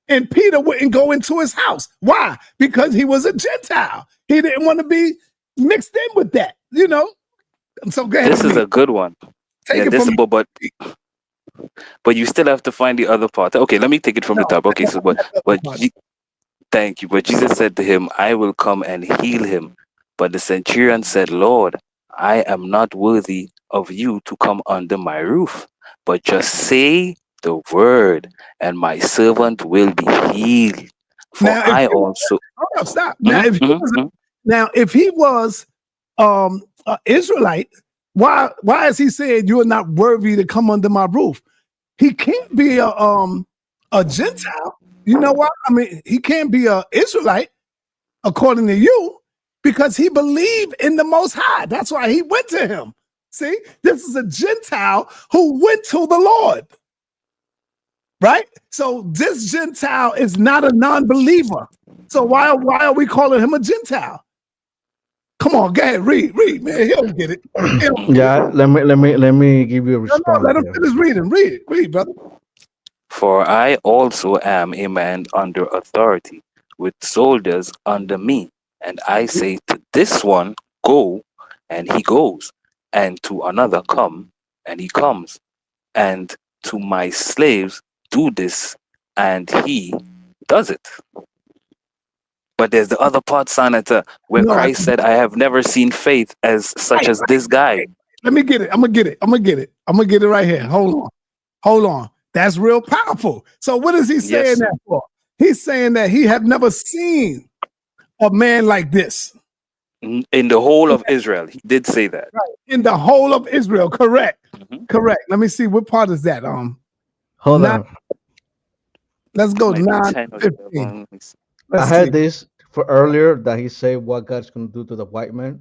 and Peter wouldn't go into his house. Why? Because he was a Gentile. He didn't want to be mixed in with that, you know. So go ahead. This is a good one. Take it from me. But you still have to find the other part. Okay, let me take it from the top. Okay, so thank you. But Jesus said to him, I will come and heal him. But the centurion said, Lord, I am not worthy of you to come under my roof, but just say the word, and my servant will be healed. For now, I also stop. Now, if he was an Israelite, why is he saying you are not worthy to come under my roof? He can't be a Gentile. You know what? I mean, he can't be an Israelite according to you, because he believed in the Most High. That's why he went to him. See, this is a Gentile who went to the Lord, right? So this Gentile is not a non-believer. So why are we calling him a Gentile? Come on, go ahead, read, man. He'll get it. Yeah, let me give you a response. No, let him finish reading. Read, brother. For I also am a man under authority, with soldiers under me. And I say to this one, go, and he goes. and to another, come, and he comes, and to my slaves, do this, and he does it. But there's the other part, sa.neter, where Christ said, I have never seen faith as such as this guy. Let me get it. I'm gonna get it right here. Hold on. That's real powerful. So what is he saying that for? He's saying that he have never seen a man like this. In the whole of Israel. He did say that. Right. In the whole of Israel. Correct. Correct. Let me see. What part is that? Hold on. Let's go 9:15. I had this for earlier that he said what God's going to do to the white man.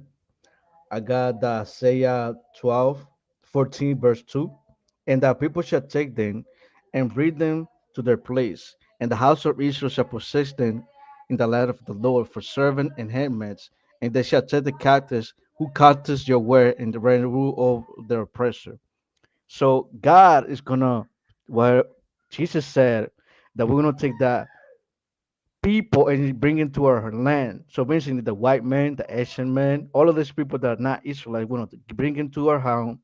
I got Isaiah 12:14, verse 2. And that people shall take them and bring them to their place. And the house of Israel shall possess them in the land of the Lord for servant and handmaids. And they shall take the captives who captures your word and the rule of their oppressor. So God is going to, well, Jesus said that we're going to take that people and bring into our land. So basically, the white man, the Asian man, all of these people that are not Israelite, we're going to bring into our house.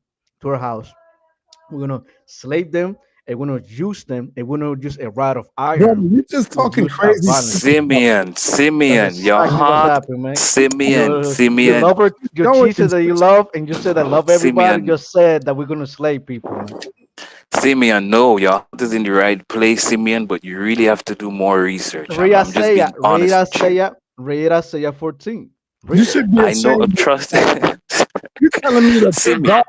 We're going to slave them, and we're going to use them, and we're going to use a rod of iron. Bro, you just talking crazy. Simeon, your heart, Simeon. Your lover, your Jesus that you love, and you said I love everybody. Simeon. Just said that we're going to slave people, man. Simeon, no, your heart is in the right place, Simeon, but you really have to do more research. Read Isaiah 14. You should be I know, trust. You telling me that God?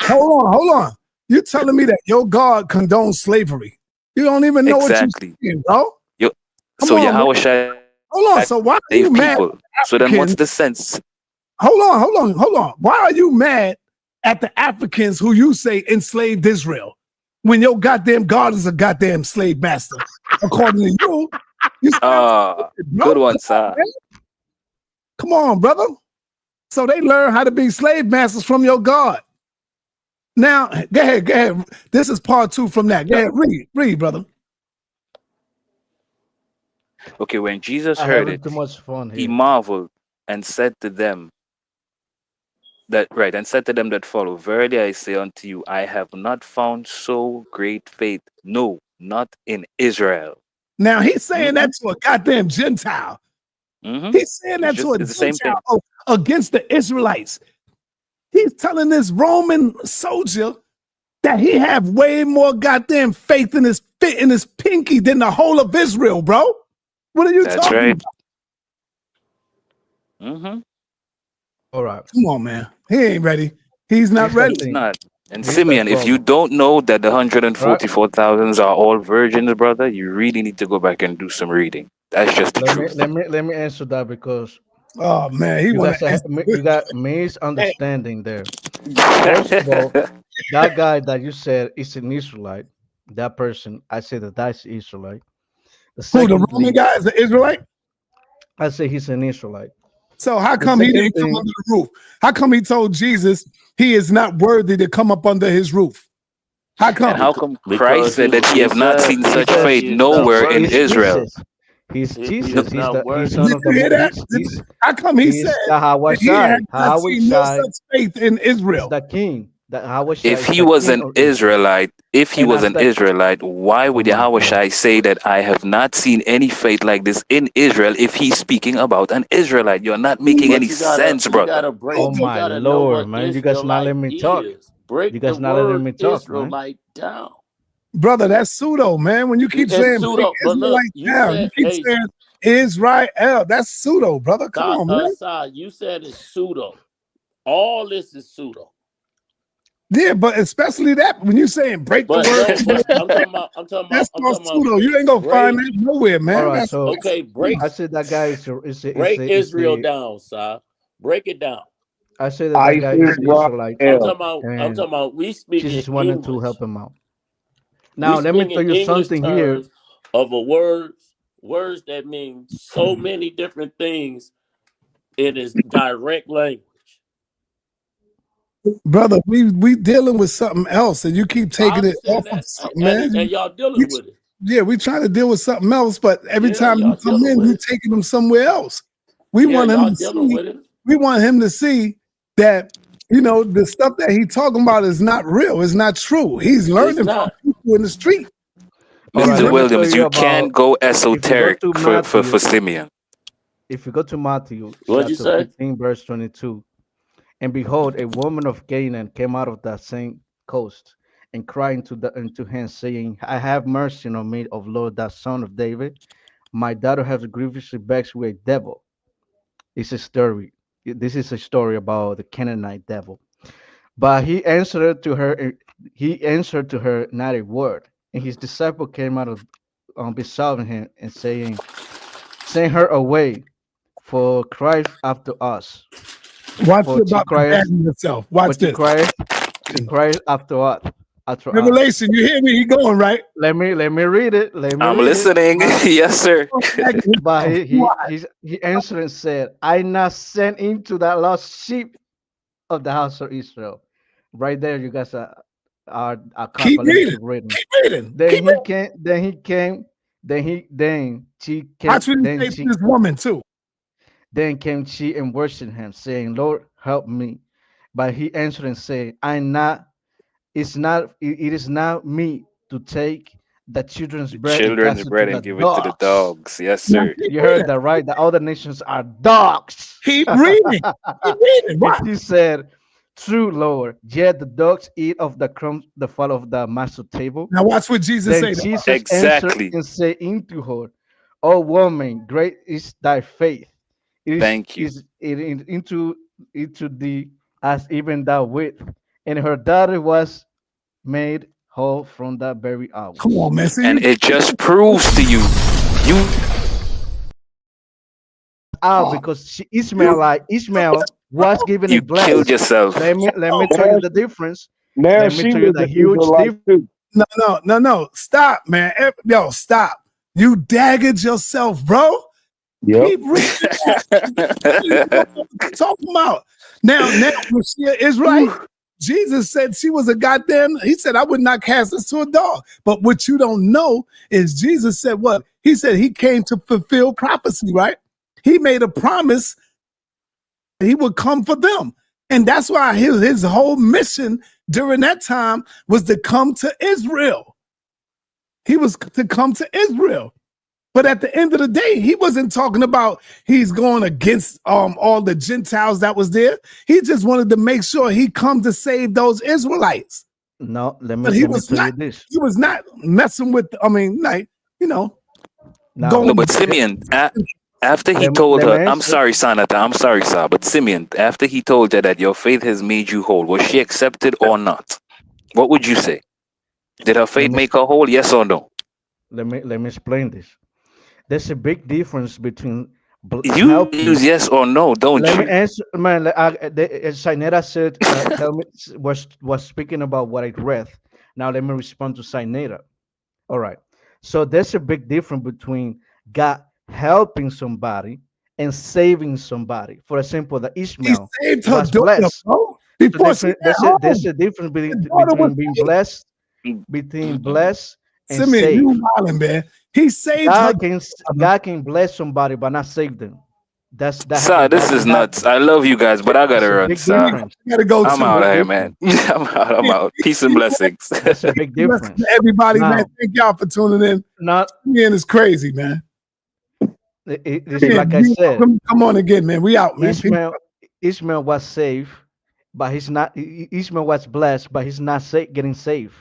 Hold on. You telling me that your God condones slavery? You don't even know what you're saying, bro. So Yahweh. Hold on. So why are you mad? So then, what's the sense? Hold on. Why are you mad at the Africans who you say enslaved Israel when your goddamn God is a goddamn slave master? According to you. Good one, sir. Come on, brother. So they learn how to be slave masters from your God. Now, go ahead. This is part 2 from that. Go ahead, read, brother. Okay, when Jesus heard it, too much fun here. He marveled and said to them that follow, verily I say unto you, I have not found so great faith, no, not in Israel. Now he's saying that to a goddamn Gentile. He's saying that to a Gentile against the Israelites. He's telling this Roman soldier that he have way more goddamn faith in his pinky than the whole of Israel, bro. What are you talking about? All right. Come on, man. He ain't ready. He's not ready. He's not. And Simeon, if you don't know that the 144,000 are all virgins, brother, you really need to go back and do some reading. That's just the truth. Let me answer that because man, you got misunderstanding there. First of all, that guy that you said is an Israelite. That person, I say that's Israelite. The Roman guy is an Israelite? I say he's an Israelite. So how come he didn't come under the roof? How come he told Jesus he is not worthy to come up under his roof? How come? And how come Christ said that he have not seen such faith nowhere in Israel? He's Jesus. He's the son of the How come he said that he had not seen no such faith in Israel? The king. If he was an Israelite, why would Yahweh say that I have not seen any faith like this in Israel if he's speaking about an Israelite? You're not making any sense, brother. Oh my Lord, man. You guys not letting me talk. You guys not letting me talk, Israelite down. Brother, that's pseudo, man. When you keep saying pseudo, but look, you keep saying Israel. That's pseudo, brother. Come on, man. You said it's pseudo. All this is pseudo. Yeah, but especially that when you saying break the word. I'm talking about pseudo. You ain't gonna find that nowhere, man. All right, so break. I said that guy is break Israel down, sir. Break it down. I said that guy is Israelite. I'm talking about we speak. Jesus wanted to help him out. Now let me tell you something here. Of a words that mean so many different things. It is direct language. Brother, we dealing with something else, and you keep taking it off of something, man. And y'all dealing with it. Yeah, we trying to deal with something else, but every time you come in, you taking them somewhere else. We want him to see. We want him to see that you know, the stuff that he's talking about is not real. It's not true. He's learning from people in the street. Mr. Williams, you can't go esoteric for Simeon. If you go to Matthew What'd you chapter say? 15, verse 22, and behold, a woman of Canaan came out of that same coast and cried into him, saying, I have mercy on me, of Lord, that son of David. My daughter has grievously vexed with a devil. It's a story. This is a story about the Canaanite devil. But he answered to her not a word. And his disciple came out of beside him and saying, send her away, for Christ after us. Watch it about yourself. Watch this. Christ after us. Revelation, you hear me? He going right. Let me read it. I'm listening. Yes, sir. But he answered and said, I not sent into that lost sheep of the house of Israel. Right there, you guys are keep reading. Keep reading. Then she came. Watch what he say to this woman too. Then came she and worshipped him, saying, Lord, help me. But he answered and said, it is not me to take the children's bread and give it to the dogs. Yes, sir. You heard that, right? The other nations are dogs. Keep reading. Keep reading. And he said, true, Lord, yet the dogs eat of the crumbs that fall off the master's table. Now watch what Jesus said. Jesus answered and said unto her, O woman, great is thy faith. Thank you. Into thee as even thou wilt. And her daughter was made whole from that very hour. Come on, man. And it just proves to you, because Ishmael was given a blessing. You killed yourself. Let me tell you the difference. Let me tell you the huge difference. No. Stop, man. Yo, stop. You daggered yourself, bro. Yep. Keep reading. Talking about. Now, was she an Israelite? Jesus said she was a goddamn, he said, I would not cast us to a dog. But what you don't know is Jesus said what? He said he came to fulfill prophecy, right? He made a promise he would come for them. And that's why his whole mission during that time was to come to Israel. He was to come to Israel. But at the end of the day, he wasn't talking about he's going against all the Gentiles that was there. He just wanted to make sure he come to save those Israelites. No, let me tell you this. He was not messing with, No, but Simeon, after he told her, I'm sorry, sa.neter, I'm sorry, sir, but Simeon, after he told her that your faith has made you whole, was she accepted or not? What would you say? Did her faith make her whole, yes or no? Let me explain this. There's a big difference between you use yes or no, don't let you? Me answer, man. sa.neter said, was speaking about what I read. Now let me respond to sa.neter. All right. So there's a big difference between God helping somebody and saving somebody. For example, the Ishmael was blessed. There's a difference between being blessed, and Simeon, saved. you wildin', man. He saved God can bless somebody but not save them. Sir, this is nuts. I love you guys, but I gotta run, sir. I'm out of here, man. I'm out. Peace and blessings. That's a big difference. Everybody, man, thank y'all for tuning in. Simeon is crazy, man. It's like I said. Come on again, man. We out, man. Ishmael was saved, but he's not. Ishmael was blessed, but he's not getting saved.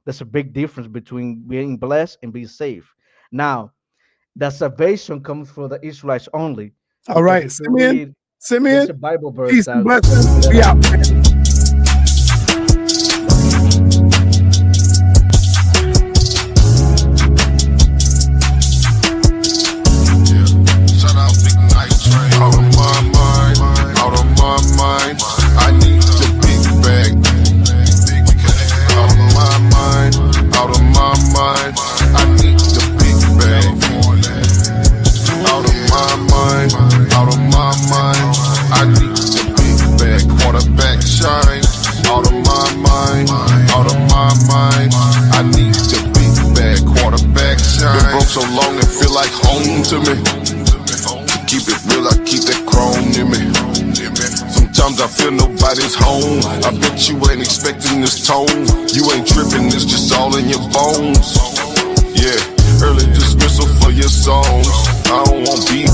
There's a big difference between being blessed and being saved. Now, the salvation comes for the Israelites only. All right, Simeon, it's a Bible verse. Peace and blessings. We out, man. So long it feel like home to me. To keep it real, I keep that chrome in me. Sometimes Sometimes I feel nobody's home. I bet you ain't expecting this tone. You ain't tripping, it's just all in your bones. Yeah, early dismissal for your songs. I don't want beef,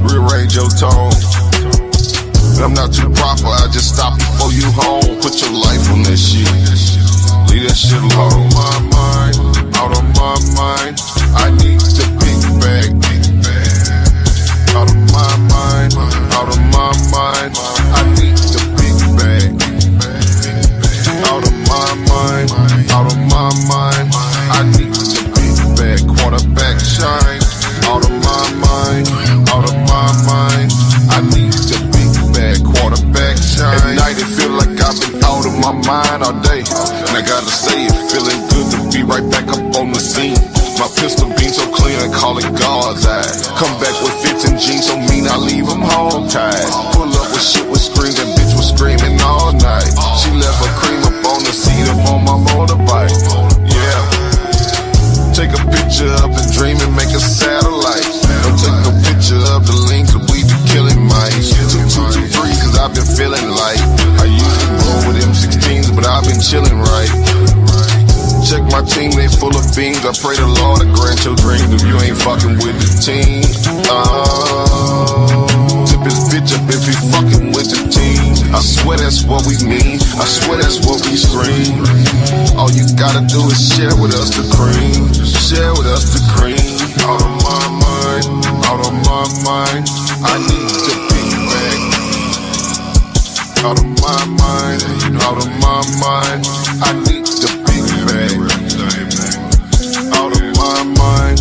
rearrange your tone. I'm not too proper, I just stop before you home. Put your life on that shit, leave that shit alone. Out of my mind, I need the big bag. Out of my mind, out of my mind, I need the big bag. Out of my mind, out of my mind, I need the big bag. Quarterback shine. Out of my mind, out of my mind, I need the big bag. Quarterback shine. At night it feel like I've been out of my mind all day, and I gotta say it feeling good to be right back up on the scene. My pistol beam so clean I call it God's eye. Come back with fits and jeans so mean I leave them home tied. Pull up with shit with screams, that bitch was screaming all night. She left her cream up on the seat up on my motorbike. Yeah. Take a picture of the dream and make a satellite. Don't take no picture of the link cause we be killing mice. 2223 cause I've been feeling light. I usually roll with M16s but I've been chilling right. Check my team, they full of beans. I pray the Lord to grant your dreams if you ain't fucking with the team. Tip his bitch up if he fucking with the team. I swear that's what we mean. I swear that's what we scream. All you gotta do is share with us the cream. Share with us the cream. Out of my mind, out of my mind, I need the big bag. Out of my mind, out of my mind, I need the big bag. Out of my mind,